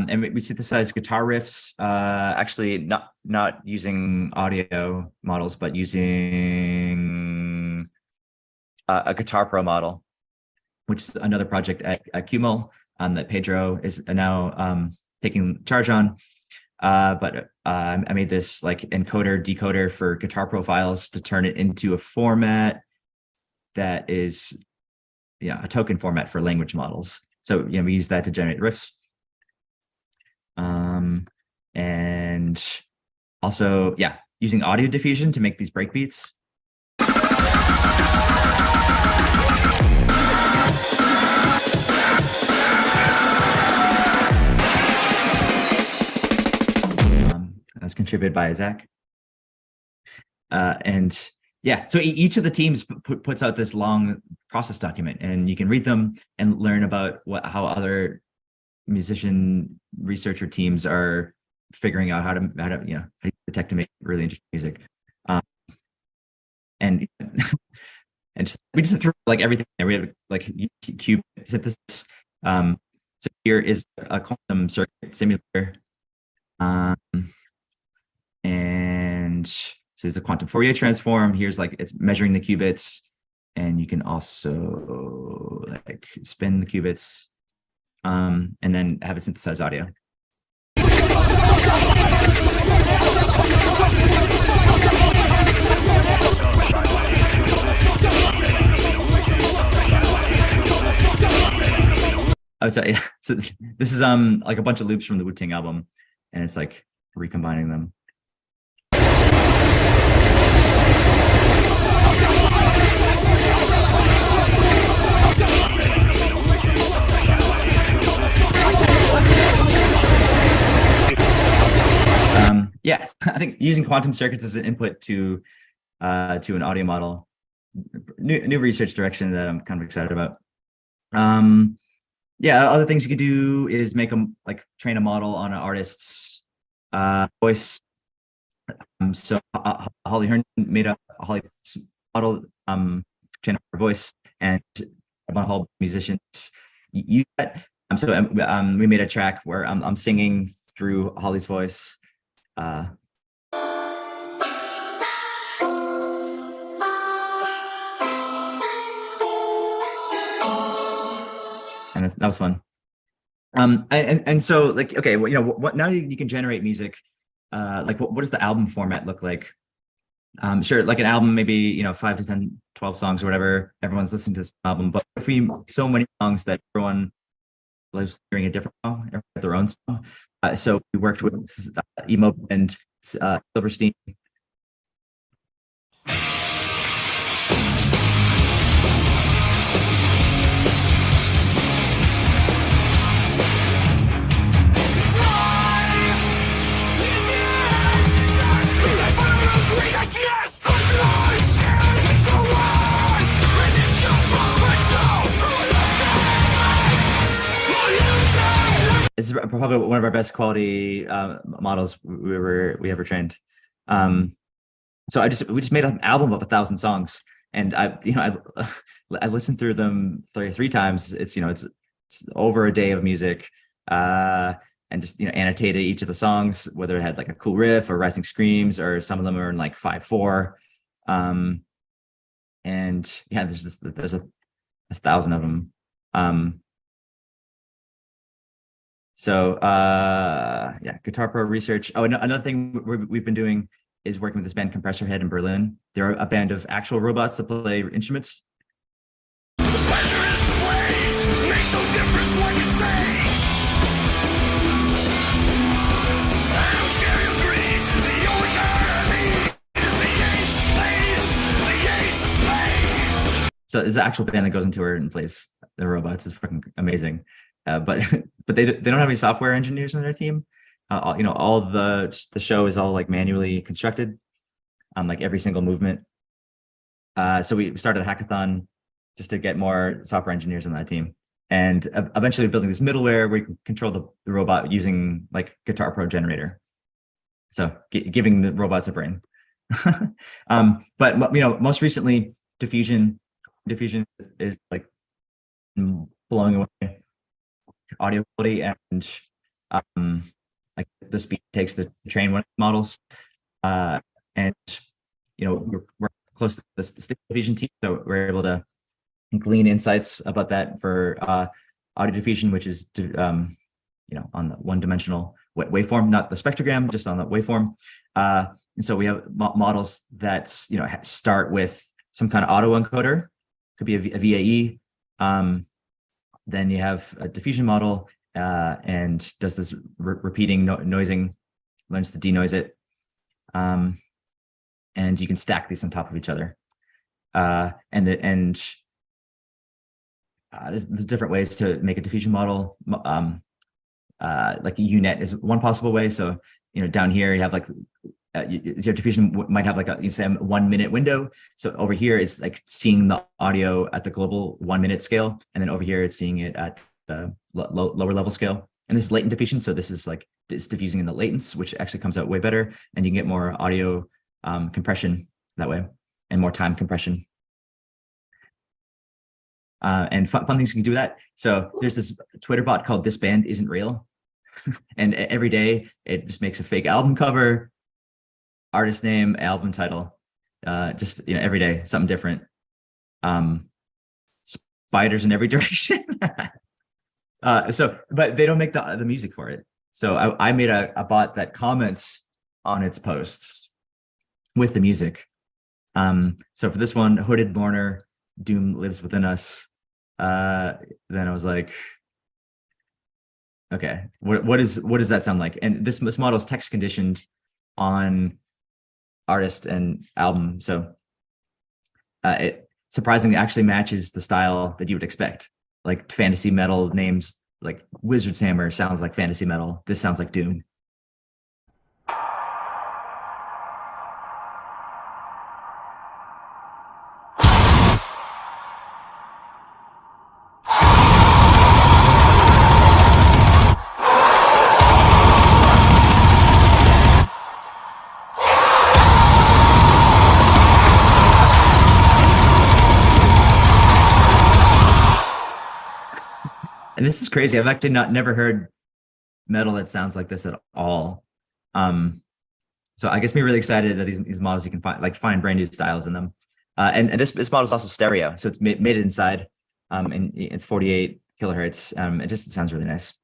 And we synthesize guitar riffs, actually not using audio models, but using a Guitar Pro model, which is another project at QML that Pedro is now taking charge on. But I made this like encoder decoder for Guitar Pro files to turn it into a format that is a token format for language models. So we use that to generate riffs. And also, using audio diffusion to make these breakbeats. That's contributed by Zach. So each of the teams puts out this long process document, and you can read them and learn about how other musician researcher teams are figuring out how to detect to make really interesting music. And we just threw like everything there. We have like cube synthesis. So here is a quantum circuit simulator. And so there's a quantum Fourier transform. Here's like it's measuring the qubits, and you can also like spin the qubits. And then have it synthesize audio. Oh, so this is like a bunch of loops from the Wu-Tang album, and it's like recombining them. Yes, I think using quantum circuits as an input to an audio model, new research direction that I'm kind of excited about. Other things you could do is train a model on an artist's voice. So Holly Hearn made a Holly model, train her voice, and a whole musicians use that. We made a track where I'm singing through Holly's voice. And that was fun. And so like, okay, well, what now you can generate music. Like what does the album format look like? Sure, like an album, maybe 5 to 10, 12 songs or whatever. Everyone's listening to this album, but if we so many songs that everyone lives hearing a different song, or their own song. So we worked with Emo and Silverstein. This is probably one of our best quality models we ever trained. So we just made an album of 1,000 songs, and I listened through them three times. It's over a day of music, and just annotated each of the songs, whether it had like a cool riff or rising screams, or some of them are in like 5/4. And yeah, there's 1,000 of them. So yeah, Guitar Pro research. Oh, another thing we've been doing is working with this band Compressor Head in Berlin. They're a band of actual robots that play instruments. So there's an actual band that goes into it and plays the robots. It's fucking amazing. But they don't have any software engineers on their team. All the show is all like manually constructed, like every single movement. So we started a hackathon just to get more software engineers on that team, and eventually building this middleware where you can control the robot using like Guitar Pro generator. So giving the robots a brain. But most recently, diffusion is like blowing away audio quality and like the speed it takes to train one of the models. And we're close to the stick diffusion team, so we're able to glean insights about that for audio diffusion, which is on the one-dimensional waveform, not the spectrogram, just on the waveform. And so we have models that start with some kind of auto encoder, could be a VAE. Then you have a diffusion model and does this repeating noising, learns to denoise it. And you can stack these on top of each other. And there's different ways to make a diffusion model. Like a UNet is one possible way. So, down here you have like, your diffusion might have like a 1 minute window. So over here, it's like seeing the audio at the global 1 minute scale. And then over here, it's seeing it at the lower level scale. And this is latent diffusion. So this is like, it's diffusing in the latents, which actually comes out way better. And you can get more audio compression that way, and more time compression. And fun things you can do with that. So there's this Twitter bot called This Band Isn't Real. And every day it just makes a fake album cover, artist name, album title, just every day something different. Spiders in every direction. But they don't make the music for it. So I made a bot that comments on its posts with the music. So for this one, Hooded Mourner, Doom Lives Within Us. Then I was like, okay, what does that sound like? And this model is text conditioned on artist and album, so it surprisingly actually matches the style that you would expect. Like fantasy metal names, like Wizard's Hammer sounds like fantasy metal. This sounds like Doom. And this is crazy. I've actually never heard metal that sounds like this at all. So I guess me really excited that these models you can find brand new styles in them. And this model is also stereo, so it's made inside, and it's 48 kilohertz. It just sounds really nice.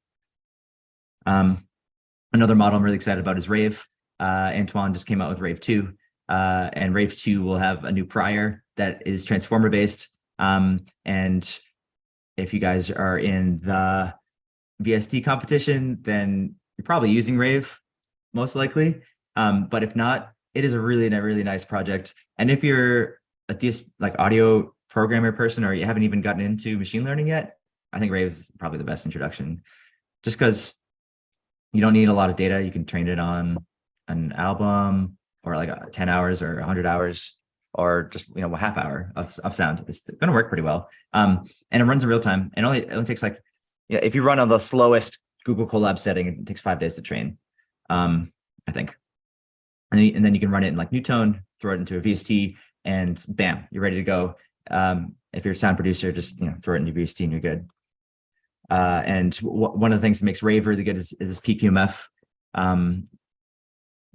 Another model I'm really excited about is Rave. Antoine just came out with Rave 2, and Rave 2 will have a new prior that is transformer based. And if you guys are in the VST competition, then you're probably using Rave, most likely. But if not, it is a really nice project. And if you're a audio programmer person, or you haven't even gotten into machine learning yet, I think Rave is probably the best introduction, just because you don't need a lot of data. You can train it on an album, or like 10 hours or 100 hours, or just a half hour of sound. It's going to work pretty well. And it runs in real time. And it only takes if you run on the slowest Google Colab setting, it takes 5 days to train, I think. And then you can run it in Newtone, throw it into a VST, and bam, you're ready to go. If you're a sound producer, just throw it into VST and you're good. And one of the things that makes Rave really good is this PQMF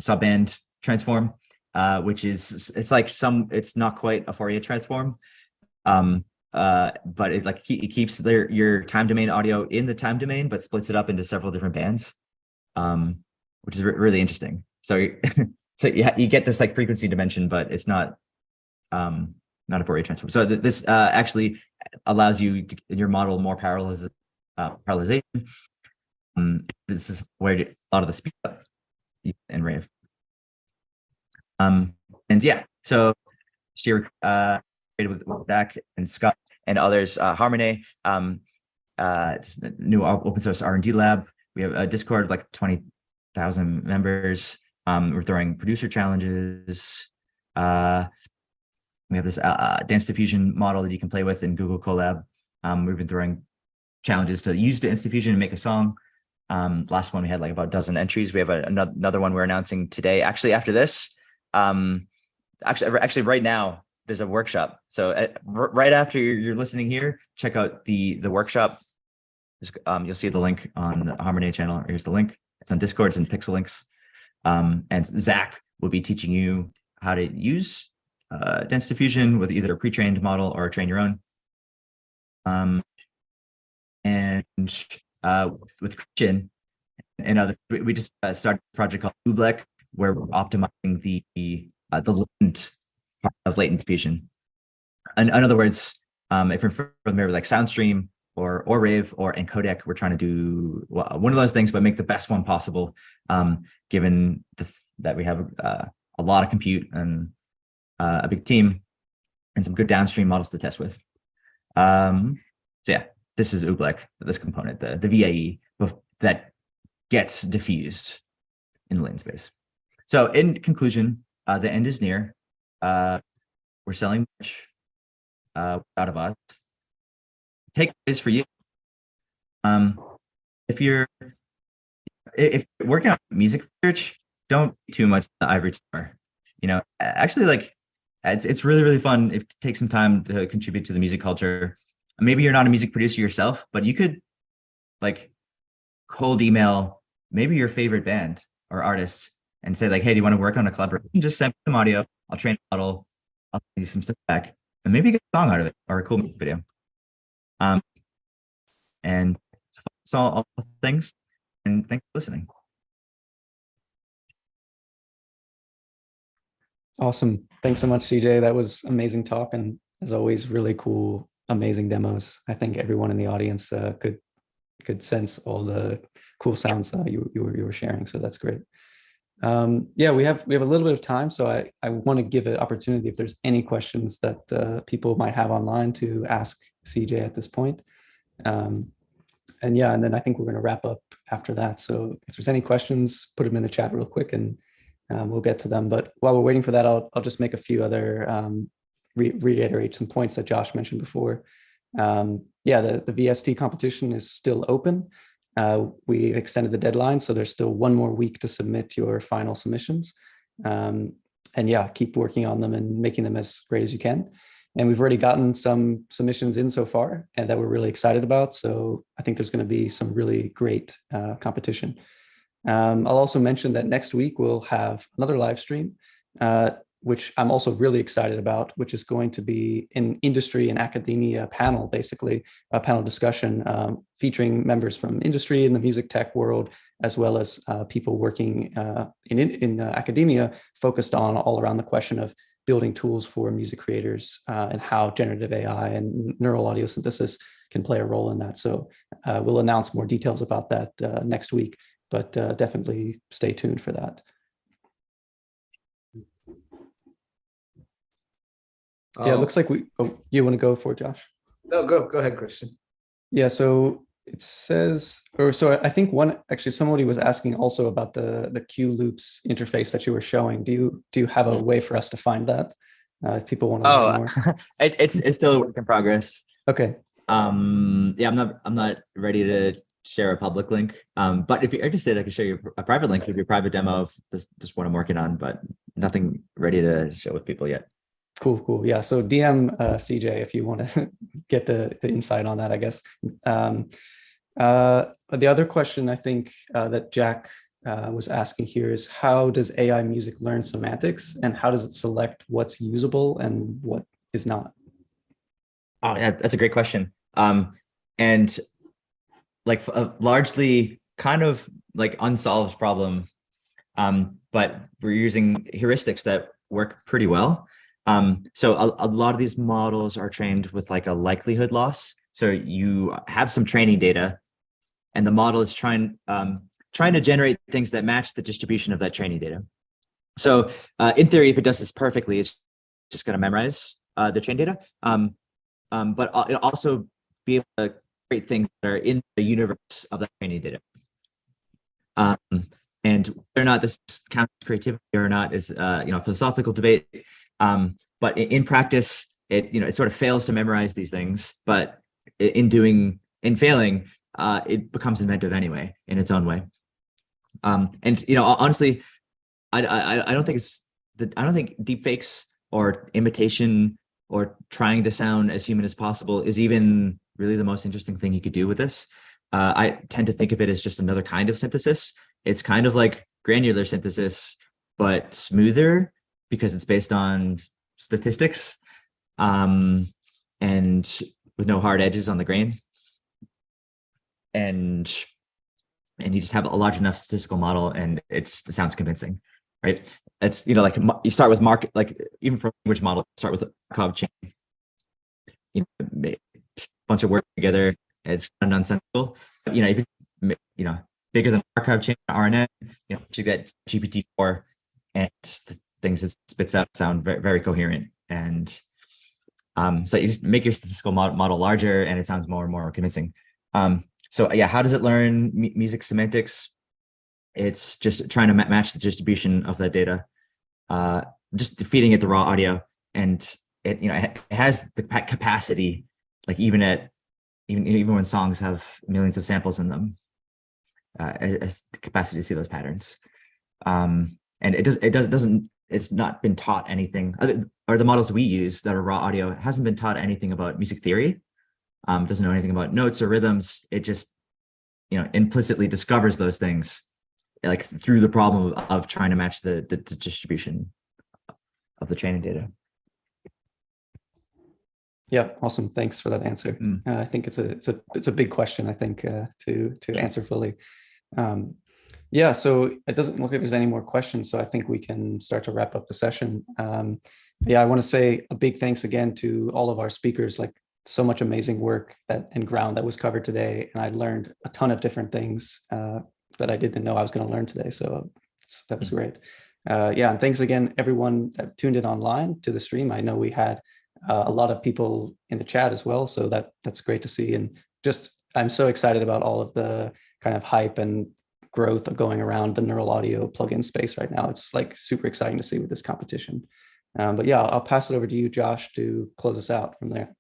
subband transform, which is it's not quite a Fourier transform, but it keeps your time domain audio in the time domain, but splits it up into several different bands, which is really interesting. So so you get this frequency dimension, but it's not a Fourier transform. So this actually allows you to, in your model, more parallelization. This is where a lot of the speed up in Rave. And yeah, so she created with Dak and Scott and others. Harmonai, it's a new open source R&D lab. We have a Discord, 20,000 members. We're throwing producer challenges. We have this dance diffusion model that you can play with in Google Colab. We've been throwing challenges to use dance diffusion and make a song. Last one we had about a dozen entries. We have another one we're announcing today. Actually, after this, actually right now there's a workshop. So right after you're listening here, check out the workshop. You'll see the link on the Harmonai channel. Here's the link. It's on Discord. It's in Pixel Links. And Zach will be teaching you how to use dense diffusion with either a pre-trained model or train your own. And with Christian and other, we just started a project called Ublek, where we're optimizing the latent part of latent diffusion. In other words, if you're familiar with SoundStream or Rave or Encodec, we're trying to do one of those things, but make the best one possible, given that we have a lot of compute and a big team and some good downstream models to test with. So yeah, this is Ublek, this component, the VAE that gets diffused in the latent space. So in conclusion, the end is near. We're selling merch, Dadabots. Takeaways for you. If you're working on music research, don't do too much the ivory tower. Actually, it's really fun if to take some time to contribute to the music culture. Maybe you're not a music producer yourself, but you could cold email maybe your favorite band or artist and say hey, do you want to work on a collaboration? Just send me some audio. I'll train a model. I'll do some stuff back, and maybe get a song out of it or a cool music video. And so that's all the things. And thanks for listening. Awesome. Thanks so much, CJ. That was amazing talk. And as always, really cool, amazing demos. I think everyone in the audience could sense all the cool sounds you were sharing. So that's great. Yeah, we have a little bit of time. So I want to give an opportunity if there's any questions that people might have online to ask CJ at this point. And yeah, and then I think we're going to wrap up after that. So if there's any questions, put them in the chat real quick and we'll get to them. But while we're waiting for that, I'll just make a few other, reiterate some points that Josh mentioned before. Yeah, the VST competition is still open. We extended the deadline, so there's still one more week to submit your final submissions. And yeah, keep working on them and making them as great as you can. And we've already gotten some submissions in so far and that we're really excited about. So I think there's going to be some really great competition. I'll also mention that next week we'll have another live stream, which I'm also really excited about, which is going to be an industry and academia panel, basically a panel discussion featuring members from industry in the music tech world, as well as people working in academia, focused on all around the question of building tools for music creators and how generative AI and neural audio synthesis can play a role in that. So we'll announce more details about that next week, but definitely stay tuned for that. Yeah, it looks like you want to go for it, Josh? No, go ahead, Christian. Yeah, so it says, I think somebody was asking also about the Q loops interface that you were showing. Do you have a way for us to find that? If people want to learn more. It's still a work in progress. Okay. Yeah, I'm not ready to share a public link. But if you're interested, I can show you a private link with your private demo of this one I'm working on, but nothing ready to show with people yet. Cool. Yeah. So DM CJ if you want to get the insight on that, I guess. The other question I think that Jack was asking here is, how does AI music learn semantics, and how does it select what's usable and what is not? Oh, yeah, that's a great question. And like a largely kind of like unsolved problem, but we're using heuristics that work pretty well. So a lot of these models are trained with like a likelihood loss. So you have some training data, and the model is trying to generate things that match the distribution of that training data. So in theory, if it does this perfectly, it's just going to memorize the training data. But it'll also be able to create things that are in the universe of that training data. And whether or not this counts creativity or not is a philosophical debate. But in practice, it sort of fails to memorize these things. But in failing, it becomes inventive anyway in its own way. And honestly, I don't think deepfakes or imitation or trying to sound as human as possible is even really the most interesting thing you could do with this. I tend to think of it as just another kind of synthesis. It's kind of like granular synthesis, but smoother because it's based on statistics and with no hard edges on the grain. And you just have a large enough statistical model and it sounds convincing, right? It's, like you start with even for language model, start with a Markov chain, a bunch of words together. It's kind of nonsensical. But, if bigger than Markov chain, RNN, you get GPT-4 and the things it spits out sound very, very coherent. And so you just make your statistical model larger and it sounds more and more convincing. So yeah, how does it learn music semantics? It's just trying to match the distribution of that data, just feeding it the raw audio, and it has the capacity, like even when songs have millions of samples in them, has the capacity to see those patterns. And it's not been taught anything, or the models we use that are raw audio hasn't been taught anything about music theory. Doesn't know anything about notes or rhythms. It just, implicitly discovers those things, like through the problem of trying to match the distribution of the training data. Yeah, awesome. Thanks for that answer. I think it's a big question, I think, to answer fully. Yeah, so it doesn't look like there's any more questions, so I think we can start to wrap up the session. Yeah, I want to say a big thanks again to all of our speakers. Like, so much amazing work and ground that was covered today, and I learned a ton of different things that I didn't know I was going to learn today. So that was great. Yeah, and thanks again, everyone that tuned in online to the stream. I know we had a lot of people in the chat as well, so that's great to see. And just, I'm so excited about all of the kind of hype and growth going around the neural audio plugin space right now. It's like super exciting to see with this competition. But yeah, I'll pass it over to you, Josh, to close us out from there.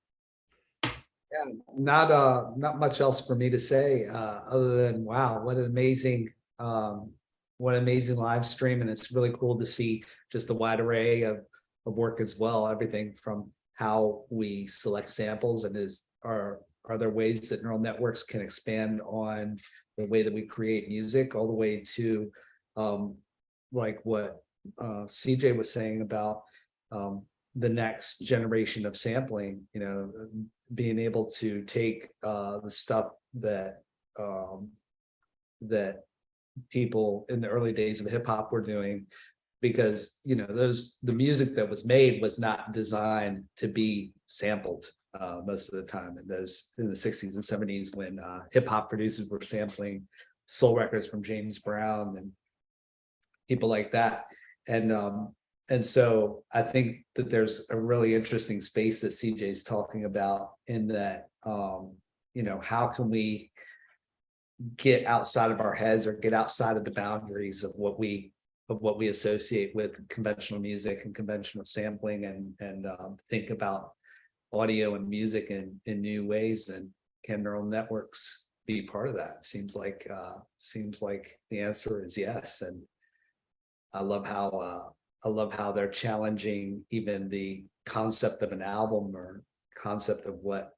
Yeah, not much else for me to say other than, wow, what an amazing live stream. And it's really cool to see just the wide array of work as well. Everything from how we select samples, and are there ways that neural networks can expand on the way that we create music, all the way to like what CJ was saying about the next generation of sampling, being able to take the stuff that that people in the early days of hip hop were doing, because the music that was made was not designed to be sampled most of the time in the 60s and 70s, when hip hop producers were sampling soul records from James Brown and people like that. And so I think that there's a really interesting space that CJ's talking about, in that how can we get outside of our heads, or get outside of the boundaries of what we associate with conventional music and conventional sampling, and think about audio and music in new ways. And can neural networks be part of that? Seems like the answer is yes. And I love how they're challenging even the concept of an album, or concept of what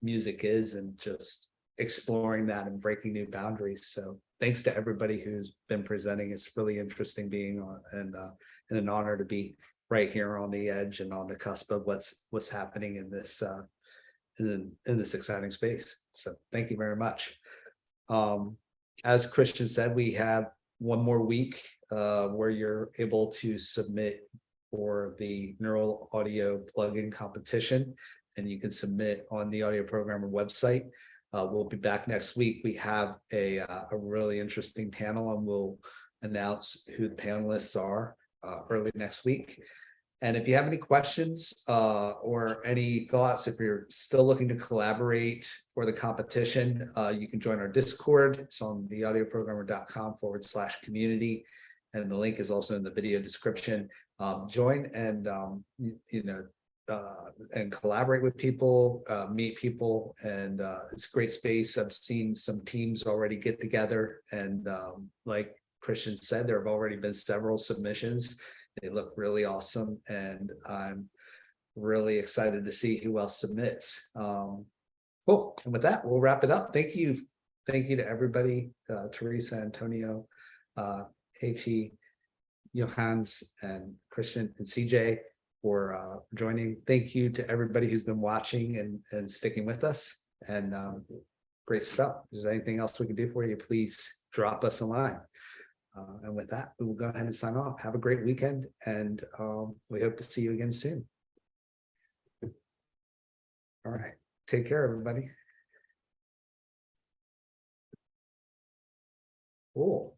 music is, and just exploring that and breaking new boundaries. So thanks to everybody who's been presenting. It's really interesting being on, and an honor to be right here on the edge and on the cusp of what's happening in this in this exciting space. So thank you very much. As Christian said, we have one more week where you're able to submit for the neural audio plugin competition, and you can submit on the Audio Programmer website. We'll be back next week. We have a really interesting panel, and we'll announce who the panelists are early next week. And if you have any questions or any thoughts, if you're still looking to collaborate for the competition, you can join our Discord. It's on theaudioprogrammer.com/community. And the link is also in the video description. Join and, and collaborate with people, meet people, and it's a great space. I've seen some teams already get together, and like Christian said, there have already been several submissions. They look really awesome, and I'm really excited to see who else submits. Cool. And with that, we'll wrap it up. Thank you to everybody, Teresa, Antonio, Haici, Johannes, and Christian, and CJ, for joining. Thank you to everybody who's been watching and sticking with us. And great stuff. If there's anything else we can do for you, please drop us a line. And with that, we will go ahead and sign off. Have a great weekend, and we hope to see you again soon. All right. Take care, everybody. Cool.